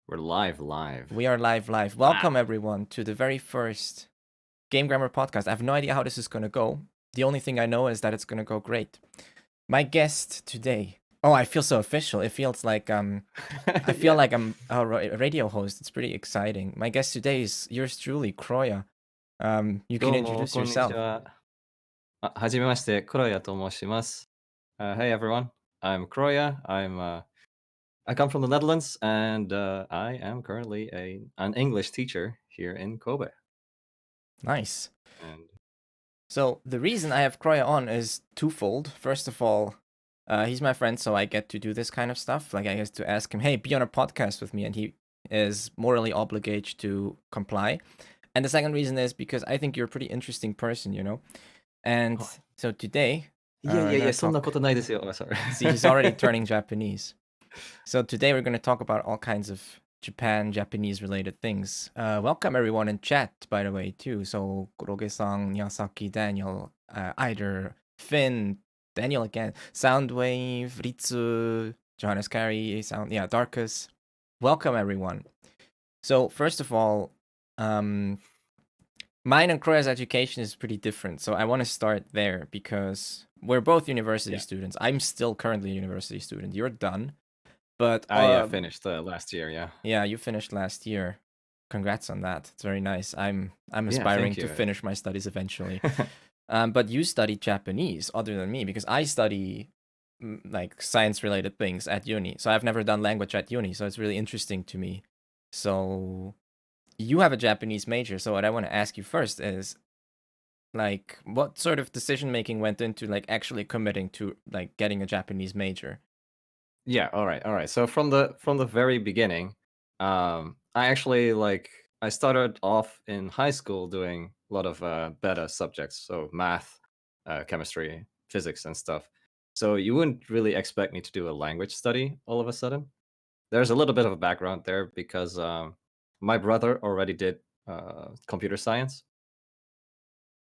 We're live. We are live. Welcome, Wow. everyone, to the very first Game Grammar podcast. I have no idea how this is going to go. The only thing I know is that it's going to go great. My guest today. Oh, I feel so official. It feels like I feel Yeah. like I'm a radio host. It's pretty exciting. My guest today is yours truly, Chrouya. You can どうも、introduce こんにち yourself. は。はじめまして、クロヤと申します。Hey everyone, I'm Chrouya. I come from the Netherlands and I am currently an English teacher here in Kobe. Nice. And So the reason I have Chrouya on is twofold. First of all, he's my friend, so I get to do this kind of stuff. Like I get to ask him, "Hey, be on a podcast with me," and he is morally obligated to comply. And the second reason is because I think you're a pretty interesting person, you know. And oh, so today, いやい we're やいや、gonna そんな talk. ことないですよ。Oh, sorry. See, he's already turning Japanese. So today we're gonna talk about all kinds of Japanese related things. Welcome everyone in chat, by the way, too. So Kuroge-san, Yasaki, Daniel, Eider, Finn, Daniel again, Soundwave, Ritsu, Johannes Carey, Darkus. Welcome everyone. So first of all, mine and Kroya's education is pretty different. So I want to start there because we're both university Yeah. students. I'm still currently a university student. You're done. But I finished last year, yeah. yeah, you finished last year. Congrats on that. It's very nice. I'm Yeah, aspiring thank to you. finish my studies eventually. But you studied Japanese other than me because I study like science related things at uni. So I've never done language at uni, so it's really interesting to me. So you have a Japanese major. So what I want to ask you first is like what sort of decision making went into like actually committing to like getting a Japanese major? Yeah, all right. So from the very beginning, I actually I started off in high school doing a lot of beta subjects, so math, chemistry, physics, and stuff. So you wouldn't really expect me to do a language study all of a sudden. There's a little bit of a background there because my brother already did computer science,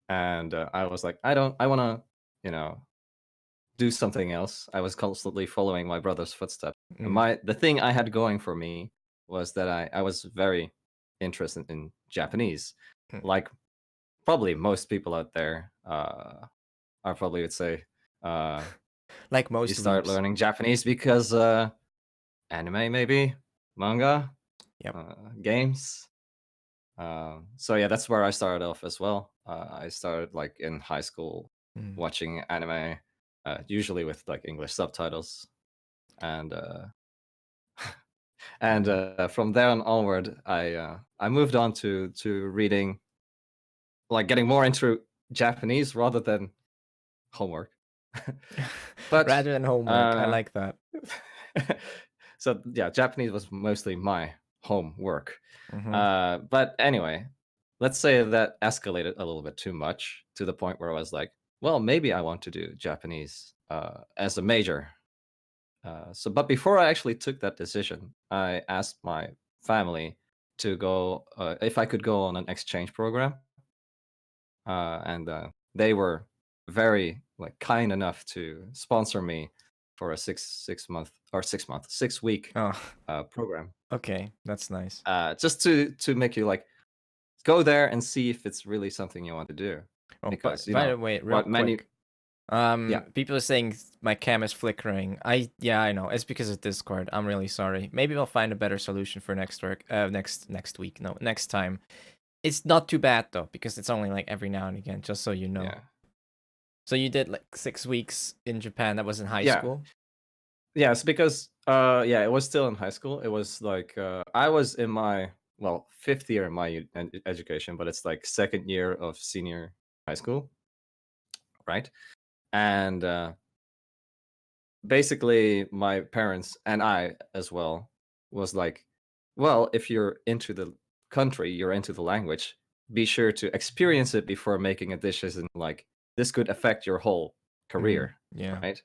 and I was like, I want to, you know, do something else. I was constantly following my brother's footsteps. Mm. The thing I had going for me was that I was very interested in Japanese. Mm. Like probably most people out there are probably would say uh, Like you most start weebs. learning Japanese because anime, maybe manga, Yep. games. So yeah, that's where I started off as well. I started like in high school Mm. watching anime, usually with like English subtitles, and from there on onward, I moved on to reading, like getting more into Japanese rather than homework. But Rather than homework. I uh, like that. so yeah, Japanese was mostly my homework. Hmm. But anyway, let's say that escalated a little bit too much to the point where I was like, well, maybe I want to do Japanese as a major. But before I actually took that decision, I asked my family to go if I could go on an exchange program, and they were very like kind enough to sponsor me for a 6 week Oh, program, okay. That's nice. just to make you like go there and see if it's really something you want to do, Oh, because but by the way, real what many quick. yeah. People are saying my cam is flickering. Yeah, I know. It's because of Discord. I'm really sorry. Maybe we'll find a better solution for next work. Next week. No, next time. It's not too bad though because it's only like every now and again. Just so you know. Yeah. So you did like 6 weeks in Japan. That was in high Yeah. school. Yes, because yeah, it was still in high school. It was like I was in my, well, fifth year in my education, but it's like second year of senior high school, right? And basically my parents and I as well was like, well, if you're into the country, you're into the language, be sure to experience it before making a decision like this could affect your whole career, Yeah. right?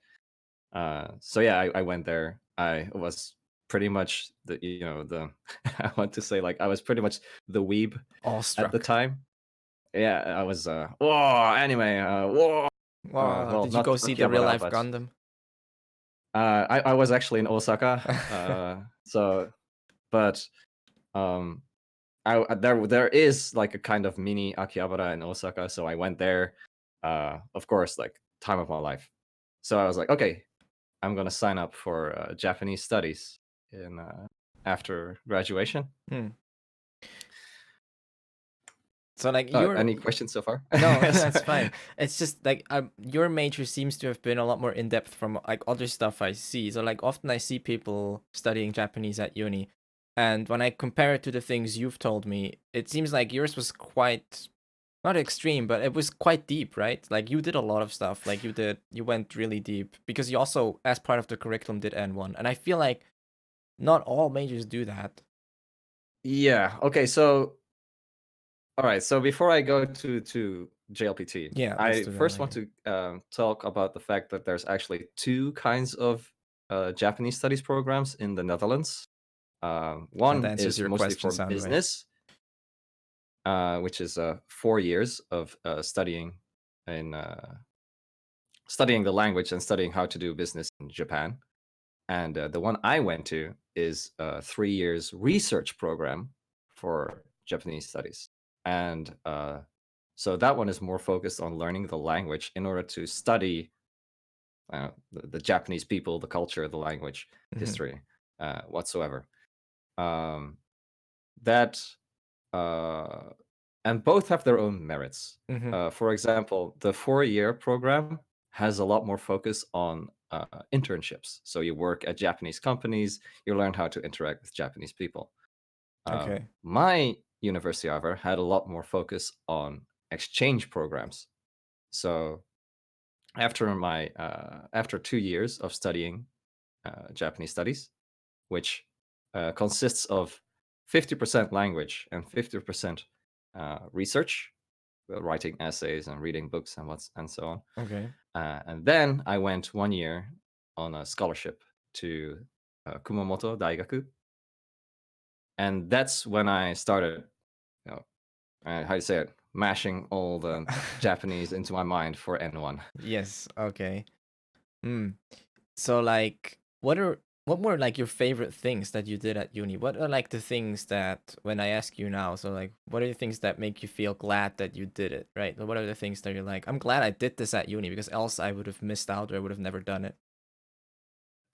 So yeah, I went there. I was pretty much the I want to say like I was pretty much the weeb at the Awestruck. time. Yeah, I was whoa anime, whoa Wow. well, Did you not go see the real Akihabara, life but Gundam? I was actually in Osaka. So But um, there is like a kind of mini Akihabara in Osaka, so I went there. Of course, like time of my life. So I was like, okay, I'm gonna sign up for Japanese studies in after graduation. Hmm. So like you're Any questions so far? no, that's fine. Sorry. It's just like your major seems to have been a lot more in depth from like other stuff I see. So like often I see people studying Japanese at uni, and when I compare it to the things you've told me, it seems like yours was quite not extreme, but it was quite deep, right? Like you did a lot of stuff. Like you went really deep because you also, as part of the curriculum, did N1, and I feel like not all majors do that. Yeah. Okay. So all right. So before I go to JLPT, Yeah, let's I do that first want later. to talk about the fact that there's actually two kinds of Japanese studies programs in the Netherlands. That One answers is your mostly question, for sound right? business, which is 4 years of in studying the language and studying how to do business in Japan. And the one I went to is a 3 years research program for Japanese studies. And so that one is more focused on learning the language in order to study the Japanese people, the culture, the language, Hmm. history, whatsoever. Um, that uh, and both have their own merits. Hmm. For example, the 4 year program has a lot more focus on internships. So you work at Japanese companies, you learn how to interact with Japanese people. Okay. My university, however, had a lot more focus on exchange programs. So after 2 years of studying Japanese studies, which consists of 50% language and 50% research, writing essays and reading books and so on. Okay. And then I went 1 year on a scholarship to Kumamoto Daigaku, and that's when I started, you know, how do you say it, mashing all the Japanese into my mind for N1. Yes. Okay. Hmm. So like, what were like your favorite things that you did at uni? What are like the things that when I ask you now, so like, what are the things that make you feel glad that you did it, right? What are the things that you're like, I'm glad I did this at uni because else I would have missed out or I would have never done it.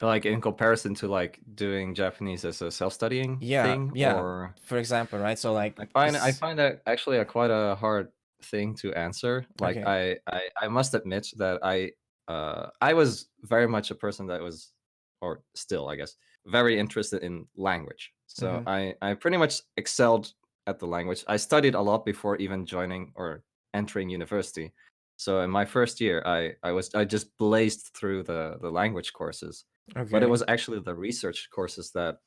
Like in comparison to like doing Japanese as a self-studying Yeah, thing, yeah. or For example, right? So like, I because find that actually a quite a hard thing to answer. Like okay, I must admit that I was very much a person that was, or still I guess, very interested in language. So mm-hmm. I pretty much excelled at the language. I studied a lot before even joining or entering university. So in my first year, I just blazed through the language courses, but it Okay, was actually the research courses that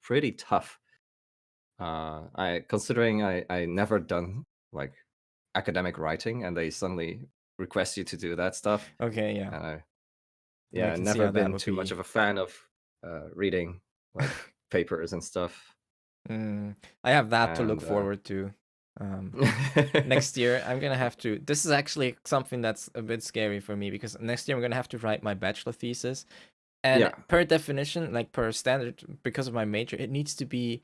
pretty tough. I considering I never done like academic writing, and they suddenly request you to do that stuff, okay, yeah, and I yeah, can see never how that been would too much be. of a fan of reading like papers and stuff. Mm, I have that to look And forward to. Next year, I'm gonna have to. This is actually something that's a bit scary for me because next year I'm gonna have to write my bachelor thesis. And yeah, per definition, like per standard, because of my major, it needs to be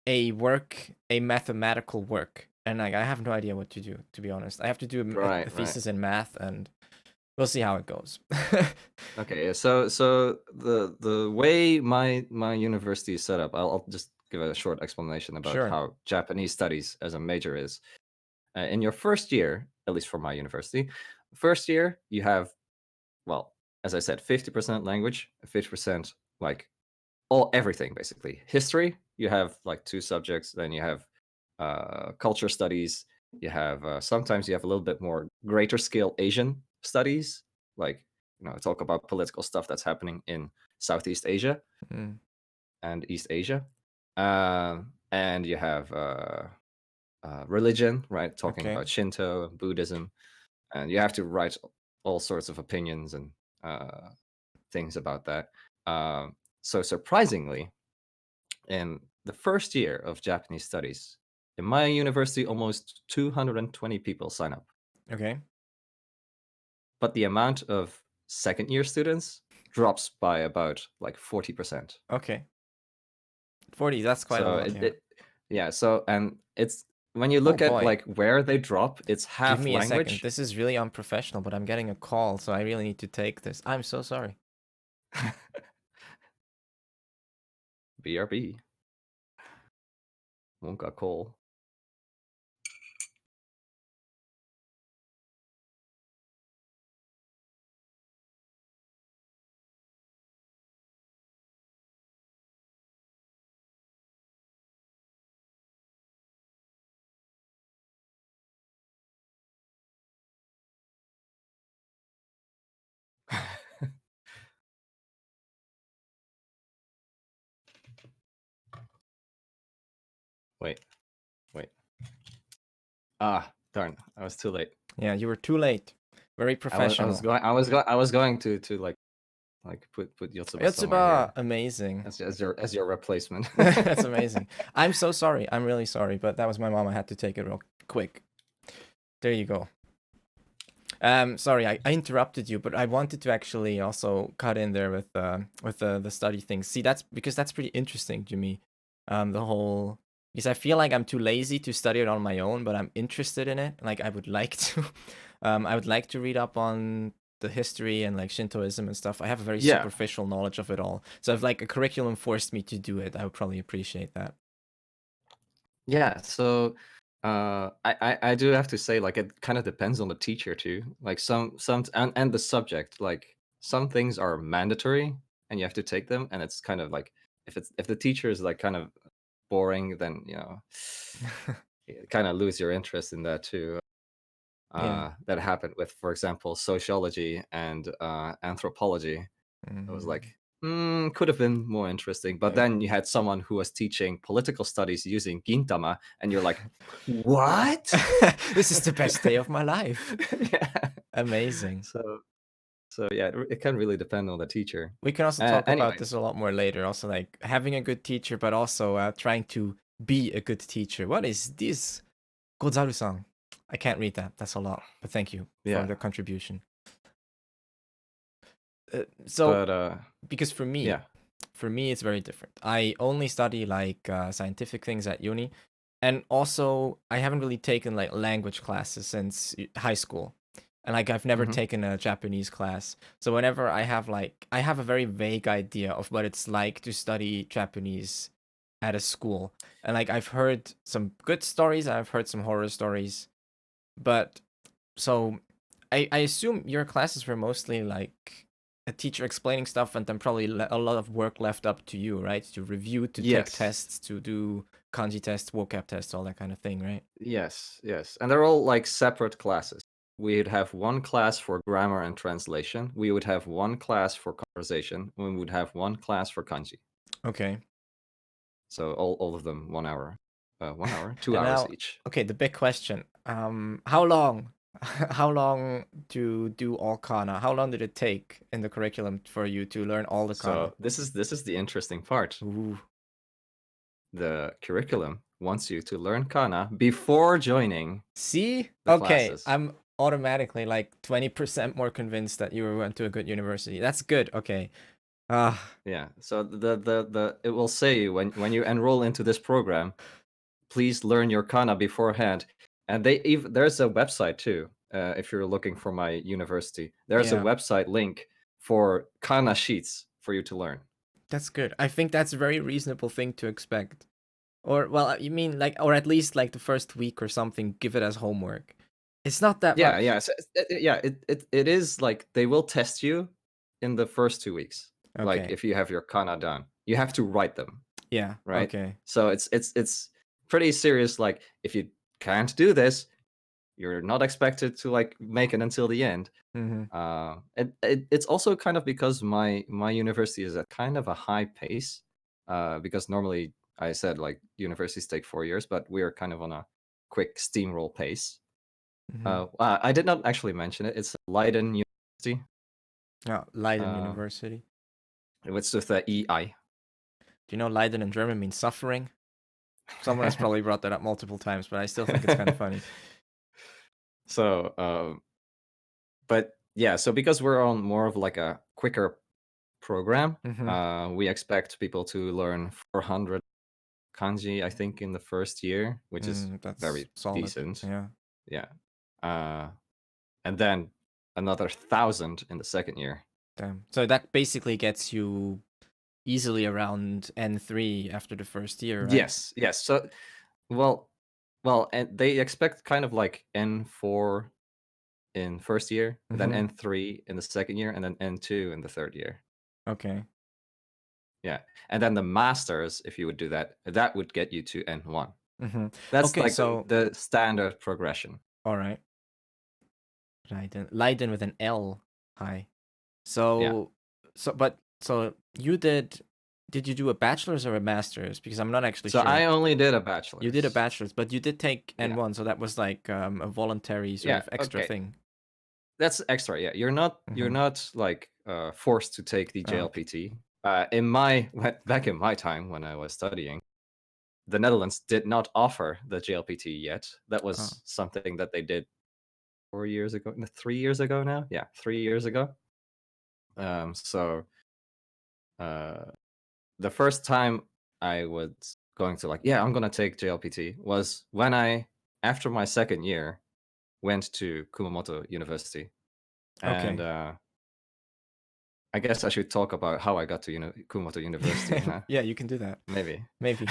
a work, a mathematical work. And like, I have no idea what to do, to be honest. I have to do a right, right. thesis in math, and we'll see how it goes. Okay, yeah, so the way my university is set up, I'll just give a short explanation about Sure. how Japanese studies as a major is. In your first year, at least for my university, first year you have, well, as I said, 50% language, 50% like everything basically. History, you have like two subjects, then you have culture studies, you have sometimes you have a little bit more greater scale Asian studies, like talk about political stuff that's happening in Southeast Asia Mm, and East Asia. And you have religion, right? Talking okay. about Shinto, Buddhism, and you have to write all sorts of opinions and uh, things about that. So surprisingly, in the first year of Japanese studies, in my university, almost 220 people sign up, Okay. but the amount of second year students drops by about like 40%. Okay. 40, that's quite a So lot, yeah. yeah. So and it's when you Oh look at boy. like where they drop, it's Give half me a second. language. This is really unprofessional, but I'm getting a call, so I really need to take this. I'm so sorry. BRB. Wonka Cole. Wait. Ah, darn! I was too late. Yeah, you were too late. Very professional. I was going to like put Yotsuba somewhere Yotsuba, here amazing. as your replacement. That's amazing. I'm so sorry. I'm really sorry, but that was my mom. I had to take it real quick. There you go. Sorry, I interrupted you, but I wanted to actually also cut in there with the study thing. See, that's because that's pretty interesting to me. The whole because I feel like I'm too lazy to study it on my own, but I'm interested in it. Like I would like to, I would like to read up on the history and like Shintoism and stuff. I have a very Yeah. superficial knowledge of it all. So if like a curriculum forced me to do it, I would probably appreciate that. Yeah, so I do have to say like it kind of depends on the teacher too. Like some and the subject. Like some things are mandatory and you have to take them, and it's kind of like if the teacher is like kind of boring, then you kind of lose your interest in that too. Yeah. That happened with, for example, sociology and anthropology. It was like, Mhm. could have been more interesting. But Yeah. then you had someone who was teaching political studies using Gintama, and you're like, what? This is the best day of my life. Yeah. Amazing. So yeah, it can really depend on the teacher. We can also talk about this Anyways, a lot more later. Also, like having a good teacher, but also trying to be a good teacher. What is this? Gozaru-san. I can't read that. That's a lot. But thank you for yeah. the contribution. So, But because yeah. for me, it's very different. I only study like scientific things at uni. And also, I haven't really taken like language classes since high school. And like, I've never Hmm. taken a Japanese class. So, whenever I have a very vague idea of what it's like to study Japanese at a school. And like, I've heard some good stories, I've heard some horror stories. But so I assume your classes were mostly like a teacher explaining stuff and then probably a lot of work left up to you, right? To review, to take Yes. tests, to do kanji tests, vocab tests, all that kind of thing, right? Yes. And they're all like separate classes. We'd have one class for grammar and translation. We would have one class for conversation. We would have one class for kanji. Okay. So all of them 1 hour. 1 hour, 2 hours And now, each. okay, the big question. How long? How long to do all kana? How long did it take in the curriculum for you to learn all the kana? So this is the interesting part. Ooh. The curriculum wants you to learn kana before joining See? the Okay, classes. I'm automatically like 20% more convinced that you went to a good university. That's good. Okay. Ah, Yeah. So the it will say when you enroll into this program, please learn your kana beforehand. And there's a website too. If you're looking for my university, there's a yeah. website link for kana sheets for you to learn. That's good. I think that's a very reasonable thing to expect. Or well, you mean like or at least like the first week or something, give it as homework. It's not that Yeah, much. yeah. So, yeah, it is like they will test you in the first 2 weeks. Like Okay. if you have your kana done, you have to write them, Yeah. right? Okay. So it's pretty serious. Like if you can't do this, you're not expected to like make it until the end. Mm-hmm. It's also kind of because my university is at kind of a high pace. Because normally I said like universities take 4 years, but we're kind of on a quick steamroll pace. Mm-hmm. I did not actually mention it. It's Leiden University. Oh, Leiden Uh, University. it's with the EI. Do you know Leiden in German means suffering? Someone has probably brought that up multiple times, but I still think it's kind of funny. So, but yeah, so because we're on more of like a quicker program, Mm-hmm. we expect people to learn 400 kanji, I think, in the first year, which is That's very solid. decent. Yeah. Yeah. And then another 1,000 in the second year. Damn. So that basically gets you easily around N3 after the first year, right? Yes. So, well, and they expect kind of like N4 in first year, and then Mm-hmm. N3 in the second year, and then N2 in the third year. Okay. Yeah. And then the masters, if you would do that, that would get you to N1. Mm-hmm. That's Okay, like so the standard progression. all right. Leiden with an L. Hi. Yeah. So you did you do a bachelor's or a master's? Because I'm not actually So sure. I only did a You did a bachelor's. bachelor's, but you did take Yeah. N1, so that was like a voluntary sort Yeah. of extra Okay. thing. That's extra. Yeah. You're Mm-hmm. not like forced to take the Oh, okay. JLPT. Back in my time when I was studying, the Netherlands did not offer the JLPT yet. That Oh, was something that they did 4 years ago, no, 3 years ago now. Yeah, 3 years ago. So uh, the first time I was going to like, yeah, I'm gonna take JLPT was when I, after my second year, went to Kumamoto University, and okay. I guess I should talk about how I got to Kumamoto University, huh? Yeah, you can do that. Maybe, Maybe.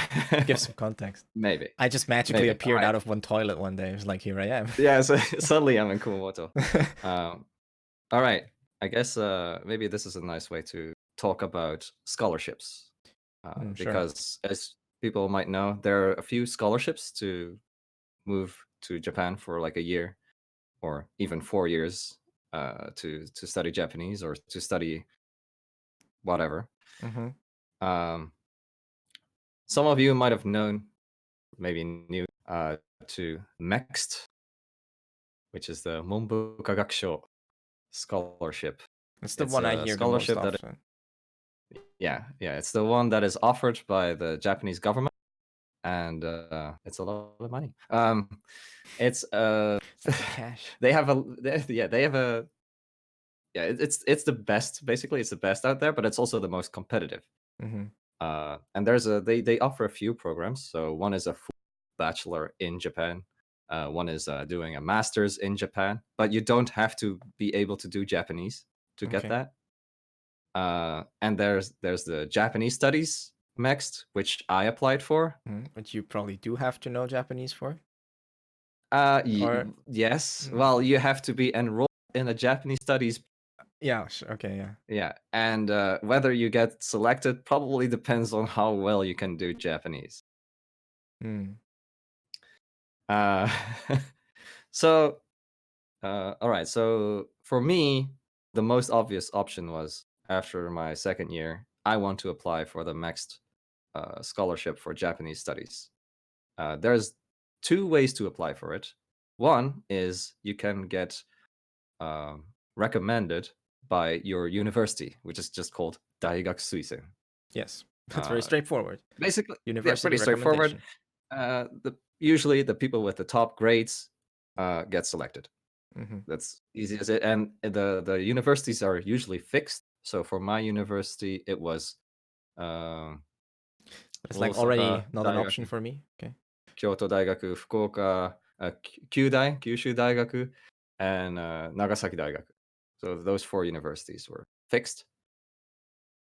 Give some context. maybe, I just magically maybe. All appeared right. out of one toilet one day. It was like, here I am. Yeah. So suddenly I'm in Kumamoto. All right. I guess maybe this is a nice way to talk about scholarships, Sure. because as people might know, there are a few scholarships to move to Japan for like a year or even 4 years to study Japanese or to study whatever. Mm-hmm. Um, some of you might have known, maybe new, to MEXT, which is the Monbu Kagakusho scholarship. It's the It's one I a hear the most scholarship that, often. yeah, it's the one that is offered by the Japanese government, and it's a lot of money. It's It's like the cash. they have a they have a it's the best, basically. It's the best out there, but it's also the most competitive. Mm-hmm. And there's they offer a few programs. So one is a full bachelor in Japan. One is doing a master's in Japan, but you don't have to be able to do Japanese to get Okay. that. And there's the Japanese studies MEXT, which I applied for. But you probably do have to know Japanese for? Or Yes. Well, you have to be enrolled in a Japanese studies. yeah, sure. Okay, yeah. Yeah, and whether you get selected probably depends on how well you can do Japanese. Mm. Uh, so, all right. So for me, the most obvious option was, after my second year, I want to apply for the MEXT scholarship for Japanese studies. There's two ways to apply for it. One is you can get recommended by your university, which is just called 大学推薦. Yes. That's very Uh, straightforward. Basically, yeah, University pretty straightforward. recommendation. Usually the people with the top grades get selected. Mm-hmm. That's easy as it. And the universities are usually fixed. So for my university, it was But it's like already Osaka not an option 大学、for me. Okay. 京都大学、福岡、九州大学, and Nagasaki 大学. So those four universities were fixed.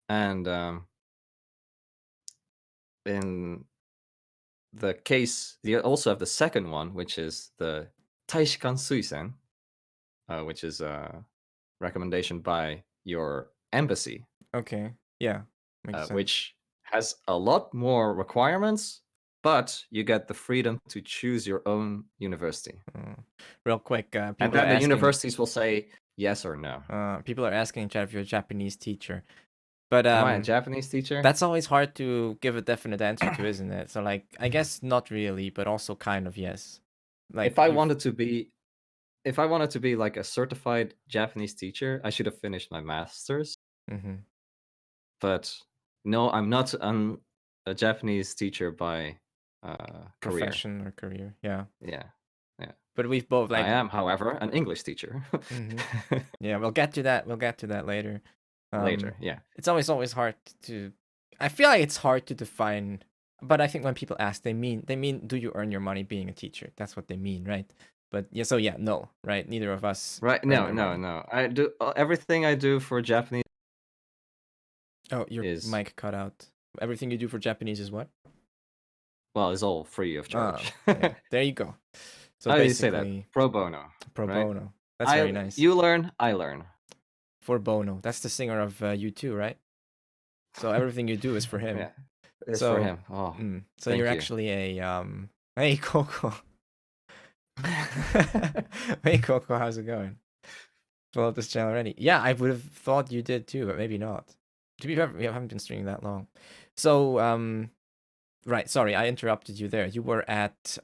And in the case, you also have the second one, which is the 大使館推薦, which is a recommendation by your embassy, Okay. Yeah. Makes sense. which has a lot more requirements, but you get the freedom to choose your own university. Real quick, And people are then the asking. universities will say yes or no. People are asking in chat if you're a Japanese teacher, but Am I a Japanese teacher? that's always hard to give a definite answer to, isn't it? So like, I guess not really, but also kind of yes. Like If I wanted to be like a certified Japanese teacher, I should have finished my master's. Mm-hmm. But no, I'm not a Japanese teacher by career. Profession or career, yeah. Yeah. But we've both like. I am, however, an English teacher. Yeah, we'll get to that. We'll get to that later. Later, yeah. It's always hard to. I feel like it's hard to define But I think when people ask, they mean do you earn your money being a teacher? That's what they mean, right? But yeah, so yeah, no, right? Neither of us Right? earn No, their no, money. no. I do everything I do for Japanese Oh, your is mic cut out. Everything you do for Japanese is what? well, is all free of Oh, charge. yeah. There you go. So How do you say that? basically, Pro bono, pro right? bono. That's very I nice. you learn, I learn. For Bono. That's the singer of U2, right? So everything you do is for him. Yeah, it's for So, him. Oh, so you're thank you. actually a Hey Coco. Hey Coco, how's it going? Fill up this channel already. Yeah, I would have thought you did too, but maybe not. To be fair, we haven't been streaming that long. So, right, sorry, I interrupted you there. You were at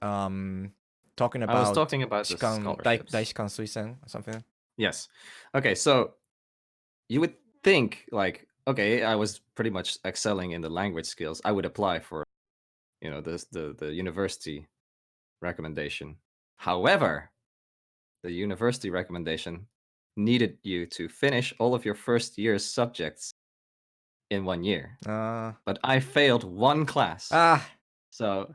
talking I was about talking about the scholarships. Daishikan Suisen or something. Yes. Okay, so you would think like, okay, I was pretty much excelling in the language skills. I would apply for, the university recommendation. However, the university recommendation needed you to finish all of your first year's subjects in 1 year. Uh But I failed one class. ah So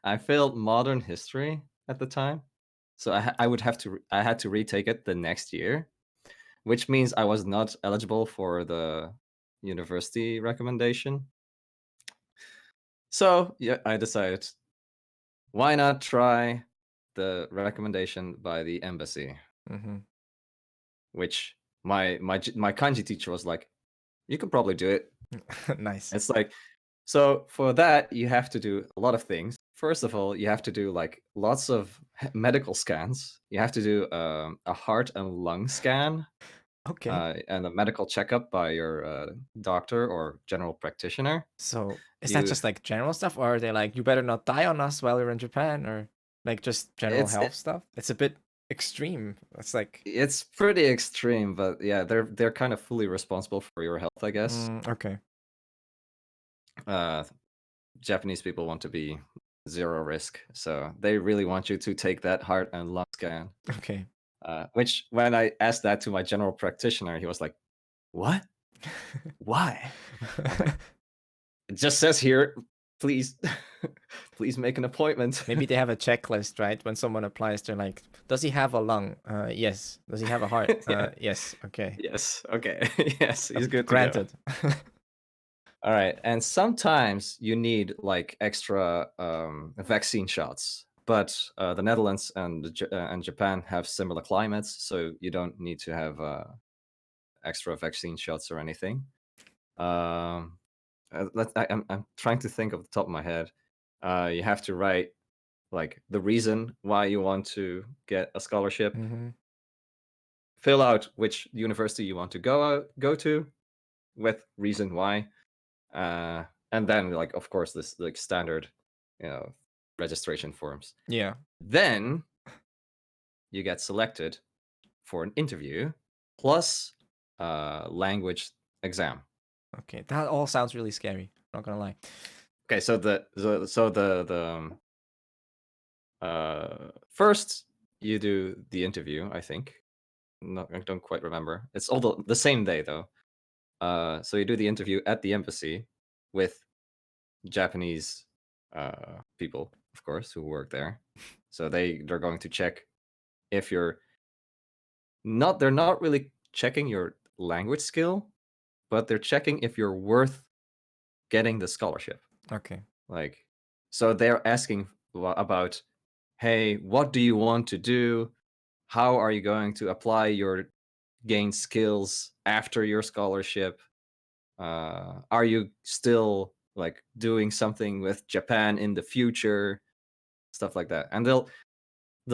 I failed modern history at the time. So I had to retake it the next year, which means I was not eligible for the university recommendation. So yeah, I decided, why not try the recommendation by the embassy, mhm. which my kanji teacher was like, you could probably do it. Nice. It's like, so for that you have to do a lot of things. First of all, you have to do like lots of medical scans. You have to do a heart and lung scan, Okay. and a medical checkup by your doctor or general practitioner. So is that You, just like general stuff, or are they like you better not die on us while you're in Japan, or like just general it's health stuff? It's a bit extreme. It's like, it's pretty extreme, but yeah, they're kind of fully responsible for your health, I guess. okay, Uh, Japanese people want to be zero risk, so they really want you to take that heart and lung scan. okay. Which, when I asked that to my general practitioner, he was like, "What? Why?" I was like, "It just says here, please, please make an appointment." Maybe they have a checklist, right? When someone applies, they're like, "Does he have a lung? Yes. Does he have a heart? Yeah. Yes. Okay. Yes. Okay. Yes, he's good to go. Granted." All right. And sometimes you need like extra vaccine shots, but the Netherlands and Japan have similar climates, so you don't need to have extra vaccine shots or anything. Um, I'm trying to think off the top of my head. You have to write like the reason why you want to get a scholarship, hmm fill out which university you want to go to with reason why, and then like of course this like standard, you know, registration forms. Yeah. Then you get selected for an interview plus language exam. Okay. That all sounds really scary. Not gonna lie. Okay, so first you do the interview, I think. No, I don't quite remember. It's all the same day though. So you do the interview at the embassy with Japanese people, of course, who work there. So they're going to check if you're not. They're not really checking your language skill, but they're checking if you're worth getting the scholarship. Okay. Like, so they're asking about, hey, what do you want to do? How are you going to apply your gained skills after your scholarship? Are you still like doing something with Japan in the future? Stuff like that. And they'll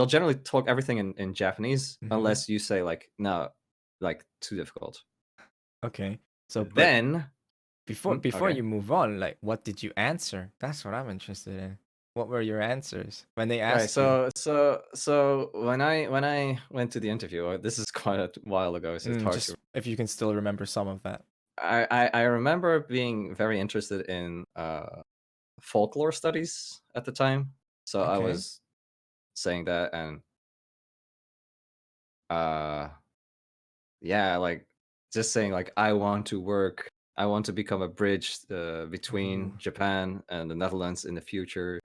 generally talk everything in Japanese hmm unless you say like, no, like too difficult. Okay. So, but Then before okay. you move on, like, what did you answer? That's what I'm interested in. What were your answers when they Right. asked you? So when I went to the interview, this is quite a while ago, so it's hard to. Just if you can still remember some of that. I remember being very interested in folklore studies at the time, so I Okay. was saying that, and uh yeah, like just saying like I want to work I want to become a bridge Ooh, between Japan and the Netherlands in the future.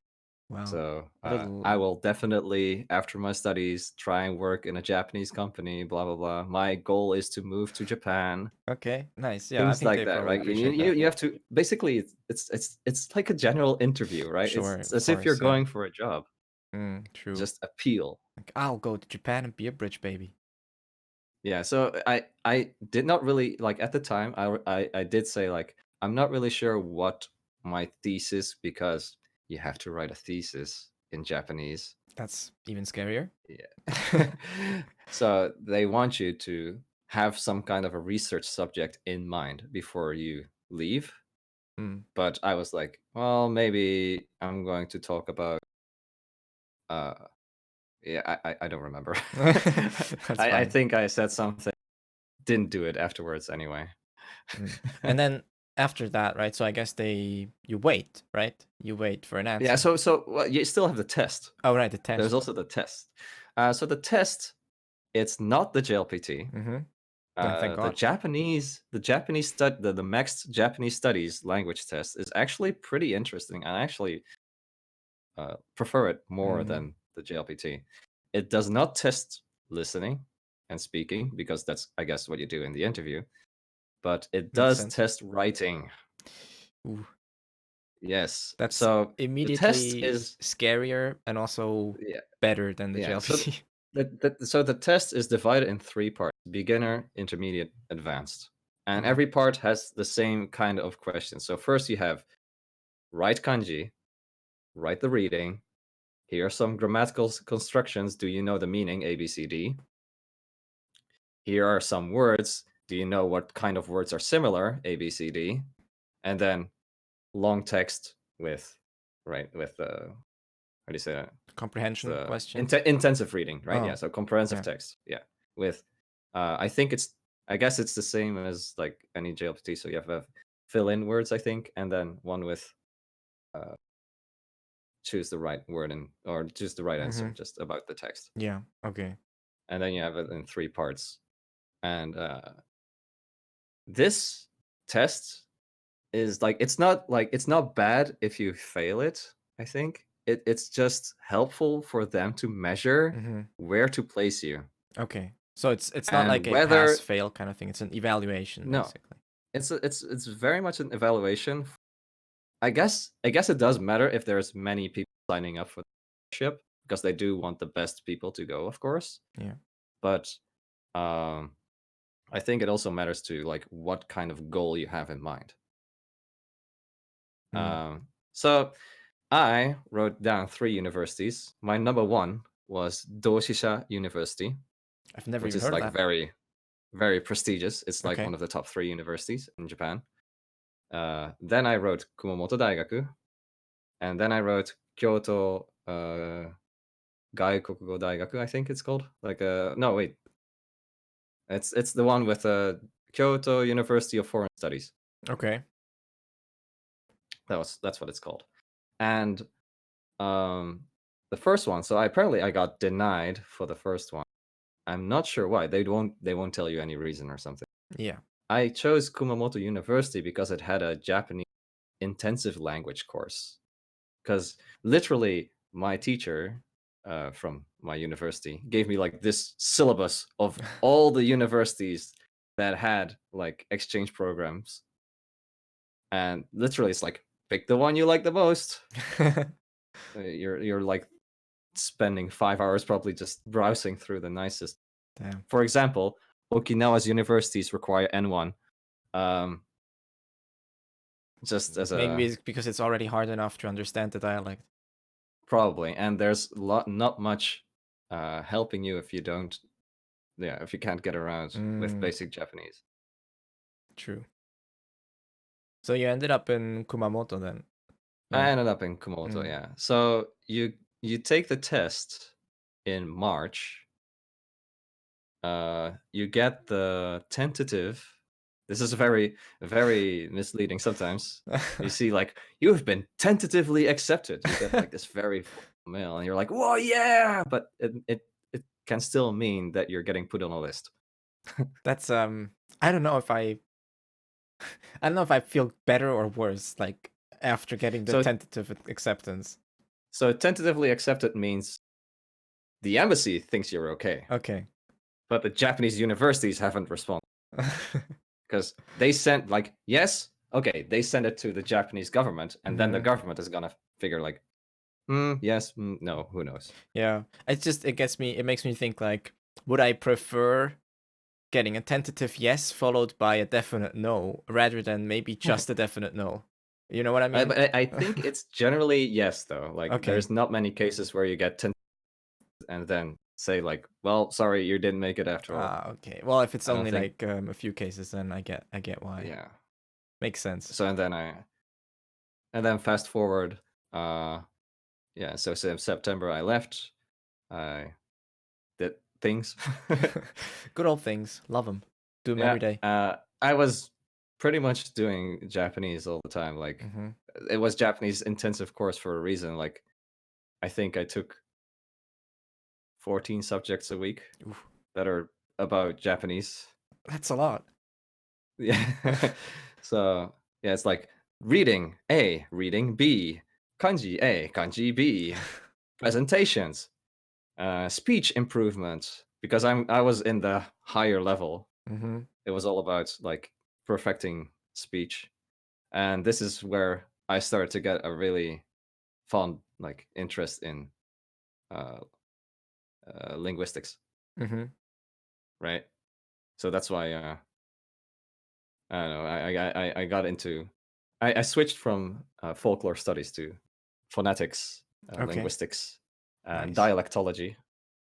wow. So I Little will definitely, after my studies, try and work in a Japanese company. Blah blah blah. My goal is to move to Japan. okay, nice. Yeah, I Things think like they that, probably right? appreciate that. You have to basically it's like a general interview, right? Sure, It's of as if you're course, yeah. going for a job. True. Just appeal. Like, I'll go to Japan and be a bridge baby. Yeah, so I did not really like at the time. I did say like I'm not really sure what my thesis because you have to write a thesis in Japanese. That's even scarier. Yeah. So they want you to have some kind of a research subject in mind before you leave. Mm. But I was like, well, maybe I'm going to talk about uh yeah, I don't remember. That's I fine. think I said something, didn't do it afterwards anyway. And then after that, right? So I guess you wait, right? You wait for an Yeah, answer. so well, you still have the test. Oh, right, the There's test. also the test. So the test, it's not the JLPT. Mm-hmm. Yeah, thank God. The Japanese the MEXT Japanese Studies language test is actually pretty interesting. I actually prefer it more Mm-hmm. than the JLPT. It does not test listening and speaking because that's, I guess, what you do in the interview. But it Makes does sense. test writing. Ooh, Yes. that's So the test immediately is scarier and also yeah. better than the Yeah, so JLPT. the test is divided in 3 parts: beginner, intermediate, advanced. And Mm. every part has the same kind of question. So first you have write kanji, write the reading. Here are some grammatical constructions. Do you know the meaning? A, B, C, D. Here are some words. Do you know what kind of words are similar? A, B, C, D. And then long text with how do you say that? Comprehension The question. intensive reading, right? Yeah, Oh, so comprehensive yeah. text. Yeah, with I think I guess it's the same as like any JLPT. So you have fill in words, I think, and then one with uh, choose the right word and or choose the right answer Mm-hmm. just about the text, Yeah. Okay. and then you have it in 3 parts. And this test is like it's not bad if you fail it. I think it's just helpful for them to measure Mm-hmm. where to place you. Okay. So it's not like And a pass whether fail kind of thing. It's an evaluation no, basically. it's very much an evaluation. I guess it does matter if there's many people signing up for the ship because they do want the best people to go, of course. Yeah. But um, I think it also matters to like what kind of goal you have in mind. Mm. So I wrote down 3 universities. My number 1 was Doshisha University, I've never which even is heard of like that. very very prestigious. It's like Okay. one of the top 3 universities in Japan. Then I wrote Kumamoto Daigaku, and then I wrote Kyoto Gaikokugo Daigaku, I think it's called. Like no wait, it's the one with Kyoto University of Foreign Studies. Okay. That's what it's called. And the first one, so I got denied for the first one. I'm not sure why. They won't tell you any reason or something. Yeah. I chose Kumamoto University because it had a Japanese intensive language course. Because literally, my teacher from my university gave me like this syllabus of all the universities that had like exchange programs, and literally, it's like pick the one you like the most. You're like spending 5 hours probably just browsing through the nicest. Damn. For example, Okinawa's universities require N1. Um, just as Maybe a it's because it's already hard enough to understand the dialect. probably, and there's not much helping you if you don't, yeah, if you can't get around with Mm, basic Japanese. true. So you ended up in Kumamoto then? I Yeah. ended up in Kumamoto, Mm. yeah. So you take the test in March. You get the tentative. This is very misleading sometimes. You see, like, you've been tentatively accepted. You get like this very formal mail, and you're like, "Whoa, yeah!" But it can still mean that you're getting put on a list. That's I don't know if I I don't know if I feel better or worse, like after getting the So tentative acceptance. so tentatively accepted means the embassy thinks you're okay, Okay. but the Japanese universities haven't responded because they sent like yes, okay, they send it to the Japanese government, and then the hmm government is gonna figure like yes, no, who knows? Yeah. It makes me think like, would I prefer getting a tentative yes followed by a definite no rather than maybe just a definite no? You know what I mean? But I think it's generally yes though. Like Okay. there's not many cases where you get 10 and then say like, well, sorry, you didn't make it after all. Ah, okay. Well, if it's I don't only think. like a few cases, then I get why. Yeah. Makes sense. So and then fast forward. Yeah. So since September I left. I did things. Good old things. Love them. Do them every Yeah. day. I was pretty much doing Japanese all the time. Like Mm-hmm. it was Japanese intensive course for a reason. Like I think I took 14 subjects a week Oof, that are about Japanese. that's a lot. Yeah. So yeah, it's like reading A, reading B, kanji A, kanji B, presentations, speech improvement. Because I was in the higher level. mm-hmm. It was all about like perfecting speech, and this is where I started to get a really fond like interest in uh, linguistics, Mm-hmm. right? So that's why I don't know. I got into. I switched from folklore studies to phonetics, Okay. linguistics, and Nice. dialectology.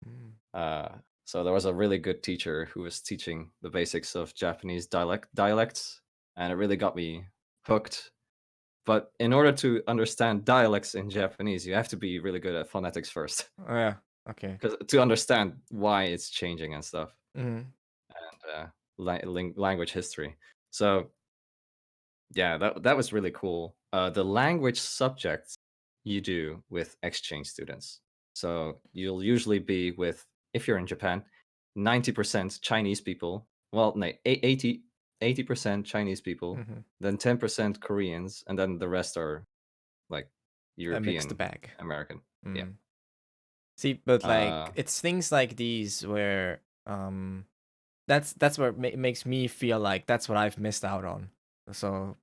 Mm. Uh, so there was a really good teacher who was teaching the basics of Japanese dialects, and it really got me hooked. But in order to understand dialects in Japanese, you have to be really good at phonetics first, Oh, yeah. Okay. because to understand why it's changing and stuff, Mm-hmm. and language history. So yeah, that was really cool. The language subjects you do with exchange students. So you'll usually be with, if you're in Japan, 90% Chinese people. Well, no, 80% Chinese people, Mm-hmm. then 10% Koreans, and then the rest are like A mixed European bag. American. Yeah. Mm. See, but like Uh, it's things like these where that's what makes me feel like that's what I've missed out on. So,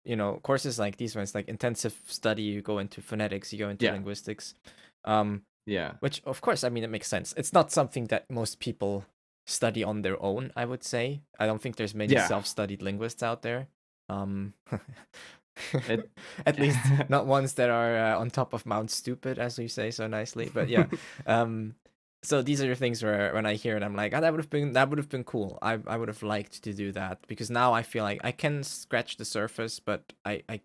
courses like these ones, like intensive study, you go into phonetics, you go into yeah. linguistics. Um, Yeah. which of course, I mean, it makes sense. It's not something that most people study on their own, I would say. I don't think there's many Yeah. self-studied linguists out there. Um, It. at least not ones that are on top of Mount Stupid, as you say so nicely. But yeah, um, so these are the things where when I hear it, I'm like, that would have been cool. I would have liked to do that because now I feel like I can scratch the surface, but I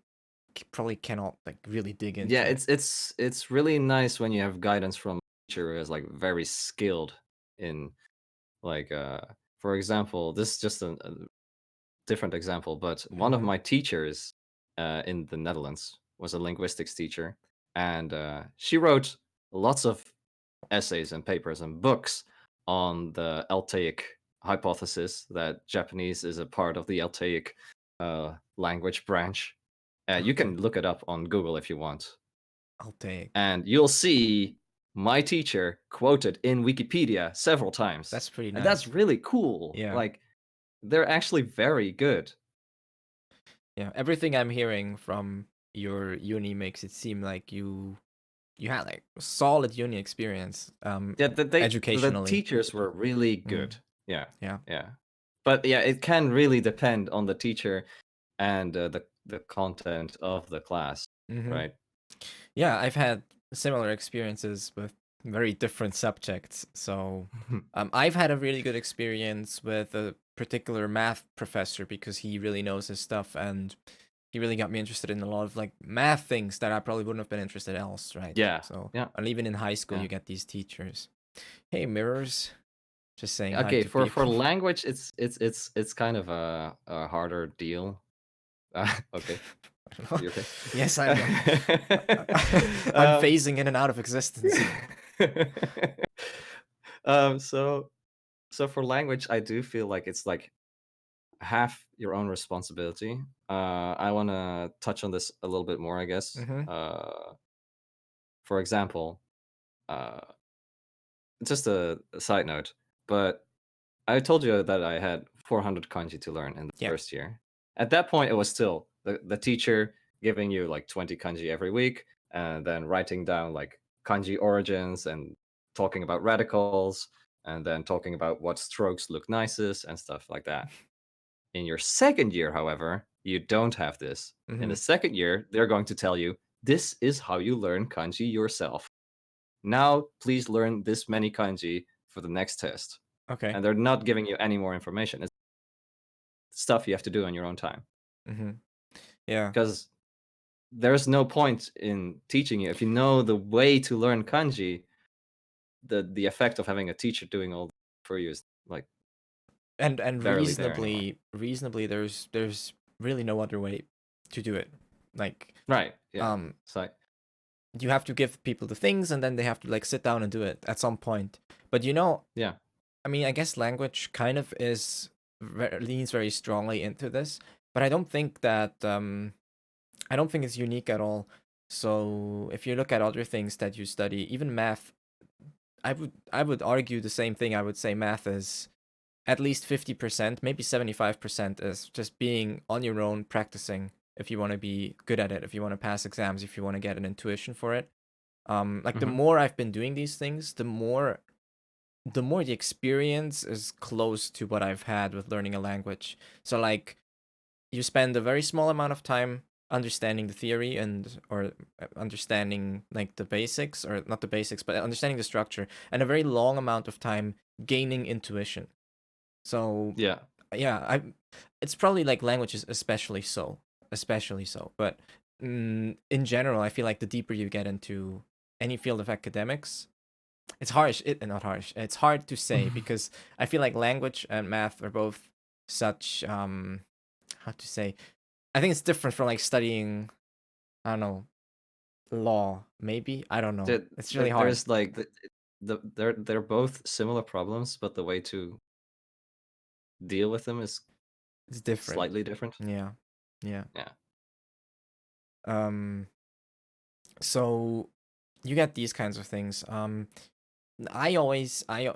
probably cannot like really dig Yeah, into it. it's really nice when you have guidance from a teacher who is like very skilled in like for example, this is just a different example, but one of Mm-hmm. my teachers in the Netherlands was a linguistics teacher, and she wrote lots of essays and papers and books on the Altaic hypothesis that Japanese is a part of the Altaic language branch. You Okay, can look it up on Google if you want, I'll take. and you'll see my teacher quoted in Wikipedia several times. That's pretty And that's nice. really cool. Yeah, Like they're actually very good. yeah. Everything I'm hearing from your uni makes it seem like you had like solid uni experience, Yeah, the educationally. teachers were really Mm, good. Yeah. yeah. Yeah. But yeah, it can really depend on the teacher and the content of the class, Mm-hmm. right? Yeah, I've had similar experiences with very different subjects. So, I've had a really good experience with a particular math professor because he really knows his stuff and he really got me interested in a lot of like math things that I probably wouldn't have been interested else, right? Yeah. So, Yeah. and even in high school, Yeah. you get these teachers. Hey, mirrors, just saying hi Okay, to for people. language it's kind of a harder deal. Okay. I don't know. You okay? Yes, I'm. I'm um, phasing in and out of existence. um, so so for language, I do feel like it's like have your own responsibility. I want to touch on this a little bit more, I guess. Mm-hmm. For example, uh, just a side note, but I told you that I had 400 kanji to learn in the Yeah. first year. At that point, it was still the teacher giving you like 20 kanji every week, and then writing down like kanji origins and talking about radicals, and then talking about what strokes look nicest and stuff like that. In your second year, however, you don't have this. In Mm-hmm. the second year, they're going to tell you this is how you learn kanji yourself. Now, please learn this many kanji for the next test. Okay. And they're not giving you any more information. It's stuff you have to do on your own time. Mm-hmm. Yeah. Because there's no point in teaching you. If you know the way to learn kanji, the effect of having a teacher doing all for you is like And barely there anymore. reasonably, there's really no other way to do it. Like, Right. Yeah. um, It's like, you have to give people the things, and then they have to like sit down and do it at some point. But yeah. I mean, I guess language kind of leans very strongly into this, but I don't think it's unique at all. So if you look at other things that you study, even math, I would argue the same thing. I would say math is at least 50%, maybe 75% is just being on your own practicing if you want to be good at it, if you want to pass exams, if you want to get an intuition for it. Like the Hmm. more I've been doing these things, the more the experience is close to what I've had with learning a language. So like you spend a very small amount of time understanding the theory and or understanding like the basics, or not the basics but understanding the structure, and a very long amount of time gaining intuition. So Yeah. yeah, it's probably like languages especially so, but in general I feel like the deeper you get into any field of academics, it's harsh. Not harsh. It's hard to say because I feel like language and math are both such how to say. I think it's different from like studying, I don't know, law. Maybe I don't know. It's really hard. There's like they're both similar problems, but the way to deal with them is It's different. slightly different. Yeah, yeah. Yeah. Um. So you get these kinds of things. I always I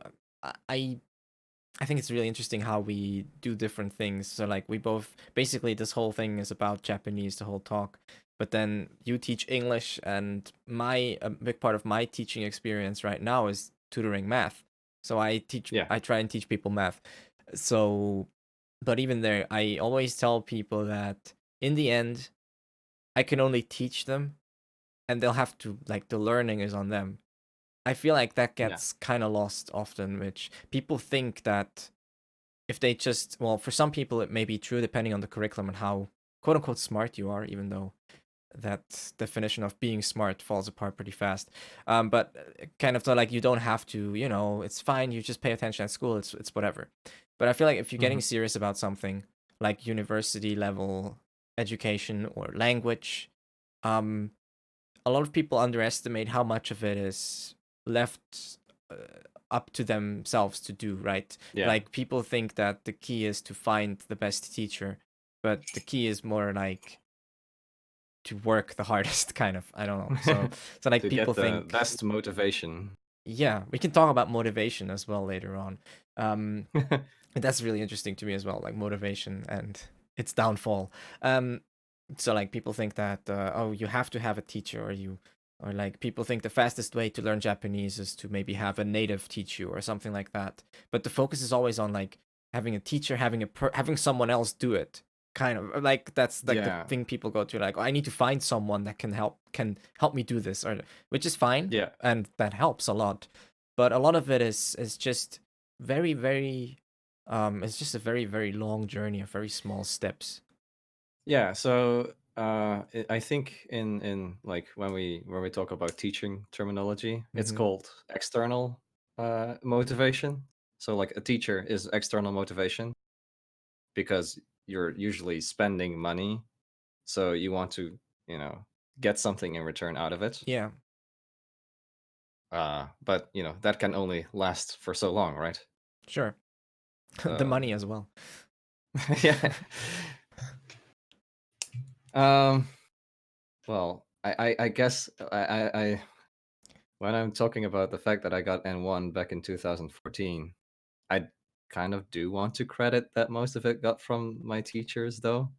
I think it's really interesting how we do different things. So like we both basically this whole thing is about Japanese, the whole talk. But then you teach English, and my a big part of my teaching experience right now is tutoring math. So Yeah. I try and teach people math. So but even there I always tell people that in the end I can only teach them, and they'll have to like the learning is on them. I feel like that Yeah. gets kind of lost often, which people think that if they just, well, for some people it may be true depending on the curriculum and how quote unquote smart you are, even though that definition of being smart falls apart pretty fast. But kind of like you don't have to, it's fine. You just pay attention at school. It's whatever. But I feel like if you're getting Hmm. serious about something like university level education or language, um, a lot of people underestimate how much of it is left uh, up to themselves to do, right? Yeah. Like people think that the key is to find the best teacher, but the key is more like to work the hardest kind of. I don't know. So like To people get the think, best motivation. yeah, we can talk about motivation as well later on. Um and that's really interesting to me as well, like motivation and its downfall. So like people think that oh, you have to have a teacher, or like people think the fastest way to learn Japanese is to maybe have a native teach you or something like that. But the focus is always on like having a teacher, having someone else do it. Kind of like that's like the Yeah. thing people go to, like, oh, I need to find someone that can help me do this, or which is fine, Yeah. and that helps a lot. But a lot of it is just very very it's just a very very long journey of very small steps. Yeah. So I think in like when we talk about teaching terminology, it's Hmm. called external motivation. So like a teacher is external motivation because you're usually spending money, so you want to, you know, get something in return out of it. Yeah, But that can only last for so long, right? sure. The So money as well. Yeah. Um. Well, I guess I when I'm talking about the fact that I got N1 back in 2014, I kind of do want to credit that most of it got from my teachers, though.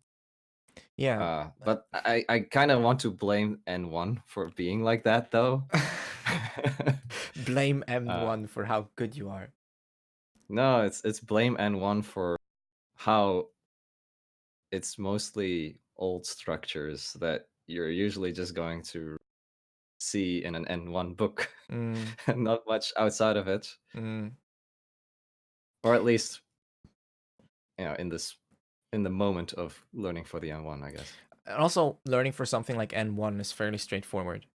Yeah. But I kind of want to blame N1 for being like that, though. Blame uh, M1 for how good you are. no, it's blame N1 for how it's mostly old structures that you're usually just going to see in an N1 book, Mm, and not much outside of it, mm. or at least in the moment of learning for the N1, I guess. And also, learning for something like N1 is fairly straightforward.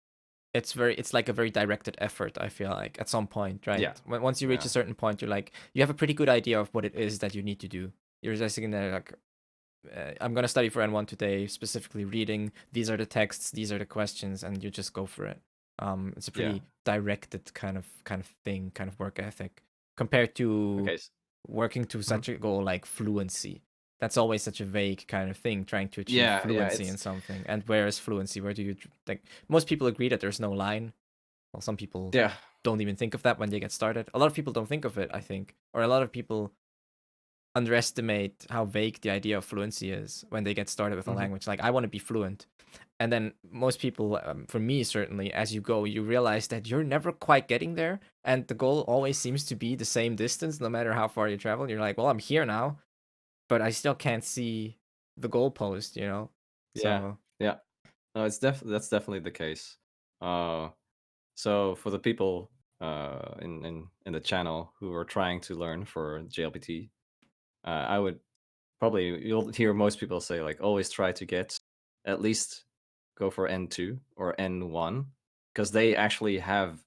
It's like a very directed effort, I feel like, at some point, right? Yeah, Once you reach yeah, a certain point, you have a pretty good idea of what it is that you need to do. You're just sitting there like, I'm gonna study for N1 today, specifically reading. These are the texts, these are the questions, and you just go for it. It's a yeah. pretty directed kind of thing, kind of work ethic, compared to Okay. working to Mhm. such a goal like fluency. That's always such a vague kind of thing, trying to achieve Yeah, yeah. fluency in It's something. And where is fluency? Where do you like? Most people agree that there's no line. Well, some people yeah, don't even think of that when they get started. A lot of people don't think of it, I think, or a lot of people underestimate how vague the idea of fluency is when they get started with a hmm language. Like, I want to be fluent. And then most people, for me certainly, as you go, you realize that you're never quite getting there. And the goal always seems to be the same distance, no matter how far you travel. You're like, well, I'm here now, but I still can't see the goalpost, you know? yeah, So, yeah. No, that's definitely the case. Uh, so for the people in the channel who are trying to learn for JLPT, I would probably you'll hear most people say like always try to get at least go for N2 or N1 because they actually have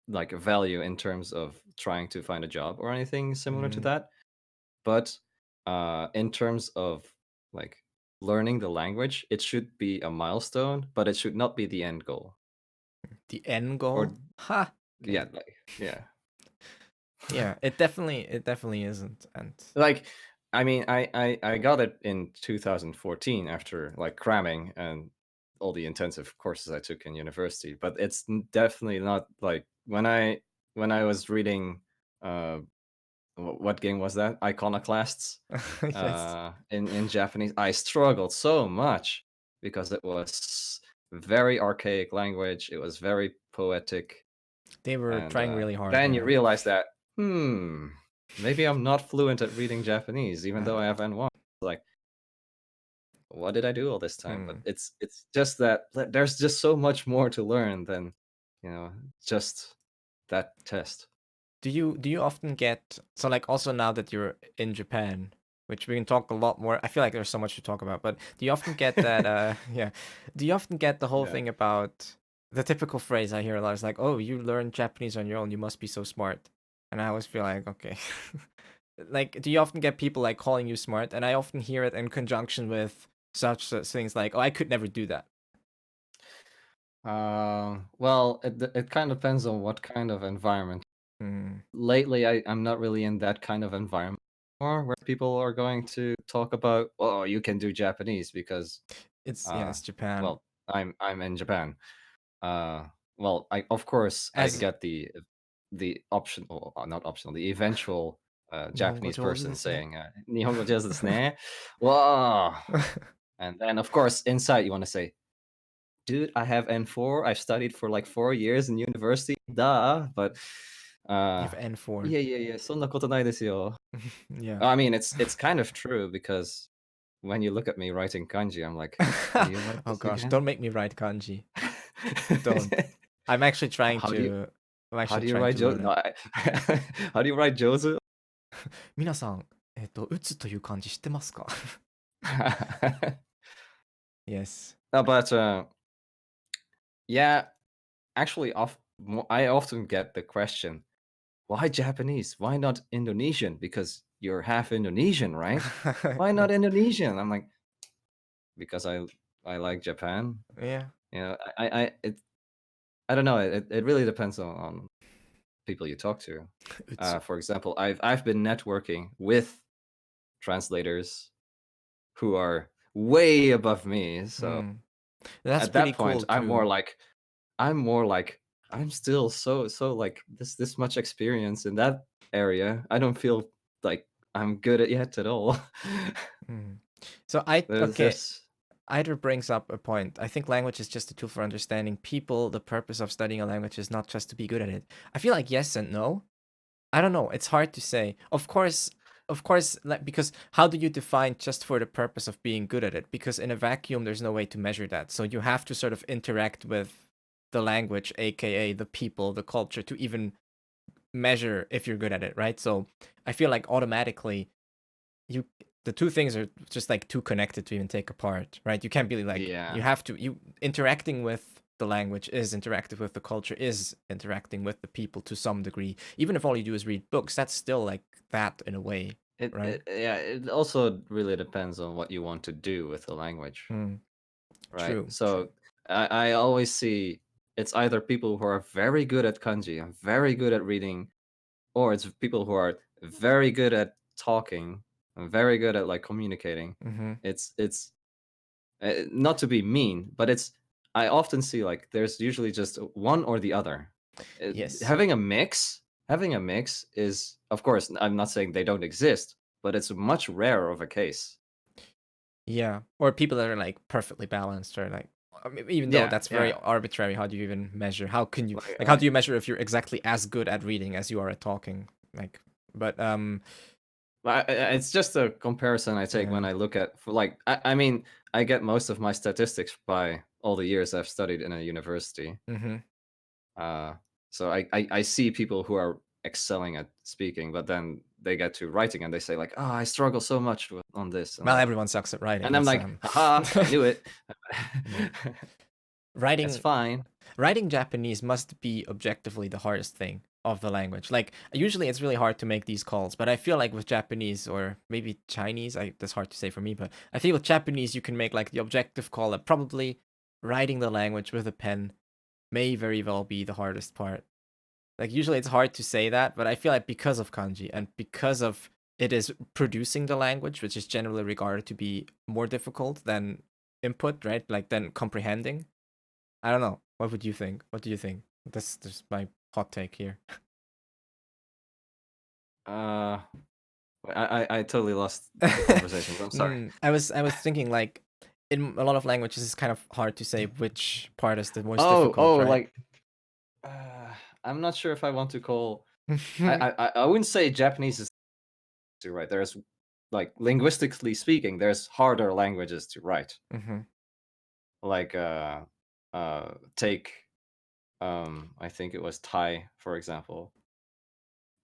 like a value in terms of trying to find a job or anything similar to mm, that. But in terms of like learning the language, it should be a milestone, but it should not be the end goal. the end goal? Or Ha! yeah, Okay. like yeah. Yeah, it definitely isn't. And Like I mean, I got it in 2014 after like cramming and all the intensive courses I took in university, but it's definitely not like when I was reading uh what game was that? Iconoclasts yes, in Japanese. I struggled so much because it was very archaic language. It was very poetic, they were and trying really hard, then you yeah. realize that maybe I'm not fluent at reading Japanese, even though Uh, I have N1. Like, what did I do all this time? But hmm. it's just that there's just so much more to learn than you know just that test. Do you often get, so like, also now that you're in Japan, which we can talk a lot more. I feel like there's so much to talk about, but do you often get that yeah. Do you often get the whole Yeah. thing about the typical phrase I hear a lot is like, "Oh, you learn Japanese on your own, you must be so smart." And I always feel like, okay. Like, do you often get people like calling you smart? And I often hear it in conjunction with such things like, "Oh, I could never do that." Well, it kind of depends on what kind of environment. Hmm. Lately, I'm not really in that kind of environment anymore where people are going to talk about, oh, you can do Japanese because, Yeah, uh, it's Japan. well, I'm in Japan. Uh, well, I of course I As get the optional, not optional, the eventual Japanese person 日本語上手ですね。saying, 日本語上手ですね. Whoa. And then of course inside you want to say, dude, I have N4. I've studied for like 4 years in university. Duh. But You uh have N4. yeah, yeah, yeah. そんなことないですよ. Yeah. I mean it's kind of true because when you look at me writing kanji, I'm like, how do you write Oh this gosh, again? don't make me write kanji. Don't. I'm actually trying how do you to I'm how actually do you trying write to learn no, it. how do you write Jozu? 皆さん、打つという漢字知ってますか？ Yes. No, but yeah, actually I often get the question, why Japanese? Why not Indonesian? Because you're half Indonesian, right? Why Yeah. not Indonesian? I'm like, because I like Japan. Yeah. You know, I don't know. It really depends on people you talk to. 打つ。For example, I've been networking with translators who are way above me. So Mm. That's at pretty that point, cool too. I'm more like I'm still so like this much experience in that area. I don't feel like I'm good at yet at all. Mm. So I okay, There's either brings up a point. I think language is just a tool for understanding people. The purpose of studying a language is not just to be good at it. I feel like yes and no. I don't know. It's hard to say. Of course, like, because how do you define just for the purpose of being good at it? Because in a vacuum, there's no way to measure that. So you have to sort of interact with the language, aka the people, the culture, to even measure if you're good at it, right? So I feel like automatically you the two things are just like too connected to even take apart, right? You can't be like yeah. you have to you interacting with the language is interactive with the culture is interacting with the people to some degree. Even if all you do is read books, that's still like that in a way, right? It also really depends on what you want to do with the language, Mm, right? true, true. So I always see it's either people who are very good at kanji and very good at reading, or it's people who are very good at talking and very good at like communicating. Mm-hmm. It's not to be mean, but it's I often see like there's usually just one or the other. Uh, Yes. having a mix is, of course, I'm not saying they don't exist, but it's much rarer of a case. Yeah. Or people that are like perfectly balanced or like I mean, even though Yeah, that's very yeah. arbitrary, how do you even measure? How can you Like like how do you measure if you're exactly as good at reading as you are at talking? Like but it's just a comparison I take yeah. when I look at for like I mean I get most of my statistics by all the years I've studied in a university. Mm-hmm. Uh, so I see people who are excelling at speaking, but then they get to writing and they say like, "Oh, I struggle so much on this," Well, everyone sucks at writing. and I'm That's like, "Haha, I knew it." yeah. It's Writing fine. writing Japanese must be objectively the hardest thing of the language. Like usually it's really hard to make these calls, but I feel like with Japanese or maybe Chinese, that's hard to say for me, but I feel with Japanese you can make like the objective call that probably writing the language with a pen may very well be the hardest part. Like usually it's hard to say that, but I feel like because of kanji and because of it is producing the language, which is generally regarded to be more difficult than input, right? Like than comprehending. I don't know. What would you think? What do you think? That's just my hot take here. Uh, I totally lost the conversation. I'm sorry. I was thinking like in a lot of languages it's kind of hard to say which part is the most Oh, difficult, right? like uh, I'm not sure if I want to call. I wouldn't say Japanese is to write. There's like linguistically speaking, there's harder languages to write. hmm Like take I think it was Thai, for example.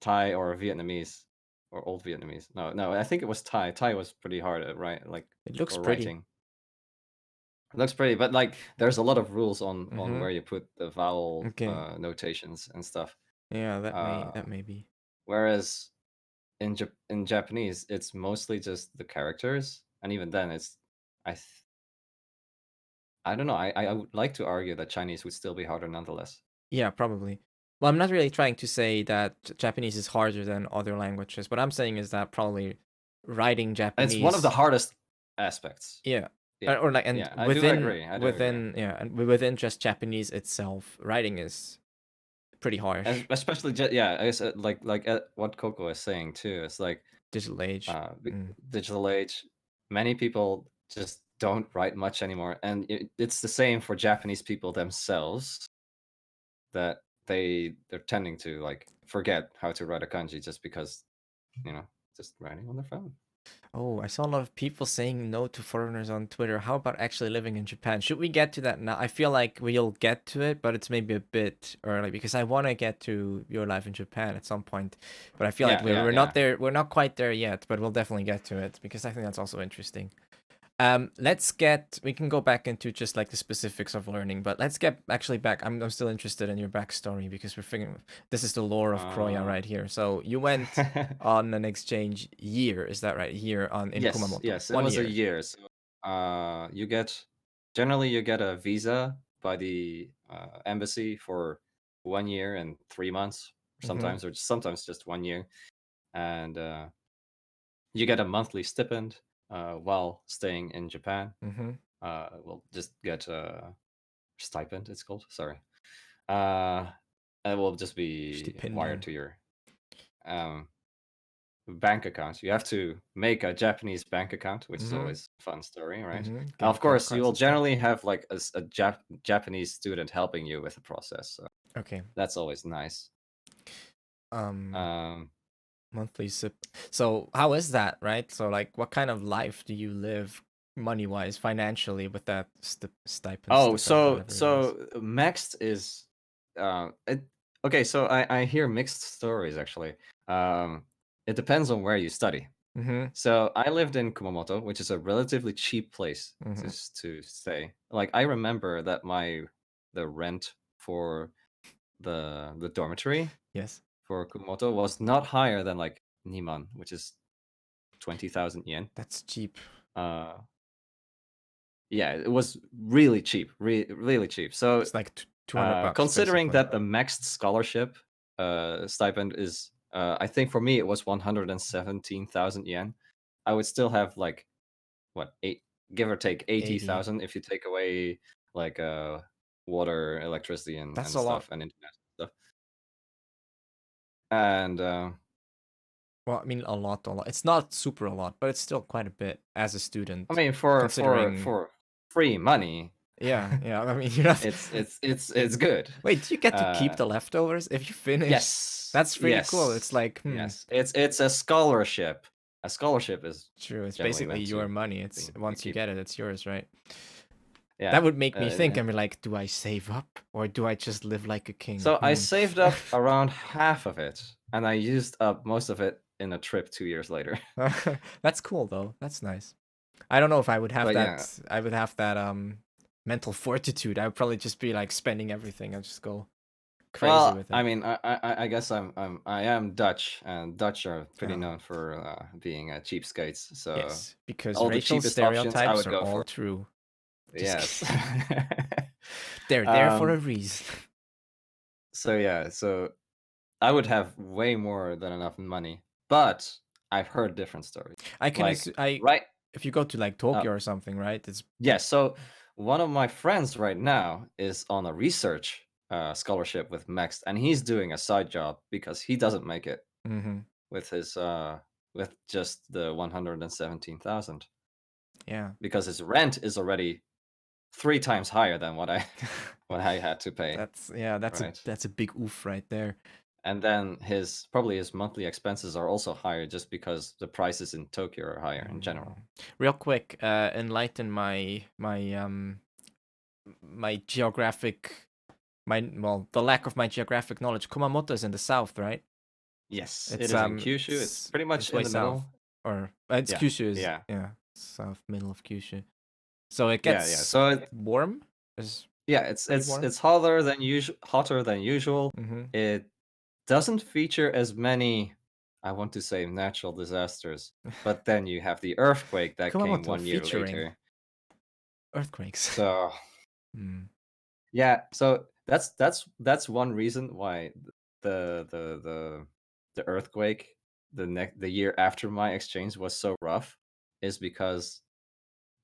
Thai or Vietnamese or old Vietnamese. No, I think it was Thai. Thai was pretty hard at like It looks for pretty. writing. It looks pretty, but like there's a lot of rules on hmm where you put the vowel Okay. notations and stuff. Yeah, Uh, that may be. whereas in Japanese, it's mostly just the characters, and even then, I th- I don't know. I would like to argue that Chinese would still be harder nonetheless. Yeah, probably. Well, I'm not really trying to say that Japanese is harder than other languages. What I'm saying is that probably writing It's one of the Japanese, hardest aspects. yeah, Yeah, or like and yeah, I do agree. I do agree. within just Japanese itself, writing is pretty And harsh. especially, yeah, like what Coco is saying too. It's like Digital age. Mm. digital age. Many people just don't write much anymore, and it's the same for Japanese people themselves. That they're tending to like forget how to write a kanji just because you know just writing on their phone. Oh, I saw a lot of people saying no to foreigners on Twitter. How about actually living in Japan? Should we get to that now? I feel like we'll get to it, but it's maybe a bit early because I want to get to your life in Japan at some point. But I feel like Yeah, we're yeah, we're not yeah. there. We're not quite there yet, but we'll definitely get to it because I think that's also interesting. We can go back into just like the specifics of learning, but let's get actually back. I'm still interested in your backstory because we're figuring this is the lore of Chrouya Uh, right here. So you went on an exchange year, is that right? Here on in yes, Kumamoto, yes. It one was a year. year. So, generally you get a visa by the embassy for 1 year and 3 months, Mm-hmm. sometimes, or sometimes just 1 year, and you get a monthly stipend while staying in Japan. Mm-hmm. We'll just get a stipend. It's called. Sorry. Uh, it will just be wired Stipendium. to your um, bank account. You have to make a Japanese bank account, which is Mm-hmm. always a fun story, right? Mm-hmm. Of Get credit course, you cards will and stuff. generally have like a Japanese student helping you with the process. So Okay. that's always nice. Um, Um, monthly sip. So how is that, right? So like, what kind of life do you live money-wise, financially, with that stipend, so whatever it is? so MEXT is it, okay. So I hear mixed stories actually. Um, it depends on where you study. Mm-hmm. So I lived in Kumamoto, which is a relatively cheap place Mm-hmm. to stay. Like I remember that the rent for the dormitory Yes. for Kumamoto was not higher than like Niman, which is 20,000 yen. That's cheap. Uh, yeah, it was really cheap, really cheap. So It's like $200 considering basically. that the MEXT scholarship stipend is, I think for me it was 117,000 yen. I would still have like what eight, give or take 80. 80,000 if you take away like water, electricity, That's and a lot. stuff and internet stuff. And Well, I mean, a lot, a lot. It's not super a lot, but it's still quite a bit as a I student, mean considering. for free money, Yeah, yeah. I mean, you're not. it's good. Wait, do you get to keep Uh, the leftovers if you finish? yes, That's pretty cool. It's yes, like, yes. It's a scholarship. A scholarship is true. It's generally basically meant your to money. It's be once you keep. get it, it's yours, right? That Yeah. would make me think and be like, do I save up or do I just live like a king? So I saved up around half of it, and I used up most of it in a trip 2 years later. That's cool though. That's nice. I don't know if I would have But yeah, that. I would have that mental fortitude. I would probably just be like spending everything. I'd just go crazy well, with I it. mean, I guess I am Dutch, and Dutch are pretty Oh, known for being cheapskates. So yes, because all the racial cheapest options I stereotypes would are go all for. true. Just Yes. kidding. They're there for a um. reason. So yeah. So I would have way more than enough money, but I've heard different stories. I can Like assume, I right. if you go to like Uh, Tokyo or something, right? It's yes. So one of my friends right now is on a research scholarship with MEXT, and he's doing a side job because he doesn't make it hmm with his with just the 117,000 yeah. because his rent is already 3 times higher than what I had to pay, That's yeah, right? that's a big oof right there. And then his monthly expenses are also higher just because the prices in Tokyo are higher in Mm. general. Real quick, enlighten my geographic my well the lack of my geographic knowledge. Kumamoto is in the south, right? Yes, it It's is in Kyushu. It's pretty much it's in way the south, middle. or it's Yeah, Kyushu is yeah, yeah south middle of Kyushu. So it yeah. gets So warm. Is yeah, pretty warm. it's hotter than usual. Hotter than usual. Mm-hmm. It doesn't feature as many, I want to say, natural disasters. But then you have the earthquake that came Kumamoto 1 year featuring later. earthquakes. So Mm. yeah, so that's one reason why the the earthquake the year after my exchange was so rough is because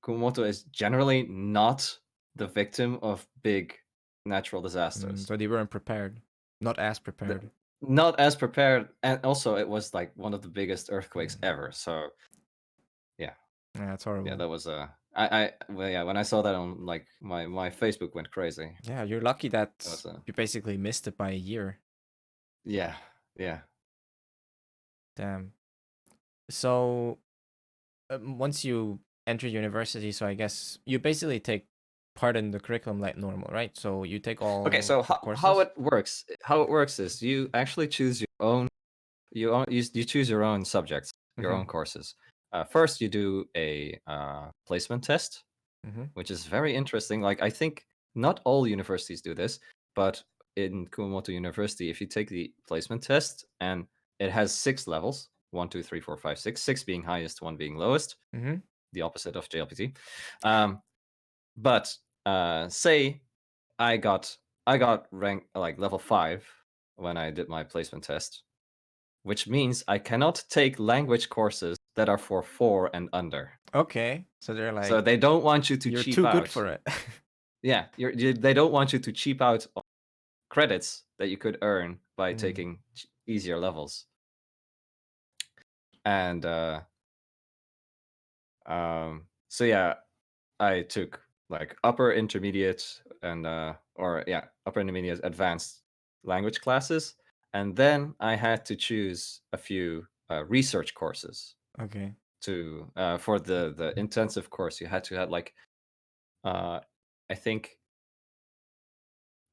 Kumamoto is generally not the victim of big natural disasters. So they weren't prepared, not as The, prepared. not as prepared, and also it was like one of the biggest earthquakes Mm. ever. So yeah, Yeah, that's yeah, horrible. that was a well, yeah, when I saw that on like my Facebook went crazy. Yeah, you're lucky That that was a you basically missed it by a year. yeah, yeah. Damn. So once you enter university, so I guess you basically take part in the curriculum like normal, right? So you take Okay, all so the courses. how it works is you actually choose your own you choose your own subjects, your Mm-hmm. own courses. First, you do a placement test, Mm-hmm. which is very interesting. Like I think not all universities do this, but in Kumamoto University, if you take the placement test and it has 6 levels, 1, 2, 3, 4, 5, 6, 6 being highest, one being lowest, Mm-hmm. the opposite of JLPT. But say I got rank like level 5 when I did my placement test, which means I cannot take language courses that are for 4 and under. Okay, so they're So like, they don't want you to you're cheap too good out. for it. Yeah, they don't want you to cheap out on credits that you could earn by Mm, taking easier levels. And so yeah, I took like upper intermediate and upper intermediate advanced language classes, and then I had to choose a few research courses okay. to for the intensive course. You had to have like uh, I think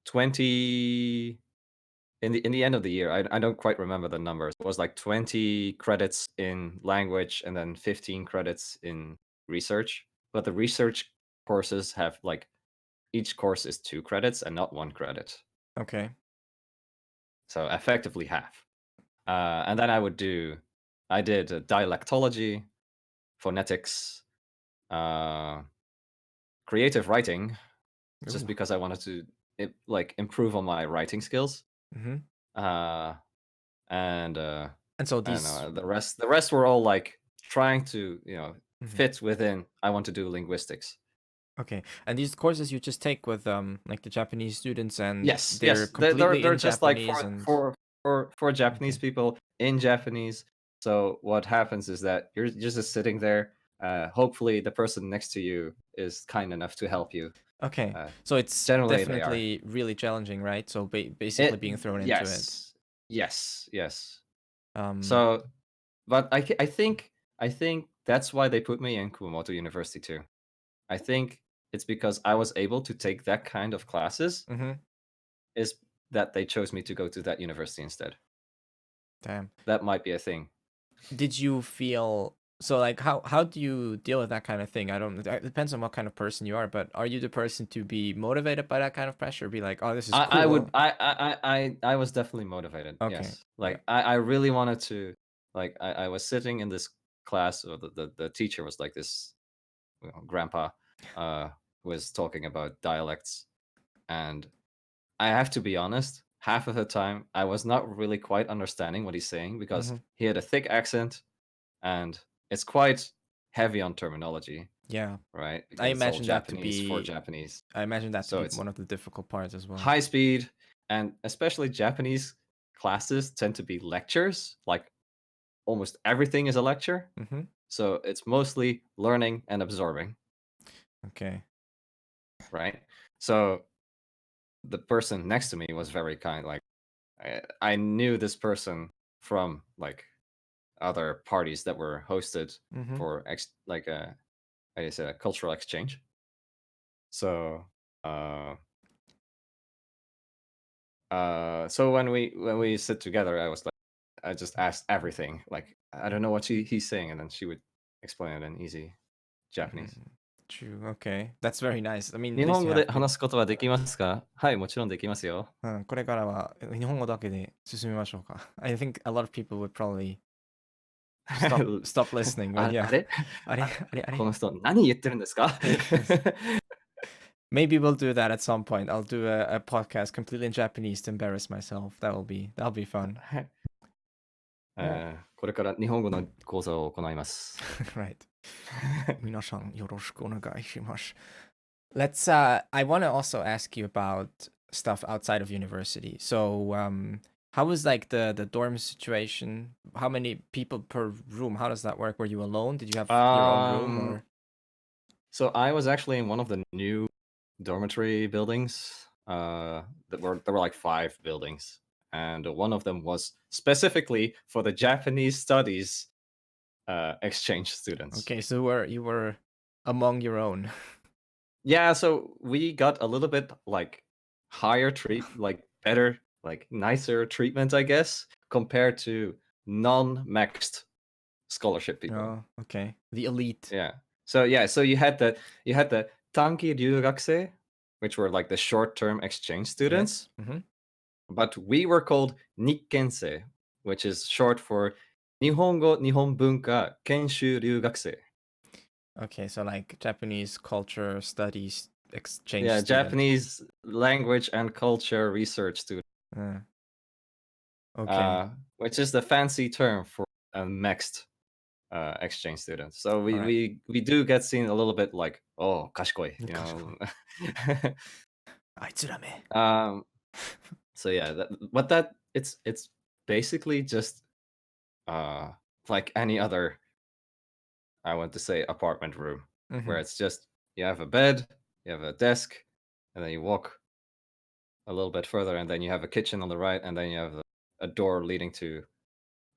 20 in the end of the year. I don't quite remember the numbers. It was like 20 credits in language and then 15 credits in research. But the research courses have like each course is 2 credits and not 1 credit. Okay. So effectively half. And then I did dialectology, phonetics, uh, creative writing, just Ooh. because I wanted to like improve on my writing skills. Hmm. Uh, and And so I don't these. know, the rest were all like trying to, Mhm. fit within. I want to do linguistics. Okay, and these courses you just take with like the Japanese students, and Yes, they're yes, they're completely they're in just like Japanese, and for Japanese okay, people in Japanese. So what happens is that you're just sitting there. Hopefully, the person next to you is kind enough to help you. okay. Uh, So it's Generally, they are. definitely really challenging, right? So basically It being thrown into it. yes, yes, yes. Um. So, but I think that's why they put me in Kumamoto University too. I think it's because I was able to take that kind of classes Mhm. is that they chose me to go to that university instead. Damn. That might be a thing. Did you feel so? Like, how do you deal with that kind of thing? I don't. It depends on what kind of person you are, but are you the person to be motivated by that kind of pressure? Be like, oh, this is I would cool. I was definitely motivated. Okay. Yes. Like I really wanted to like I was sitting in this class or the teacher was like this grandpa who was talking about dialects, and I have to be honest, half of the time I was not really quite understanding what he's saying because Mhm. he had a thick accent and it's quite heavy on terminology, Yeah. right? I Because it's all imagine that to Japanese for be Japanese. I imagine that to So be it's one of the difficult parts as well. high speed, and especially Japanese classes tend to be lectures. Like almost everything is a lecture. Mm-hmm. So it's mostly learning and absorbing, Okay. right? So the person next to me was very kind. Like I knew this person from like other parties that were hosted Mm-hmm. for like I guess a cultural exchange. So uh so when we sit together, I was like I just asked everything. Like I don't know what he's saying, and then she would explain it in easy Japanese. Mm-hmm. True. Okay. That's very nice. I mean, 日 at least 本 you 語で have 話 good. すことはできますか？はい、もちろんできますよ。うん、これからは日本語だけで進みましょうか。I think a lot of people would probably stop listening, but あ yeah. あれあれあれあれ この人何言ってるんですか？ Yes. Maybe we'll do that at some point. I'll do a podcast completely in Japanese to embarrass myself. That'll be fun. はい、Oh, これから日本語の講座を行います。right. 皆さんよろしくお願いします。Let's I want to also ask you about stuff outside of university. So, how was like the dorm situation? How many people per room? How does that work? Were you alone? Did you have your own room um, or so I was actually in one of the new dormitory buildings. There were like 5 buildings, and one of them was specifically for the Japanese studies exchange students. okay, so you were among your own. Yeah, so we got a little bit like higher like better, like nicer treatment, I guess, compared to non-MEXT scholarship people. Oh, okay. The elite. Yeah. So you had the Tanki Ryugakusei, which were like the short-term exchange students, Yes. Mm-hmm. but we were called Nikkensei, which is short for Nihongo Nihon Bunka Kenshu Ryugakusei. Okay, so like Japanese culture studies exchange Yeah, student. Japanese language and culture research student, Okay. which is the fancy term for MEXT. exchange students. So we, All right. we do get seen a little bit like, oh, kashikoi, you Kashikoi. know. あいつらめ。 um, so yeah, but that it's basically just uh like any other, I want to say, apartment room, where Mhm. it's just you have a bed, you have a desk, and then you walk a little bit further, and then you have a kitchen on the right, and then you have a door leading to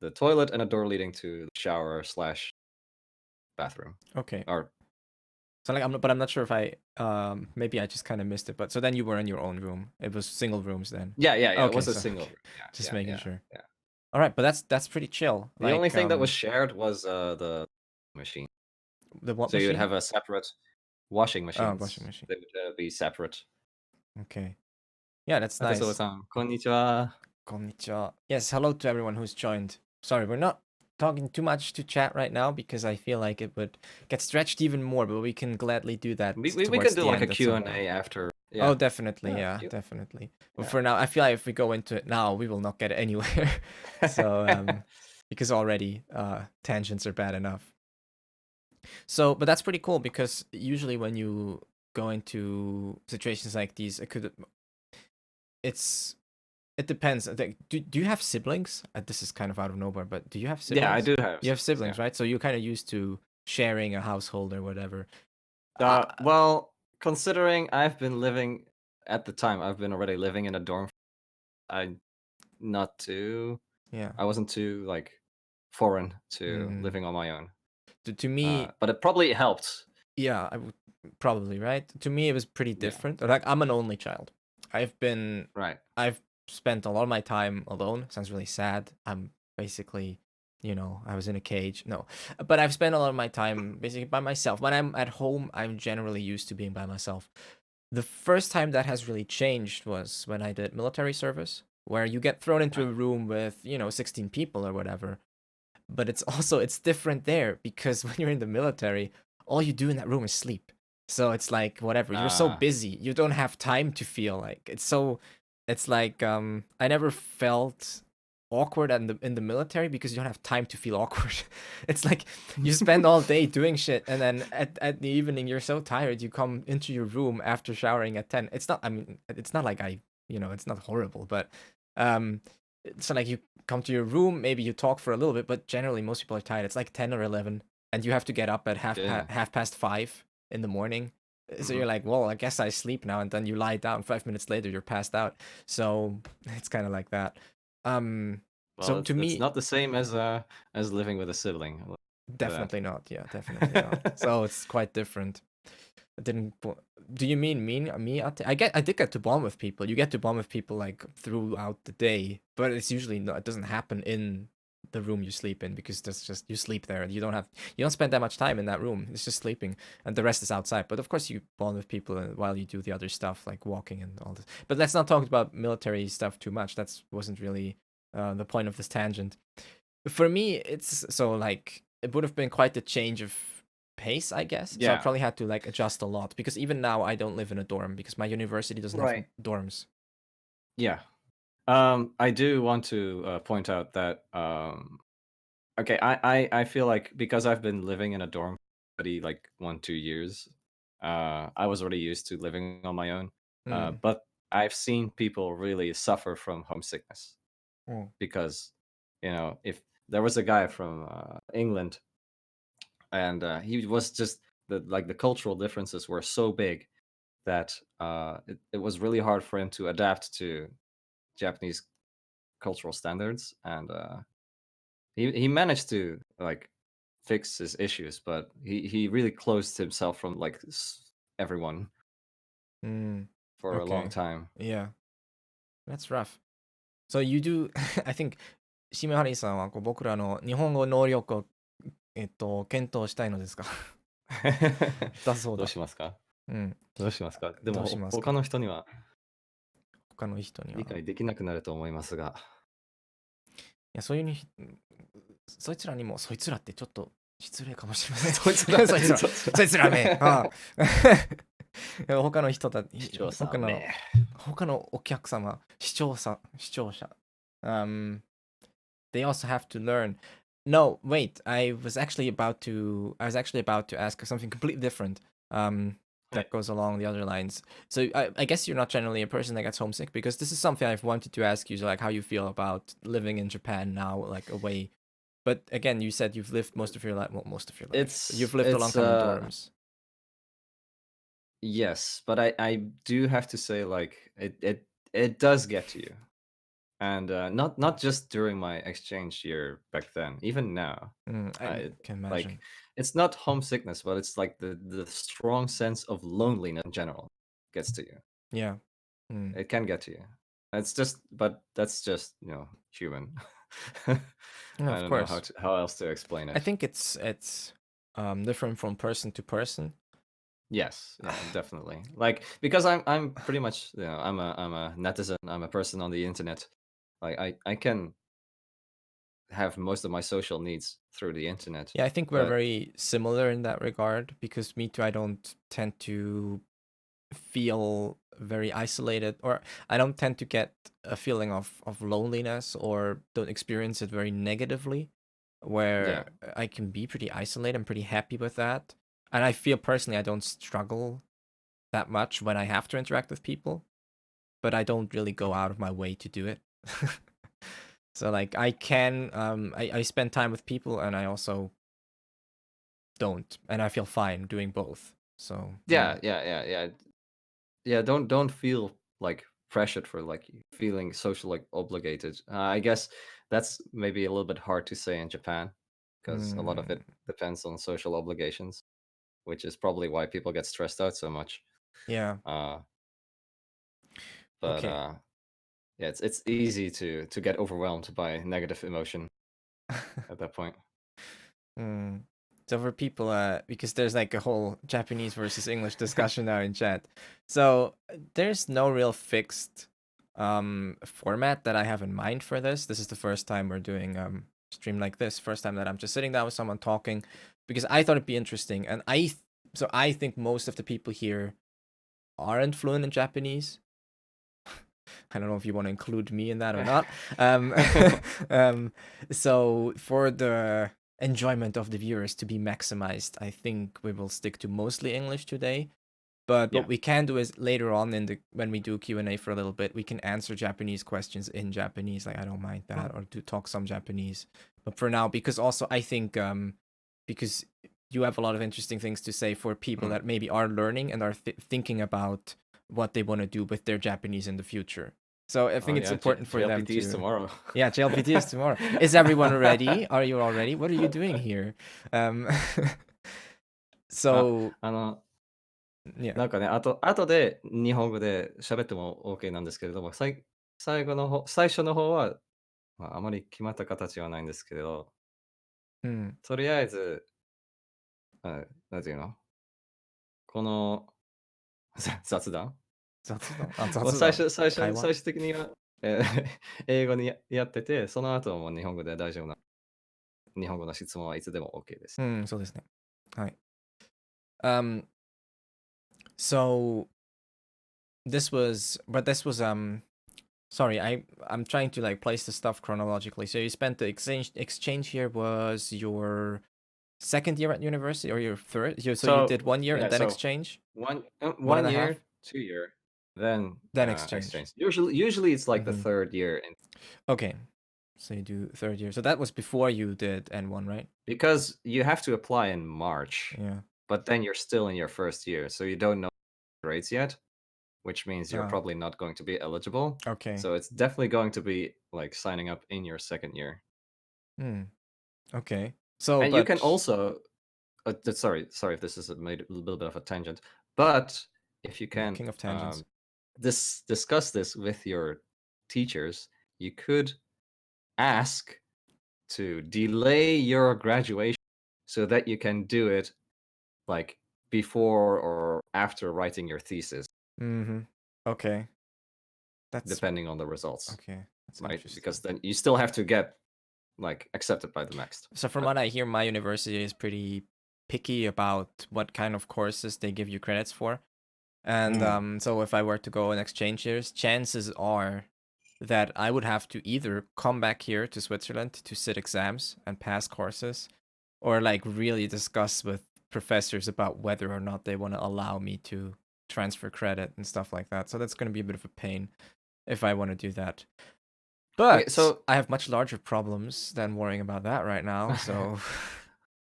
the toilet and a door leading to the shower slash bathroom. Okay. Or So like I'm not sure if I maybe I just kind of missed it, but so then you were in your own room. It was single rooms then. yeah, it Okay, was a so single okay. room. Yeah, Just making yeah, sure. yeah. All right, but that's pretty chill. The only Like thing that was shared was the machine. the what So you'd machine? have a separate washing Oh, washing machines. machine. They would be separate. Okay. Yeah, that's nice. あと、そうさん、こんにちは。Konnichiwa. Yes, hello to everyone who's joined. Sorry, we're not talking too much to chat right now because I feel like it would get stretched even more, but we can gladly do that We towards can do the like a end at some point. Q&A after. Oh, Yeah. definitely, Yeah. yeah, definitely. But Yeah. for now, I feel like if we go into it now, we will not get anywhere. So, because already tangents are bad enough. So, but that's pretty cool because usually when you go into situations like these, it depends. Do you have siblings? This is kind of out of nowhere, but do you have siblings? Yeah, I do have You have siblings, siblings, right? So you're kind of used to sharing a household or whatever. yeah. Well, considering I've been living at the time, I've been already living in a dorm. I not too. Yeah. I wasn't too like foreign to Mm. living on my own. To me, But it probably helped. yeah, I would probably, right? To me, it was pretty Yeah. different. Like I'm an only child. Right. I've spent a lot of my time alone. Sounds really sad. I'm basically, I was in a cage. No, but I've spent a lot of my time basically by myself. When I'm at home, I'm generally used to being by myself. The first time that has really changed was when I did military service, where you get thrown into Right. a room with, 16 people or whatever. But it's different there because when you're in the military, all you do in that room is sleep. So it's like whatever, you're so busy, you don't have time to feel like it's like I never felt awkward in the military because you don't have time to feel awkward. It's like you spend all day doing shit and then at the evening you're so tired you come into your room after showering at 10. It's not like it's not horrible, but um so like you come to your room, maybe you talk for a little bit, but generally most people are tired. It's like 10 or 11 and you have to get up at Yeah. half past 5 in the morning. So you're Mhm. like, well, I guess I sleep now, and then you lie down. 5 minutes later, you're passed out. So it's kind of like that. Well, So to it's me, not the same as living with a sibling. I'll say that. definitely not. Yeah, definitely not. So it's quite different. I didn't. Do you mean me? I did get to bond with people. You get to bond with people like throughout the day, but it's usually not. It doesn't happen in the room you sleep in because that's just you sleep there. You don't spend that much time in that room. It's just sleeping, and the rest is outside. But of course, you bond with people while you do the other stuff like walking and all this. But let's not talk about military stuff too much. That wasn't really the point of this tangent. For me, it's so like it would have been quite a change of pace, I guess. So I Yeah. probably had to like adjust a lot because even now I don't live in a dorm because my university doesn't have Right. dorms. Yeah. I do want to point out that okay, I feel like because I've been living in a dorm for already like 1 2 years, I was already used to living on my own. Mm. But I've seen people really suffer from homesickness Mm. because if there was a guy from England, and he was just the cultural differences were so big that it was really hard for him to adapt to Japanese cultural standards, and he managed to like fix his issues, but he really closed himself from like everyone Mm. for a long Okay. time. Yeah, that's rough. So you do, I think, シムハリーさんはこう僕らの日本語能力を、検討したいのですか？だそうどうだ。しますか？うん。どうしますか？でどうもしますか？他の人には他の人には。理解できなくなると思いますが。いや、そういうに、そいつらにも、そいつらってちょっと失礼かもしれません。そいつら、そいつらめ。ああ他の人たち、視聴者め。他のお客様、視聴者。They also have to learn. No, wait. I was actually about to ask something completely different. That goes along the other lines. So I guess you're not generally a person that gets homesick, because this is something I've wanted to ask you. So like, how you feel about living in Japan now, like away. But again, you said you've lived most of your life. Well, most of your life. You've lived a long It's time in dorms. yes, but I do have to say, like, it does get to you. And not just during my exchange year back then, even now. I can Like, imagine. it's not homesickness, but it's like the strong sense of loneliness in general gets to you. Yeah. Mm. It can get to you. It's just, but that's just, human. I No, of don't know course. how else to explain I it. think it's different from person to person. Yes, yeah, definitely. Like, because I'm pretty much, I'm a netizen. I'm a person on the internet. Like, I can have most of my social needs through the internet. Yeah, I think we're But very similar in that regard, because me too, I don't tend to feel very isolated, or I don't tend to get a feeling of loneliness, or don't experience it very negatively, yeah, where I can be pretty isolated. I'm pretty happy with that. And I feel personally I don't struggle that much when I have to interact with people, but I don't really go out of my way to do it. So like I can I spend time with people, and I also don't, and I feel fine doing both. So yeah, yeah, yeah, yeah, yeah. Don't feel like pressured for like feeling social like obligated. I guess that's maybe a little bit hard to say in Japan because a lot of it mm, depends on social obligations, which is probably why people get stressed out so much. yeah, Uh, but okay. yeah, it's easy to get overwhelmed by negative emotion at that point. Mm. So for people, because there's like a whole Japanese versus English discussion now in chat. So there's no real fixed format that I have in mind for this. This is the first time we're doing stream like this. First time that I'm just sitting down with someone talking, because I thought it'd be interesting, and so I think most of the people here aren't fluent in Japanese. I don't know if you want to include me in that or not. Um, um, so for the enjoyment of the viewers to be maximized, I think we will stick to mostly English today. But Yeah. what we can do is later on in the when we do Q&A for a little bit, we can answer Japanese questions in Japanese. Like I don't mind that, or to talk some Japanese. But for now, because also I think because you have a lot of interesting things to say for people Mhm. that maybe are learning and are thinking about what they want to do with their Japanese in the future. So I Oh think it's yeah, important for them JLPT is to. tomorrow. Yeah, JLPT is tomorrow. Is everyone ready? Are you all ready? What are you doing here? Um, あ、so な yeah. んかね、後で日本語で喋っても OK なんですけれども、最初の方は、あまり決まった形はないんですけれど、Hmm. とりあえず、なんていうの、この雑談雑談あ、を雑談。会話最終的には、英語にやってて、その後も日本語で大丈夫な、日本語の質問はいつでも OK です。うん、そうですね。はい。So this was sorry, I'm trying to like place the stuff chronologically. So you spent the exchange here was your second year at university, or your third? So you did So, 1 year and yeah, then so exchange, one and one a half, year, 2 year, then then exchange. exchange. Usually it's like the Mm-hmm. third year, and Okay, so you do third year. So that was before you did N1, right? because you have to apply in March, Yeah. but then you're still in your first year, so you don't know grades yet, which means you're Ah, probably not going to be eligible. okay. So it's definitely going to be like signing up in your second year. Hmm. Okay. So, And you can but also, sorry if this is made a little bit of a tangent, but if you yeah, can king of tangents. discuss this with your teachers, you could ask to delay your graduation so that you can do it like before or after writing your thesis, Mm-hmm. Okay. That's depending on the results, okay. That's right? interesting. Because then you still have to get like accepted by the MEXT. So from what I hear, my university is pretty picky about what kind of courses they give you credits for. And Mm, so if I were to go on exchange years, chances are that I would have to either come back here to Switzerland to sit exams and pass courses, or like really discuss with professors about whether or not they want to allow me to transfer credit and stuff like that. So that's going to be a bit of a pain if I want to do that. Okay, But so I have much larger problems than worrying about that right now. So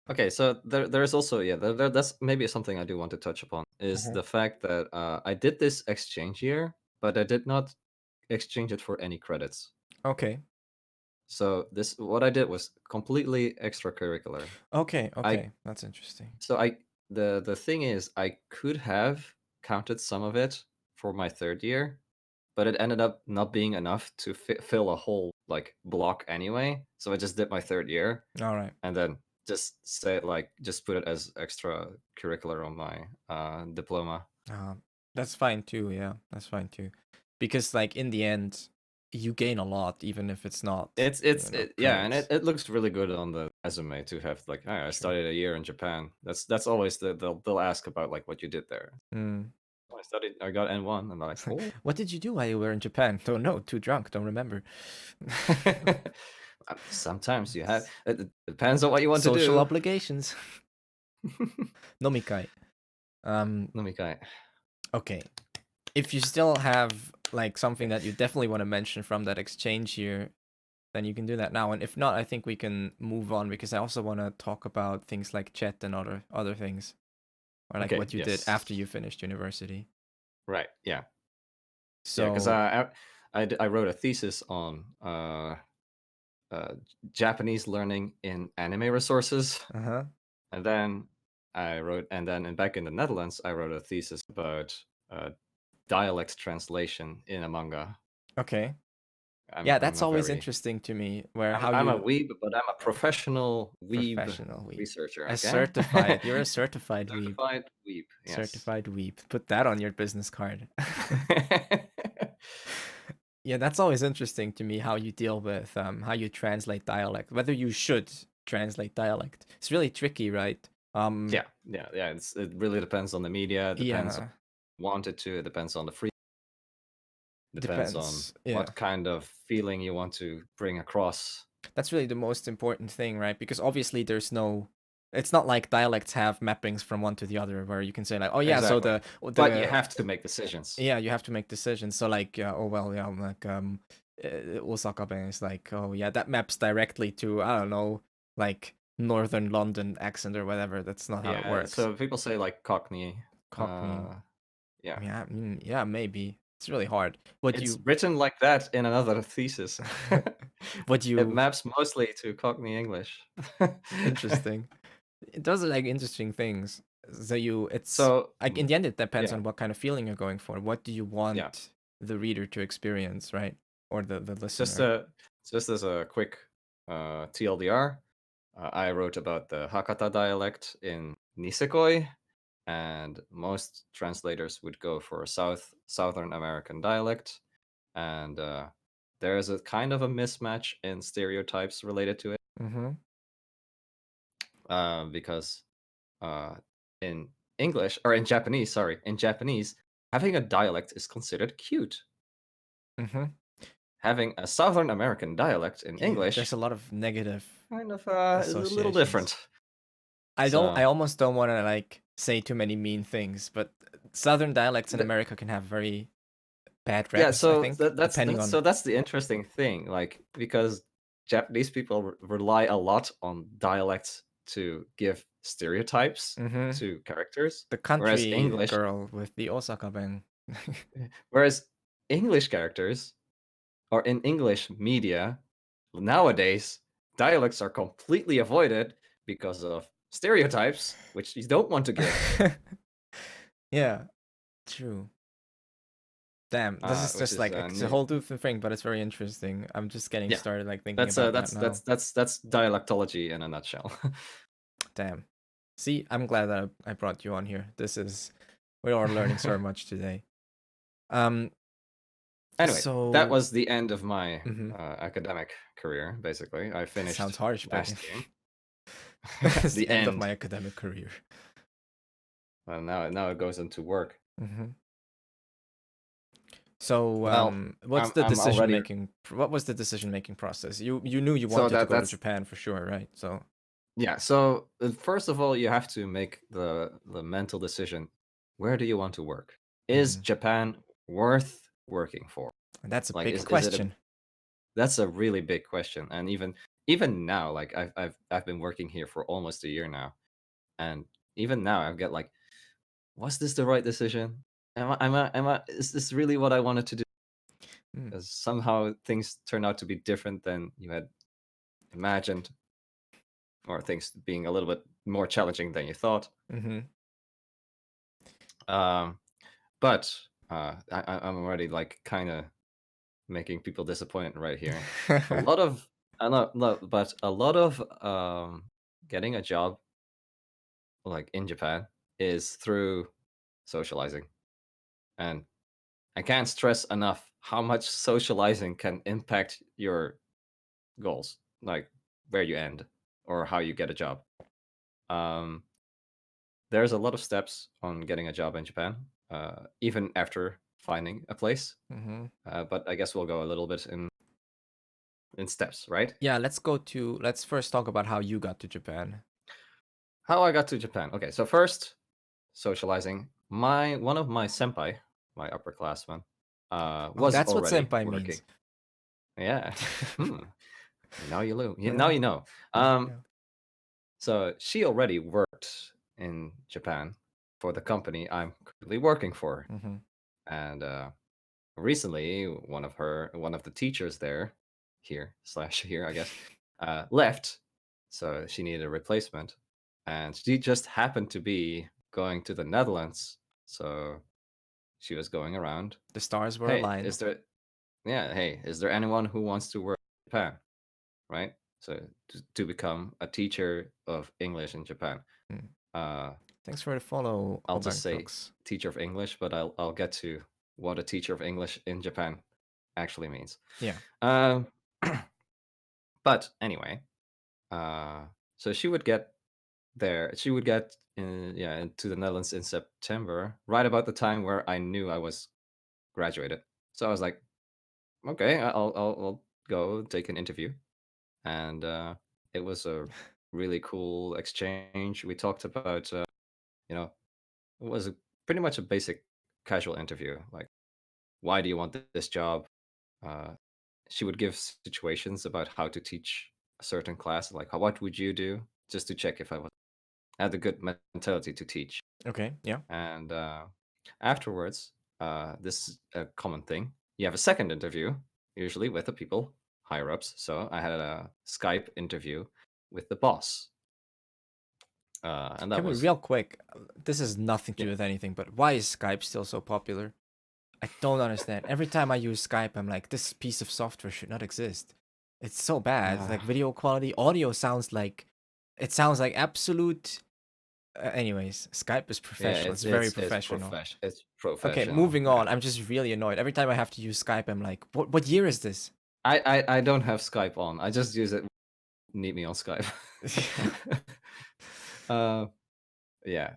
okay, so there's also that's maybe something I do want to touch upon is Mhm. the fact that I did this exchange year, but I did not exchange it for any credits. Okay. So this what I did was completely extracurricular. Okay. I Okay. That's interesting. so I the thing is I could have counted some of it for my third year, but it ended up not being enough to fill a whole like block anyway. So I just did my third year All right. and then just put it as extracurricular on my diploma. Uh, that's fine too. Yeah, that's fine too. Because like in the end, you gain a lot, even if it's not, Yeah, and credits. it looks really good on the resume to have like, "Oh, I True. studied a year in Japan." That's always they'll ask about like what you did there. Mm. "Oh, I got N1," and I'm like, "Cool." What did you do while you were in Japan? Don't know. Too drunk. Don't remember. Sometimes you have it depends on what you want to Social do. obligations. Nomikai. Nomikai. Okay. If you still have like something that you definitely want to mention from that exchange year, then you can do that now. And if not, I think we can move on because I also want to talk about things like chat and other things, or like Okay, what you did yes. after you finished university. Right, yeah. Yeah, because So, I wrote a thesis on Japanese learning in anime resources, uh-huh. and then back in the Netherlands, I wrote a thesis about dialect translation in a manga. Okay. I'm Yeah, I'm that's a always very interesting to me where I'm how I'm a you weeb, but I'm a professional weeb professional weeb. researcher. A Okay, certified, you're a certified weeb. certified weeb. Yes. Certified weeb. Put that on your business card. Yeah, that's always interesting to me how you deal with how you translate dialect, whether you should translate dialect. It's really tricky, right? Yeah. It really depends on the media. It depends on Yeah, wanted to. It depends on the free. Depends on depends. Yeah. what kind of feeling you want to bring across. That's really the most important thing, right? Because obviously there's no it's not like dialects have mappings from one to the other where you can say like, oh yeah, so Exactly. But you have to make decisions. yeah, you have to make decisions. So like, oh well, yeah, like Osaka Ben is like, oh yeah, that maps directly to I don't know, like northern London accent or whatever. That's not how it Yeah. works. So people say like Cockney. Cockney. Uh, yeah. Yeah, yeah, maybe. It's really hard. What It's you written like that in another thesis. what It you maps mostly to Cockney English. interesting. It does like interesting things. So it's So, like in the end, it depends yeah, on what kind of feeling you're going for. What do you yeah. want the reader to experience, right? Or the Just listener. uh, just as a quick TLDR, I wrote about the Hakata dialect in Nisekoi, and most translators would go for a Southern American dialect, and there is a kind of a mismatch in stereotypes related to it, Mm-hmm. because in English or in Japanese, sorry, in Japanese, having a dialect is considered cute. Mm-hmm. Having a Southern American dialect in Yeah, there's English a lot of negative kind of is a little associations. different. I So almost don't want to like say too many mean things, but Southern dialects in th- America can have very bad yeah, reps, I so think, depending on. that's the interesting thing, like because Japanese people rely a lot on dialects to give stereotypes Mm-hmm. to characters, The whereas country English girl with the Osaka Ben. whereas English characters or in English media nowadays, dialects are completely avoided because of stereotypes, which you don't want to give. Yeah, true. Damn, this is Which just is like it's a new. whole different thing, but it's very interesting. I'm just getting Yeah, started like thinking about that now. that's dialectology in a nutshell. Damn. See, I'm glad that I brought you on here. We are learning so much today. Um, Anyway, that so was the end of my mhm. academic career. Basically, I Sounds finished harsh, but last year. it's the The end of end. my academic career. Well, now it goes into work. Hmm. So, Well, what's I'm the I'm decision already making? What was the decision making process? You knew you so wanted to that go to that's Japan for sure, right? So, yeah. So first of all, you have to make the mental decision. Where do you want to work? Is mhm. Japan worth working for? That's a Like, big is it a question. that's a really big question. And even now, like I've been working here for almost a year now, and even now I get like, was this the right decision? Is this really what I wanted to do? Mm, Because somehow things turn out to be different than you had imagined, or things being a little bit more challenging than you thought. mhm. Um, but I'm already like kind of making people disappointed right here. A lot of I know, no, but a lot of getting a job like in Japan is through socializing, and I can't stress enough how much socializing can impact your goals, like where you end or how you get a job. Um, there's a lot of steps on getting a job in Japan, even after finding a place. Mhm. But I guess we'll go a little bit in steps, right? Yeah, let's first talk about how you got to Japan. How I got to Japan. Okay, so first socializing. My one of my senpai, my upperclassman, Oh, was that's what already senpai working. means. Yeah. Hmm. Now you know. Now Yeah, you know. now I know. So she already worked in Japan for the company I'm currently working for, Mhm. and recently one of the teachers there, here slash here, I guess, left, so she needed a replacement, and she just happened to be going to the Netherlands, so she was going around. The stars were Hey, aligned. is there anyone who wants to work in Japan? Right? So to become a teacher of English in Japan. Mm. Uh, Thanks for the follow, I'll just Obang say Jokes. teacher of English, but I'll get to what a teacher of English in Japan actually means. Yeah. Um, but anyway, uh, so she would get there. She would get into the Netherlands in September, right about the time where I knew I was graduated. So I was like, okay, I'll go take an interview, and it was a really cool exchange. We talked about you know it was pretty much a basic casual interview, like why do you want this job? Uh, she would give situations about how to teach a certain class, like what would you do, just to check if had a good mentality to teach. Okay. Yeah. And afterwards, this is a common thing. You have a second interview, usually with the people higher ups. So I had a Skype interview with the boss, and that Can we was real quick? This has nothing to yeah. do with anything, but why is Skype still so popular? I don't understand. Every time I use Skype, I'm like, this piece of software should not exist. It's so bad. It's Uh, like video quality, audio sounds like absolute. Anyways, Skype is yeah, professional. It's very professional. it's Okay, professional. moving Yeah. on. I'm just really annoyed. Every time I have to use Skype, I'm like, what year is this? I don't have Skype on. I just use it. Meet me on Skype. uh, yeah.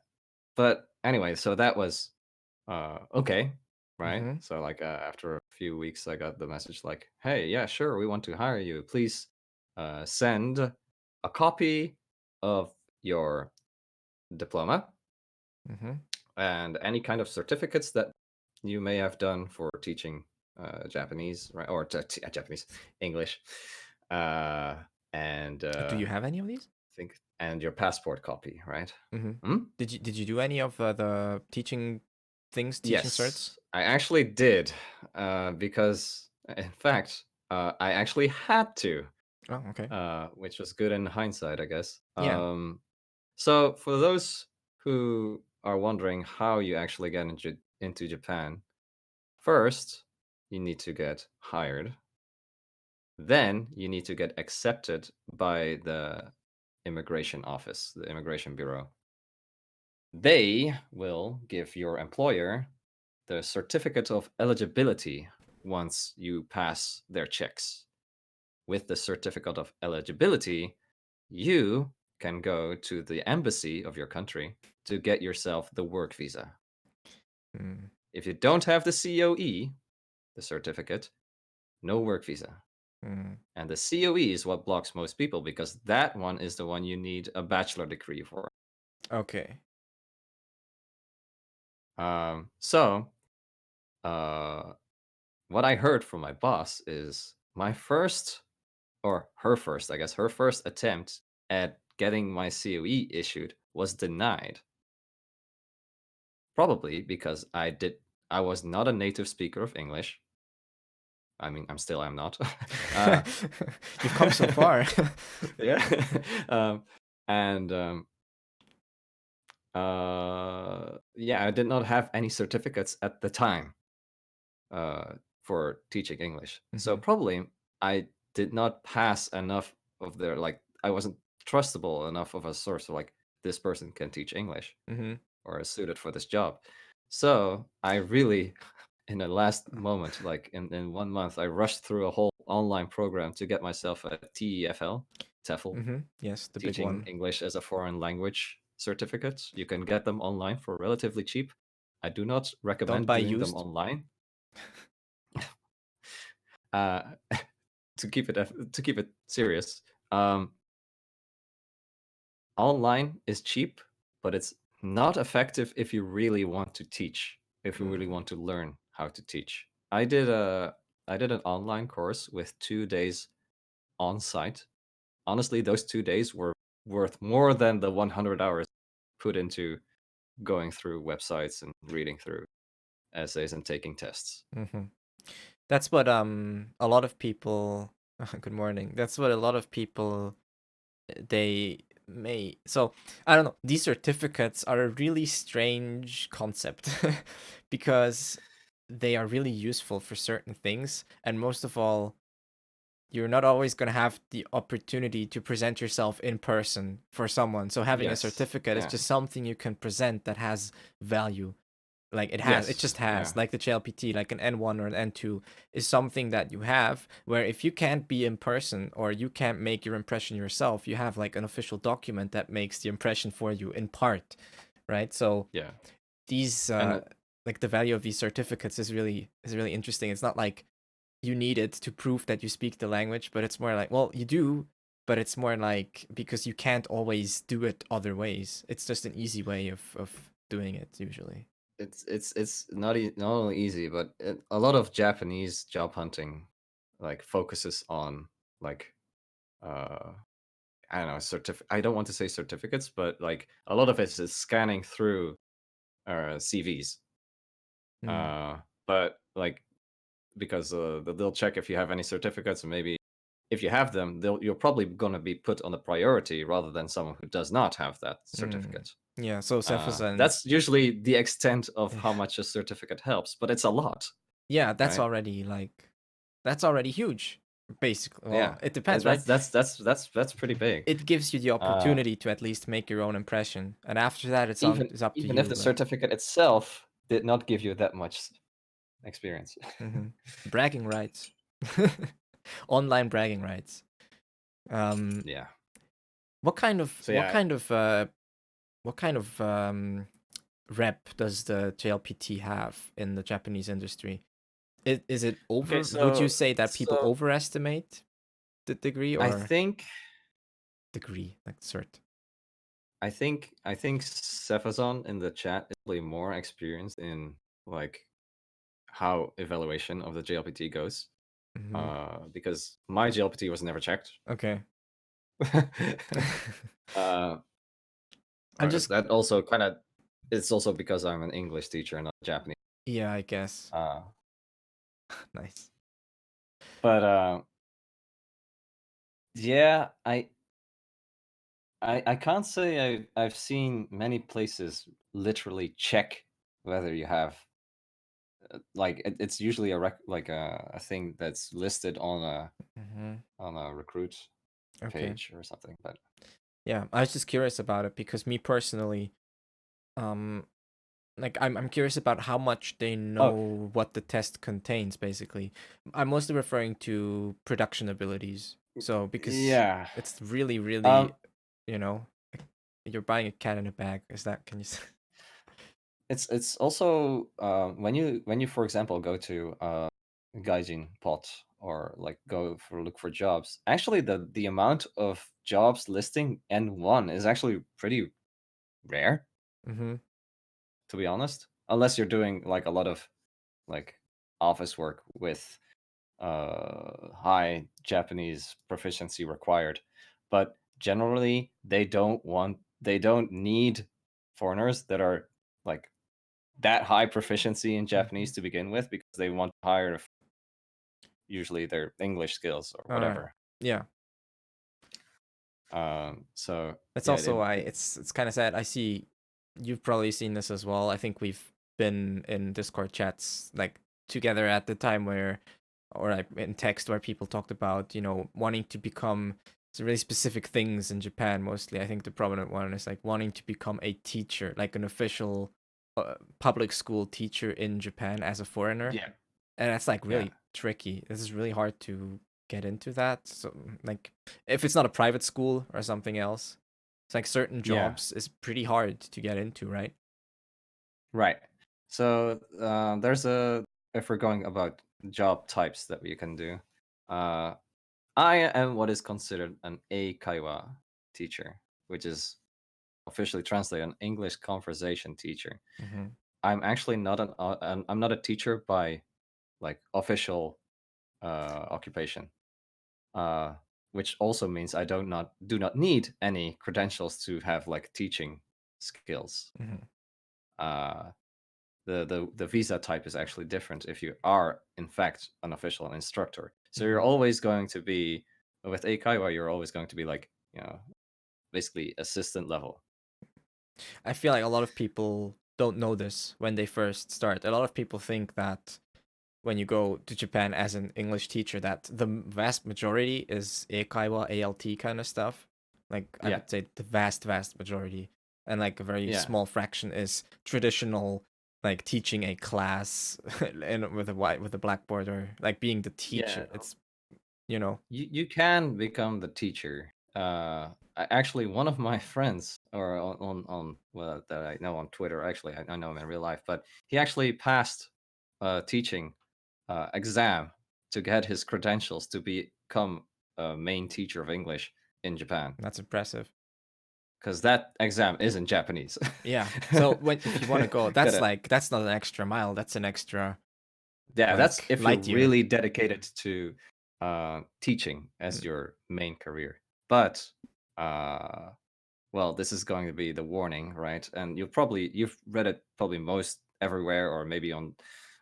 But anyway, so that was okay, right? Mm-hmm. So like after a few weeks, I got the message like, "Hey, yeah, sure, we want to hire you. Please send a copy of your diploma Mm-hmm. and any kind of certificates that you may have done for teaching Japanese, right? Or Japanese English, uh, and Do you have any of these? think and your passport copy, right? Mm-hmm. Hmm? Did you do any of the teaching things, teaching certs? Yes, I actually did, because in fact, I actually had to, Oh, okay. which was good in hindsight, I guess. Yeah. So for those who are wondering how you actually get into Japan, first you need to get hired, then you need to get accepted by the immigration office, the immigration bureau. They will give your employer the certificate of eligibility once you pass their checks. With the certificate of eligibility, you can go to the embassy of your country to get yourself the work visa. Mm. If you don't have the COE, the certificate, no work visa. Mm. And the COE is what blocks most people because that one is the one you need a bachelor degree for. Okay. So, what I heard from my boss is my first, or her first, I guess, her first attempt at getting my COE issued was denied. Probably because I was not a native speaker of English. I mean, I'm not. uh, You've come so far. yeah. um, and yeah, I did not have any certificates at the time uh, for teaching English. So Mhm. probably I did not pass enough of their, like, I wasn't trustable enough of a source of, like, this person can teach English Mhm. or is suited for this job. So I really, in the last moment, like in 1 month, I rushed through a whole online program to get myself a TEFL, Mhm. Yes, the big teaching one. English as a foreign language certificates. You can get them online for relatively cheap. I do not Don't recommend buy doing them used. online. Uh, to keep it serious, online is cheap, but it's not effective if you really want to teach. If you really Mm. want to learn how to teach, I did an online course with 2 days on site. Honestly, those 2 days were worth more than the 100 hours put into going through websites and reading through essays and taking tests. Mhm. That's what a lot of people good morning. That's what a lot of people they may so I don't know. These certificates are a really strange concept because they are really useful for certain things, and most of all, you're not always going to have the opportunity to present yourself in person for someone. So having a Yes. certificate is Yeah. just something you can present that has value. Like it Yes. just has, Yeah. like the JLPT, like an N1 or an N2 is something that you have where if you can't be in person or you can't make your impression yourself, you have like an official document that makes the impression for you in part, right? So Yeah. these And like the value of these certificates is really interesting. It's not like you need it to prove that you speak the language, but it's more like, well, you do, but it's more like because you can't always do it other ways. It's just an easy way of doing it usually. it's not not only easy, but a lot of Japanese job hunting like focuses on, like, uh I don't know, I don't want to say certificates, but like a lot of it is scanning through CVs. Mm. Uh, but like, because they'll check if you have any certificates, and maybe if you have them, you're probably gonna be put on the priority rather than someone who does not have that Mm. certificate. Yeah, so Cephason, That's usually the extent of how much a certificate helps, but it's a lot, yeah, right? that's already huge, basically. Well, Yeah, it depends, right? that's pretty big. It gives you the Uh, opportunity to at least make your own impression, and after that, it's up to even if you. the Like, certificate itself did not give you that much experience. mhm. Bragging rights, online bragging rights. Um, Yeah. what kind of So yeah. what kind of rep does the JLPT have in the Japanese industry? Is it Okay. over? Would you say that people overestimate the degree I or think degree like cert? I think Sefazon in the chat is probably more experienced in, like, how evaluation of the JLPT goes. Hmm. Because my JLPT was never checked. Okay. uh, I'm just that also kind of, it's also because I'm an English teacher and not Japanese. yeah, I guess. Uh, Nice. but yeah, I can't say I've seen many places literally check whether you have, like, it's usually like a thing that's listed Hmm. on a recruit Okay. page or something. But Yeah, I was just curious about it because me personally, um, like I'm curious about how much they oh know what the test contains. Basically, I'm mostly referring to production abilities. So because yeah, it's really, really, um, you know, you're buying a cat in a bag. Is that? Can you? it's also when you for example go to gaijin pot or like go for look for jobs. Actually, the amount of jobs listing N1 is actually pretty rare, Mm-hmm. to be honest. Unless you're doing like a lot of like office work with high Japanese proficiency required. But generally, they don't need foreigners that are like that high proficiency in Mm-hmm. Japanese to begin with because they want to hire usually their English skills or All right. whatever. Yeah. So That's yeah, also why it's kind of sad. I see you've probably seen this as well. I think we've been in Discord chats like together at the time where, or like in text where people talked about wanting to become some really specific things in Japan. Mostly, I think the prominent one is like wanting to become a teacher, like an official public school teacher in Japan as a foreigner, yeah, and that's like yeah, really tricky. This is really hard to get into that. So like if it's not a private school or something else, it's like certain yeah, jobs is pretty hard to get into, right? right. So there's a if we're going about job types that we can do. Uh, I am what is considered an eikaiwa teacher, which is officially translated an English conversation teacher. Mm-hmm. I'm actually not I'm not a teacher by like official occupation, uh, which also means I do not need any credentials to have like teaching skills. Mm-hmm. Uh, the visa type is actually different if you are in fact an official instructor. So you're Mm-hmm. always going to be with eikaiwa. You're always going to be like basically assistant level. I feel like a lot of people don't know this when they first start. A lot of people think that when you go to Japan as an English teacher, that the vast majority is eikaiwa, ALT kind of stuff. Like I Yeah, would say the vast majority, and like a very yeah, small fraction is traditional, like teaching a class and with a white with a blackboard or like being the yeah. teacher. It's you know. You can become the teacher. Actually, one of my friends, or on well that I know on Twitter. Actually, I know him in real life, but he actually passed a teaching exam to get his credentials to become a main teacher of English in Japan. That's impressive. Because that exam is in Japanese. Yeah. So when if you want to go, Gotta that's not an extra mile. That's an extra Yeah, that's like if you're light year. really dedicated to teaching as Mm, your main career. But well, this is going to be the warning, right? And you've read it probably most everywhere, or maybe on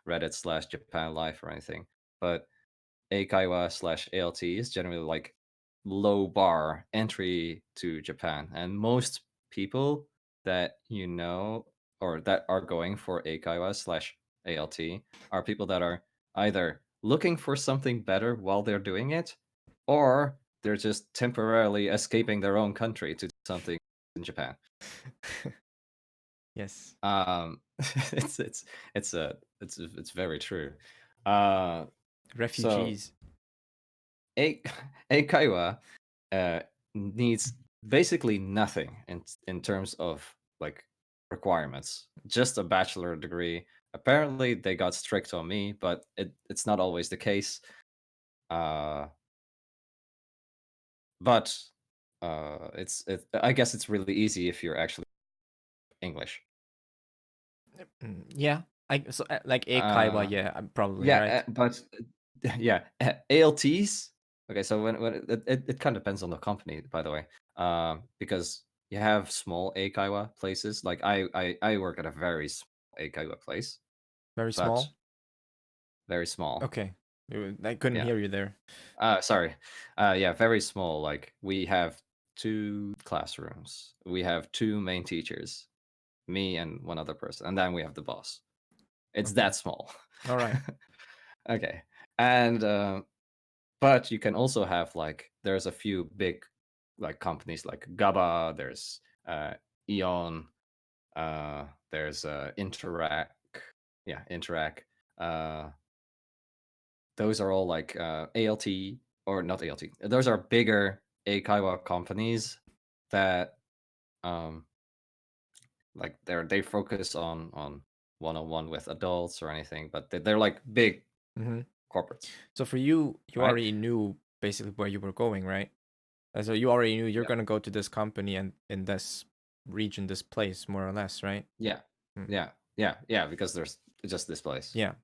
Reddit slash Japan Life or anything. But Eikaiwa slash ALT is generally like low bar entry to Japan. And most people that you know or that are going for Eikaiwa slash ALT are people that are either looking for something better while they're doing it, or they're just temporarily escaping their own country to do something in Japan. yes. It's it's very true. Uh, so Refugees. a Eikaiwa uh, needs basically nothing in terms of like requirements. Just a bachelor degree. Apparently, they got strict on me, but it's not always the case. Uh, but I guess it's really easy if you're actually English. Yeah. Like Eikaiwa, Uh, yeah, probably yeah, right. but yeah, ALTs. Okay, so when it kind of depends on the company, by the way, because you have small eikaiwa places. Like I work at a very small eikaiwa place, Very but small. very small. Okay. I couldn't Yeah. hear you there. Sorry. Yeah, very small. Like we have two classrooms. We have two main teachers, me and one other person, and then we have the boss. It's Okay. that small. All right. Okay, and but you can also have like there's a few big like companies like GABA, there's Eon, there's Interac, yeah, Interac. Uh, those are all like ALT or not ALT. Those are bigger Eikaiwa companies that um like they focus on one-on-one with adults or anything, but they're like big Mm-hmm. corporates, So for you, you right? already knew basically where you were going, right? So you already knew you're Yeah, gonna go to this company and in this region, this place, more or less, right? yeah, Mm. yeah. Because there's just this place. Yeah.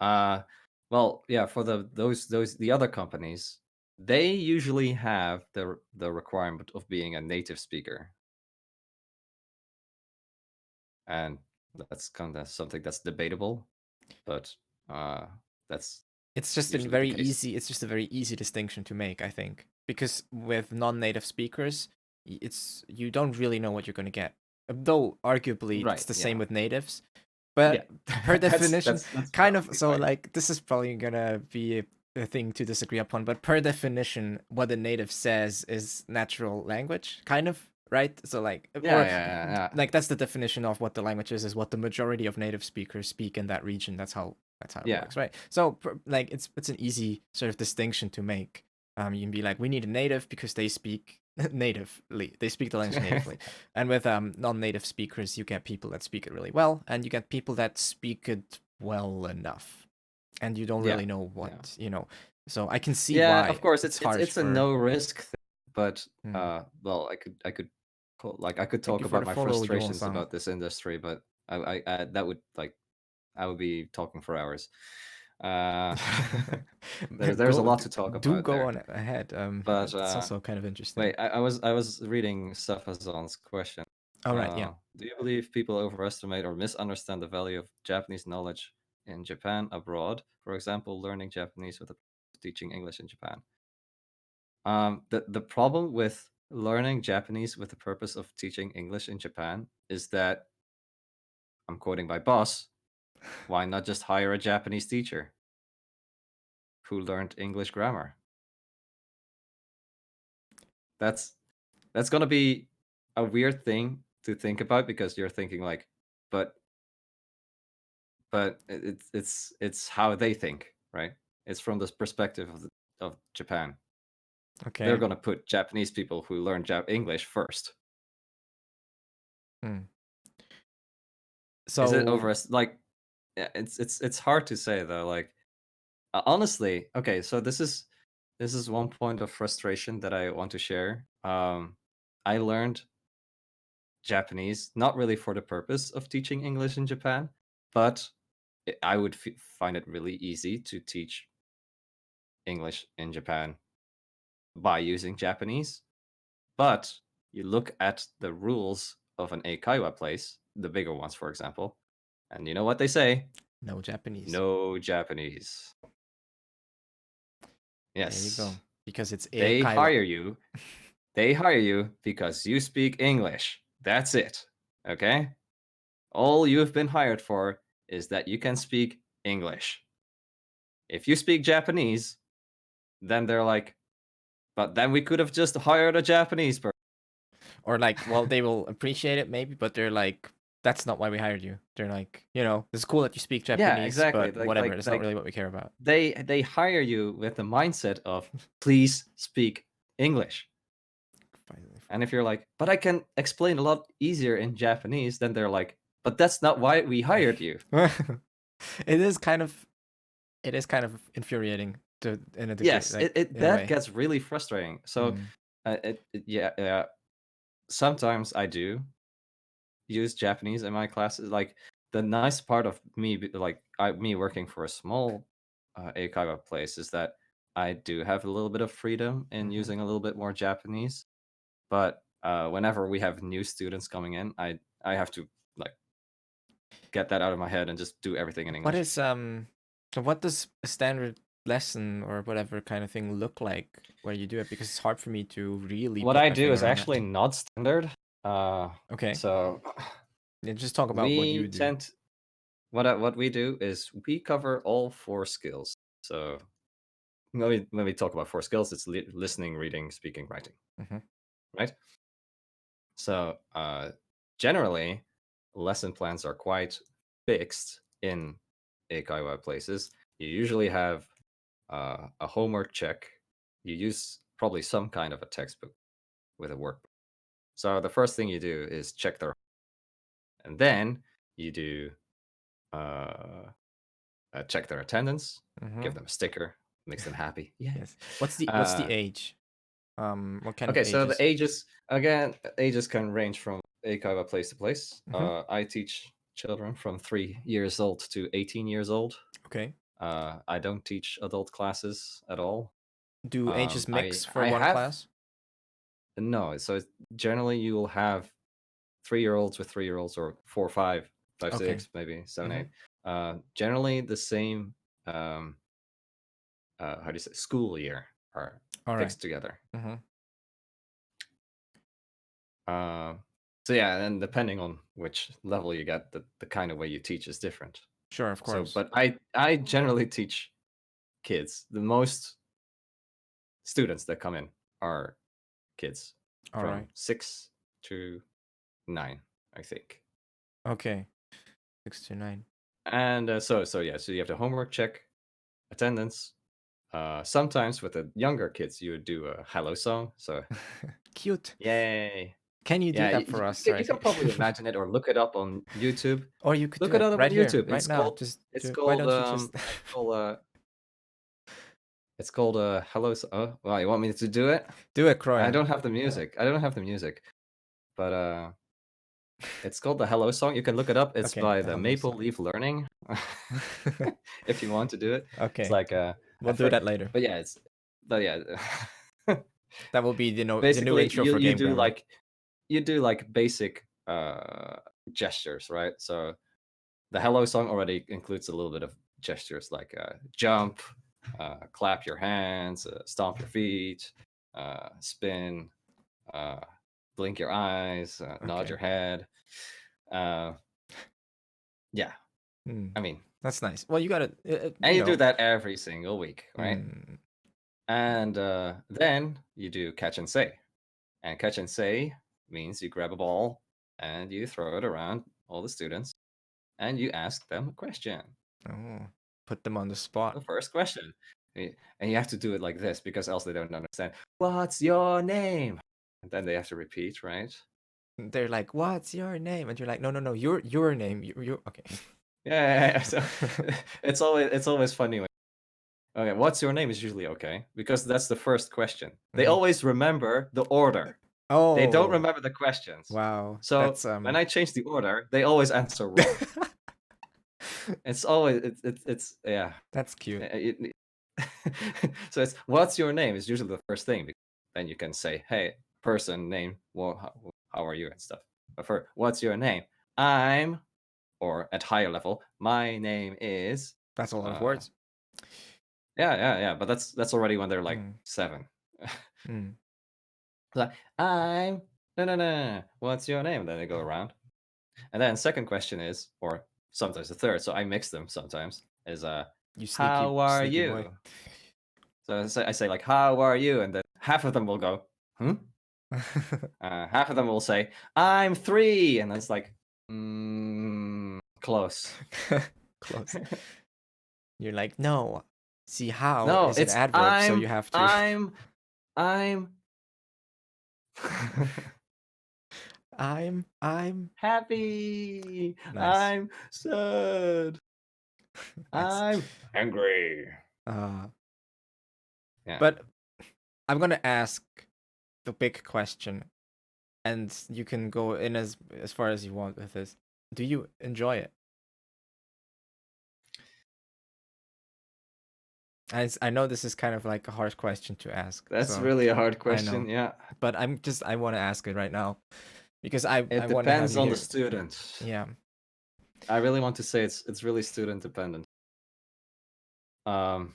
Uh, well, yeah. For the other companies, they usually have the requirement of being a native speaker, and that's kind of something that's debatable, but uh, that's usually the case. It's just a very easy distinction to make, I think. Because with non-native speakers, it's you don't really know what you're gonna get. Though arguably it's Right. the same Yeah. with natives. Yeah. But per definition, That's kind of probably so right. like this is probably gonna be a thing to disagree upon, but per definition, what a native says is natural language, kind of, right? So like Yeah. or Yeah. like that's the definition of what the language is what the majority of native speakers speak in that region. That's how it Yeah. works, right? So like it's an easy sort of distinction to make. You can be like, we need a native because they speak natively. They speak the language Yeah. natively. And with non-native speakers, you get people that speak it really well, and you get people that speak it well enough, and you don't Yeah. really know Yeah. what you know. So I can see Yeah. why Of course, it's harsh it's a for. no risk thing, but Hmm. well, I could Thank you talk for about the my follow, frustrations Joon-san. about this industry, but that would like I would be talking for hours. Uh, there's a Go, lot to talk do about go there, on ahead. but It's also kind of interesting. wait, I was reading Safazon's question. All right, yeah. Do you believe people overestimate or misunderstand the value of Japanese knowledge in Japan abroad? For example, learning Japanese with the purpose of teaching English in Japan. The problem with learning Japanese with the purpose of teaching English in Japan is that I'm quoting my boss. Why not just hire a Japanese teacher who learned English grammar? That's that's gonna be a weird thing to think about because you're thinking like, but it's how they think, right? It's from this perspective of Japan. They're Okay. gonna put Japanese people who learn English first. Hmm. Is it So over like yeah, it's hard to say though. Like honestly, okay, so this is one point of frustration that I want to share. I learned Japanese not really for the purpose of teaching English in Japan, but I would find it really easy to teach English in Japan by using Japanese. But you look at the rules of an eikaiwa place, the bigger ones, for example, and you know what they say? no Japanese. No Japanese. There you Yes. go. Because it's They eikaiwa. hire you. They hire you because you speak English. That's it. Okay? All you've been hired for is that you can speak English. If you speak Japanese, then they're like, but then we could have just hired a Japanese person. Or like, well, they will appreciate it maybe, but they're like, that's not why we hired you. They're like, it's cool that you speak Yeah, Japanese, exactly. but whatever. That's not really what we care about. They hire you with the mindset of please speak English. Finally. And if you're like, but I can explain a lot easier in Japanese, then they're like, but that's not why we hired you. It is kind of infuriating to in a degree, Yes, like it in a that way. gets really frustrating. So, Mm. yeah. Sometimes I do use Japanese in my classes. Like the nice part of me, me working for a small eikaiwa place is that I do have a little bit of freedom in Hmm. using a little bit more Japanese. But whenever we have new students coming in, I have to like get that out of my head and just do everything in What English. is so what does a standard lesson or whatever kind of thing look like where you do it? Because it's hard for me to really What put I my do finger is on that. actually not standard. Okay. So Yeah, just talk about what you we do. tend what we do is we cover all four skills. So when we talk about four skills, it's listening, reading, speaking, writing, Hmm. right? So generally, lesson plans are quite fixed in eikaiwa places. You usually have a homework check. You use probably some kind of a textbook with a workbook. So the first thing you do is check their, and then you do uh, check their attendance, Mm-hmm. give them a sticker, makes them happy. Yeah. Yes. What's the Uh, age? What kind of okay, so the ages? ages again, ages can range from eikaiwa place to place. Mm-hmm. I teach children from 3 years old to 18 years old. Okay. I don't teach adult classes at all. Do ages I mix for I one have class? no. So generally, you will have 3-year-olds with 3-year-olds, or 4, 5, 5, Okay. 6, maybe 7, Mm-hmm. 8. Generally, the same. How do you say, school year are All right. fixed together. Mm-hmm. So yeah, and depending on which level you get, the kind of way you teach is different. Sure, of So, course. but I generally teach kids. The most students that come in are kids All from right. 6 to 9, I think. Okay. 6 to 9. And so yeah, so you have the homework check, attendance. Sometimes with the younger kids, you would do a hello song. So Cute. yay. Can you do Yeah, that you, for you, us? can, you can Sorry. probably imagine it or look it up on YouTube. Or you could Look do it it up on right here, YouTube. right now. Just It's do it. Why called don't you just? called it's called Hello. Oh, wow, you want me to do it? Do it, I Chrouya. don't have the music. I don't have the music, but it's called the Hello song. You can look it up. It's Okay, by the the hello Maple song. Leaf Learning. If you want to do it, it's Okay, like we'll do that later. but yeah, but yeah. That will be the new Basically, intro for you Game do Grammar. like basic gestures, right? So the hello song already includes a little bit of gestures like jump, clap your hands, stomp your feet, spin, uh, blink your eyes, nod Okay. your head. Uh, yeah, Hmm. I mean, That's nice. Well, you gotta, and you do that every single week, right? Mm, And then you do catch and say. And catch and say means you grab a ball and you throw it around all the students and you ask them a question. oh, put them on the spot. The first question. And you have to do it like this because else they don't understand. What's your name? And then they have to repeat, right? They're like, "What's your name?" And you're like, "No, no, no, your name. You okay." Yeah. So it's always funny when, okay, what's your name is usually okay because that's the first question. They Mhm. always remember the order. They don't Oh, remember the questions. wow. So That's when I change the order, they always answer wrong. It's always it's yeah. That's cute. So it's what's your name is usually the first thing. Then you can say, hey, person name, well, how are you and stuff. But for what's your name, I'm, or at higher level, my name is. That's a lot of Uh, words. yeah. But that's already when they're like Mm, 7. mm. Like I'm no. What's your name? Then they go around, and then second question is, or sometimes the third. So I mix them sometimes. Is You how are sneaky boy. you? So I say like, how are you? And then half of them will go, hmm? Half of them will say, I'm 3. And then it's like, close. Close. You're like, no. See, how No, is an it's adverb, so you have to. I'm I'm happy. nice. I'm sad. Nice. I'm angry. Uh, Yeah. but I'm gonna ask the big question, and you can go in as far as you want with this. Do you enjoy it? I know this is kind of like a harsh question to ask, That's so really a hard I question. know, Yeah. but I want to ask it right now because I It want to have depends you on the here. student. Yeah, I really want to say it's really student dependent. Um,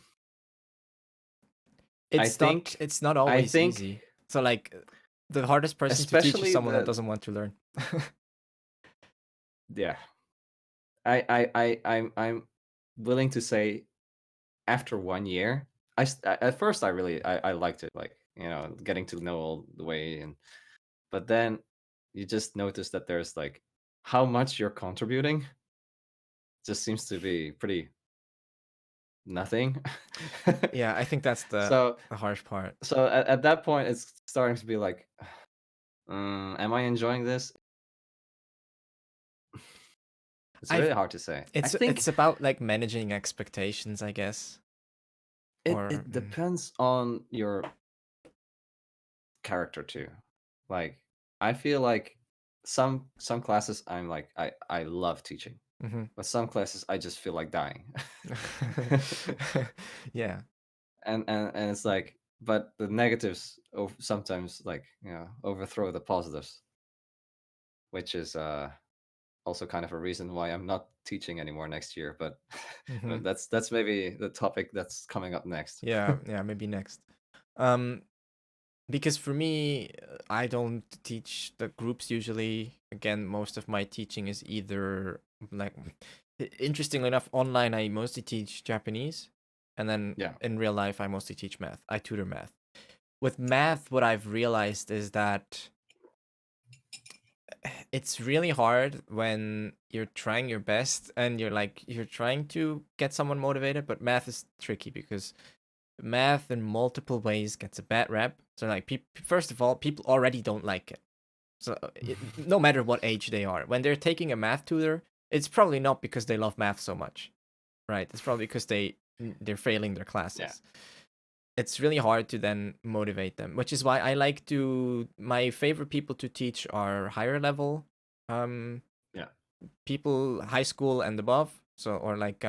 I think it's not I always think easy. So like, the hardest person to teach is especially someone that the doesn't want to learn. yeah. I'm willing to say after 1 year, at first I liked it, like, getting to know all the way, but then you just notice that there's like how much you're contributing just seems to be pretty nothing. Yeah, I think that's So the harsh part. at that point it's starting to be like, am I enjoying this? It's I really hard to say. I think it's about like managing expectations, I guess. Or it depends on your character too. Like I feel like some classes I'm like I love teaching, mhm. but some classes I just feel like dying. Yeah. And it's like, but the negatives sometimes like overthrow the positives, which is also kind of a reason why I'm not teaching anymore next year. But Mhm. but that's maybe the topic that's coming up next. Yeah, yeah, maybe next. Um, because for me, I don't teach the groups usually. Again, most of my teaching is either like, interestingly enough, online I mostly teach Japanese, and then Yeah, in real life I mostly teach math. I tutor math. With math, what I've realized is that it's really hard when you're trying your best and you're trying to get someone motivated, but math is tricky because math in multiple ways gets a bad rep. So like, first of all, people already don't like it. So no matter what age they are, when they're taking a math tutor, it's probably not because they love math so much, right? It's probably because they're failing their yeah, classes. It's really hard to then motivate them, which is why I like to. My favorite people to teach are higher level, um, yeah, people, high school and above. So, or like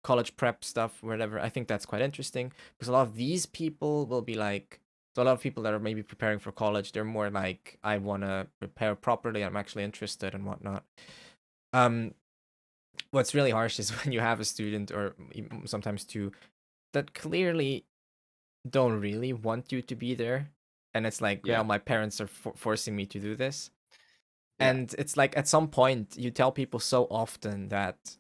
college prep stuff, whatever. I think that's quite interesting because a lot of these people will be like. So a lot of people that are maybe preparing for college, they're more like, I want to prepare properly. I'm actually interested and whatnot. Um, what's really harsh is when you have a student or sometimes two that clearly don't really want you to be there, and it's like, well, yeah, my parents are forcing me to do this. yeah, And it's like, at some point you tell people so often that,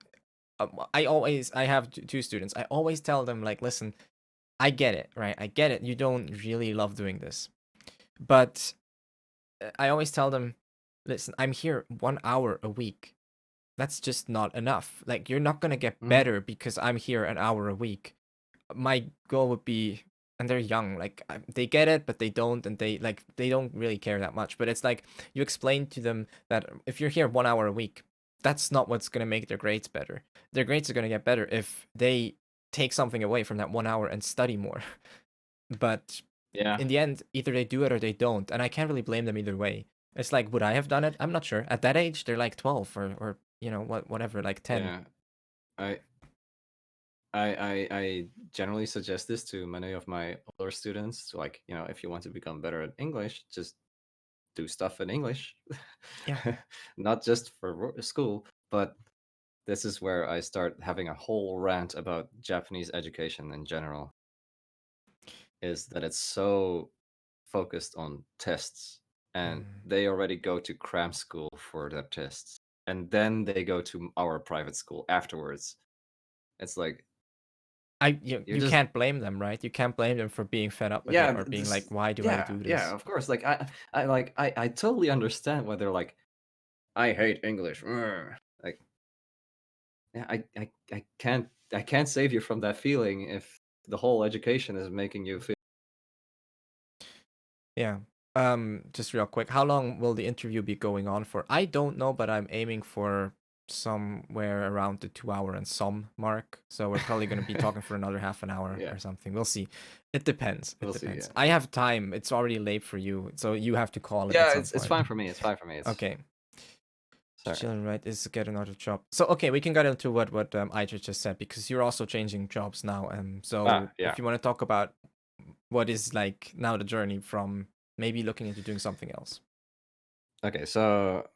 I have two students, I always tell them like, listen, I get it, right? I get it, you don't really love doing this, but I always tell them, listen, I'm here 1 hour a week. That's just not enough. Like, you're not gonna get hmm, better because I'm here an hour a week. My goal would be, and they're young, like, they get it but they don't, and they don't really care that much, but it's like, you explain to them that if you're here 1 hour a week, that's not what's going to make their grades better. Their grades are going to get better if they take something away from that 1 hour and study more. But yeah, in the end, either they do it or they don't, and I can't really blame them either way. It's like, would I have done it? I'm not sure. At that age, they're like 12, or whatever, like 10. yeah. I I generally suggest this to many of my older students. Like, if you want to become better at English, just do stuff in English, Yeah. not just for school. But this is where I start having a whole rant about Japanese education in general. Is that it's so focused on tests, and Mm. they already go to cram school for their tests, and then they go to our private school afterwards. It's like you're You just can't blame them, right? You can't blame them for being fed up with it yeah, or being like, this why do I yeah, do yeah, this? of course. Like I totally understand why they're like, I hate English. Like, yeah, I can't save you from that feeling if the whole education is making you feel. Yeah. Just real quick, how long will the interview be going on for? I don't know, but I'm aiming for somewhere around the 2 hour and some mark. So we're probably going to be talking for another half an hour Yeah, or something. We'll see. It depends. It we'll see. depends. Yeah, I have time. It's already late for you, so you have to call it at yeah, some it's point. fine for me. It's fine for me. It's Okay. sorry. Chilling, right? Is get another job. So okay, we can get into what I just said, because you're also changing jobs now. So Yeah. if you want to talk about what is like now the journey from maybe looking into doing something else. Okay, so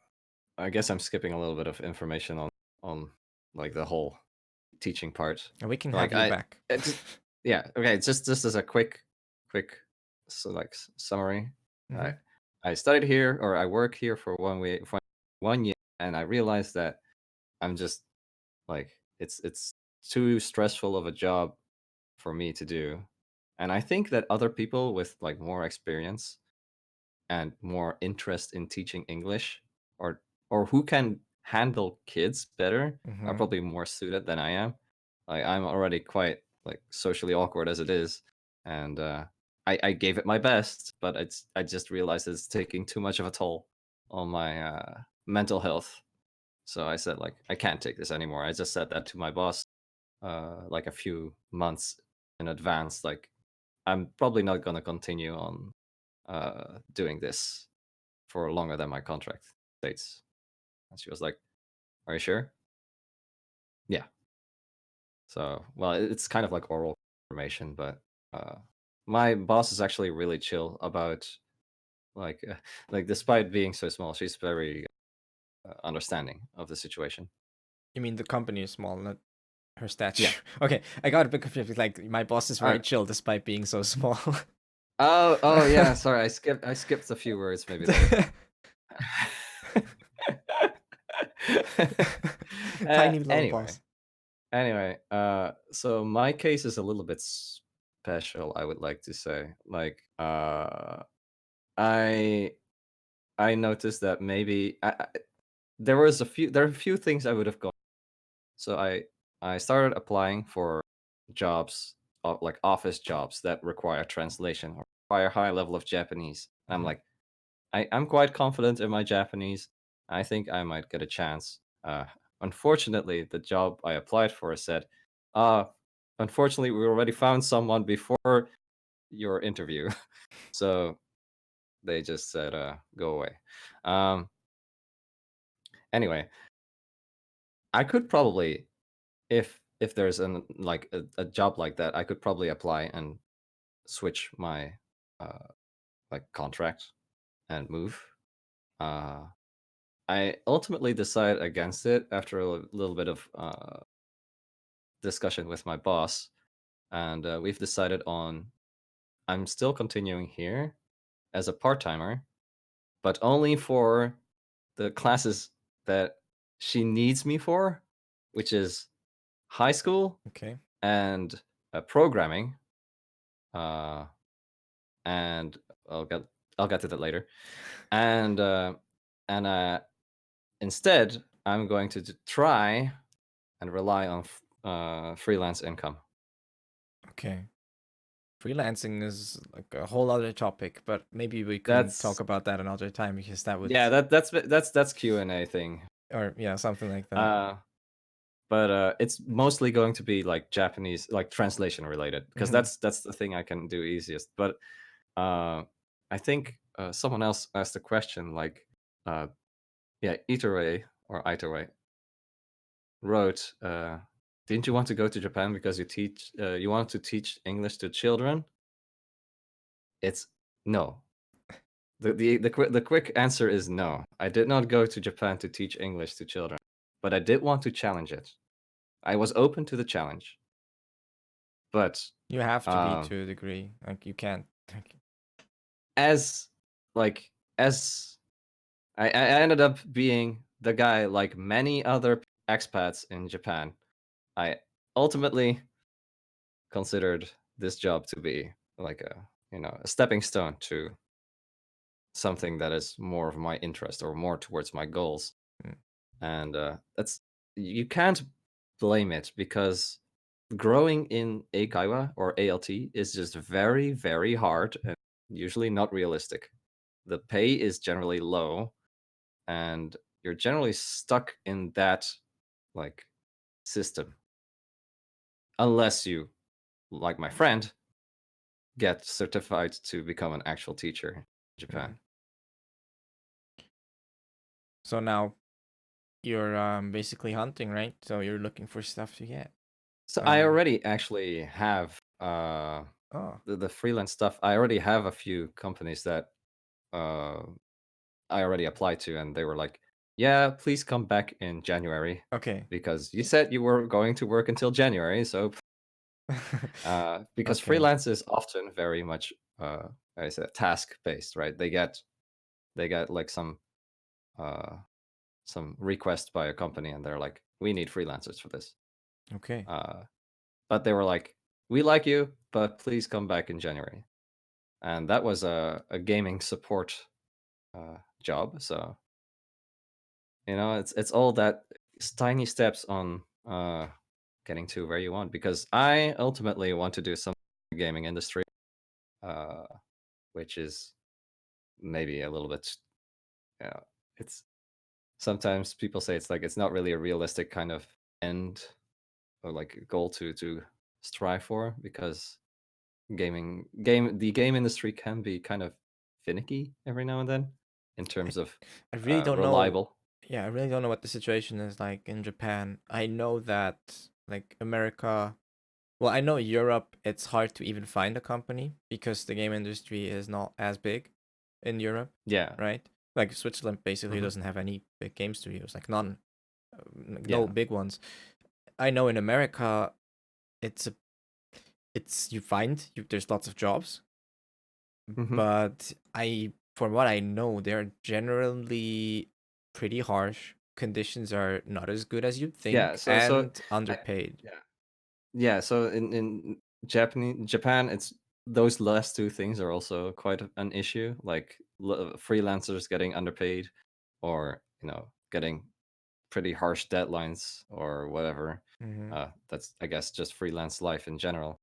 I guess I'm skipping a little bit of information on like the whole teaching part. And we can have Like you back. it just yeah, okay, just as a quick summary. Mm-hmm. I I studied here, or I work here for 1 week for 1 year, and I realized that I'm just like it's too stressful of a job for me to do. And I think that other people with like more experience and more interest in teaching English, or who can handle kids better, are Mm-hmm. probably more suited than I am. Like I'm already quite like socially awkward as it is, and I gave it my best, but I just realized it's taking too much of a toll on my mental health. So I said like I can't take this anymore. I just said that to my boss like a few months in advance. Like I'm probably not gonna continue on doing this for longer than my contract states. And she was like, "Are you sure?" Yeah. So well, it's kind of like oral information, but uh, my boss is actually really chill about like like despite being so small, she's very understanding of the situation. You mean the company is small, not her Yeah. stature? Okay, I got a bit confused. Like my boss is very Uh, chill despite being so small. oh yeah. Sorry, I skipped a few words maybe there. Tiny little Anyway, boss. so my case is a little bit special. I would like to say, like, I I noticed that maybe there are a few things I would have gone. So I started applying for jobs, like office jobs that require translation or require high level of Japanese. And I'm Mhm. like, I'm quite confident in my Japanese. I think I might get a chance. Unfortunately, the job I applied for said, uh, unfortunately, we already found someone before your interview. So they just said, go away. Um, anyway, I could probably, if there's a job like that, I could probably apply and switch my uh, like contract and move. Uh, I ultimately decided against it after a little bit of discussion with my boss, and we've decided on I'm still continuing here as a part timer, but only for the classes that she needs me for, which is high school Okay. and programming, uh, and I'll get I'll get to that later, and instead I'm going to try and rely on freelance income. Okay. Freelancing is like a whole other topic, but maybe we can talk That's about that another time because that would, Yeah, that's Q&A thing. or yeah, something like that. Uh, but it's mostly going to be like Japanese, like translation related, because Hmm. that's the thing I can do easiest. But uh, I think someone else asked a question like, uh, yeah, Itore or Itore wrote, "Didn't you want to go to Japan because you want to teach English to children?" It's no. The quick answer is no. I did not go to Japan to teach English to children, but I did want to challenge it. I was open to the challenge, but You have to be um, to a degree. Like you can't. Like, as like as I ended up being the guy like many other expats in Japan. I ultimately considered this job to be like a stepping stone to something that is more of my interest or more towards my goals. mm, And that's you can't blame it because growing in eikaiwa or ALT is just very very hard and usually not realistic. The pay is generally low and you're generally stuck in that like system unless you, like my friend, get certified to become an actual teacher in mm. Japan. So now you're basically hunting, right? So you're looking for stuff to get. So I Um. already actually have Oh. the freelance stuff. I already have a few companies that uh, I already applied to, and they were like, "Yeah, please come back in January Okay. because you said you were going to work until January." So, because Okay. freelance is often very much, I said, task based, right? They get like uh, some request by a company, and they're like, "We need freelancers for this." Okay. Uh, but they were like, "We like you, but please come back in January." And that was a gaming support job. So it's all that tiny steps on getting to where you want. Because I ultimately want to do some gaming industry, uh, which is maybe a little bit, yeah, it's sometimes people say it's like it's not really a realistic kind of end or like a goal to strive for because the game industry can be kind of finicky every now and then in I, terms of I really don't know. reliable. Yeah, I really don't know what the situation is like in Japan. I know that like America, well, I know Europe, it's hard to even find a company because the game industry is not as big in Europe, Yeah. right? Like Switzerland basically Hmm. doesn't have any big game studios, like none, like no Yeah. big ones. I know in America, it's a, it's you find you there's lots of jobs, Hmm. but from what I know, they're generally pretty harsh. Conditions are not as good as you'd Yeah. think, So and I, underpaid. yeah. Yeah, so in Japan, it's those last two things are also quite an issue, like freelancers getting underpaid, or getting pretty harsh deadlines or whatever. Hmm. That's I guess just freelance life in general.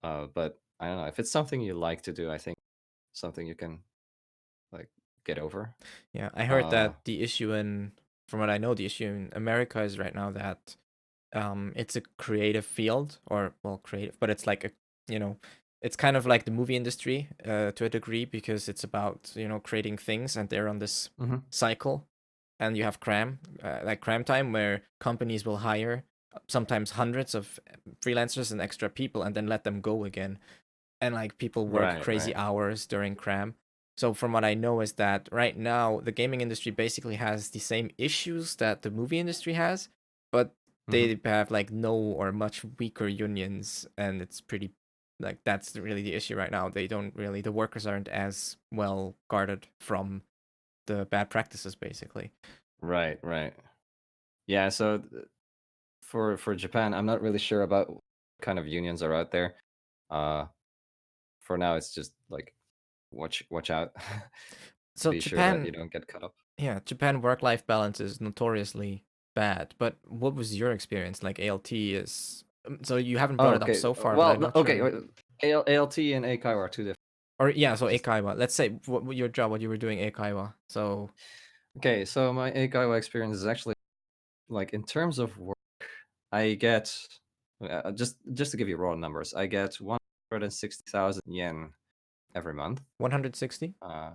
But I don't know if it's something you like to do. I think something you can like get over. Yeah, I heard Uh, that from what I know, the issue in America is right now that it's a creative field, or well, creative, but it's like you know, it's kind of like the movie industry to a degree because it's about creating things, and they're on this mhm. cycle, and you have like cram time where companies will hire sometimes hundreds of freelancers and extra people and then let them go again, and like people work Right, crazy right. hours during cram. So from what I know is that right now the gaming industry basically has the same issues that the movie industry has, but Hmm. they have like no or much weaker unions, and it's pretty like that's really the issue right now. They don't really the workers aren't as well guarded from the bad practices basically. Right, right. Yeah, so for Japan, I'm not really sure about what kind of unions are out there. Uh, for now, it's just like watch out, So be sure that Japan, you don't get cut up. yeah, Japan work-life balance is notoriously bad. But what was your experience? Like ALT is, so you haven't brought Oh, it up okay. so far, but Well, I'm not okay. sure. ALT and Eikaiwa are two different. Or yeah, so Just Eikaiwa. Let's say what your job, what you were doing Eikaiwa. So okay. So my Eikaiwa experience is actually like in terms of work, I get just to give you raw numbers, I get 160,000 yen every month. 160. Uh,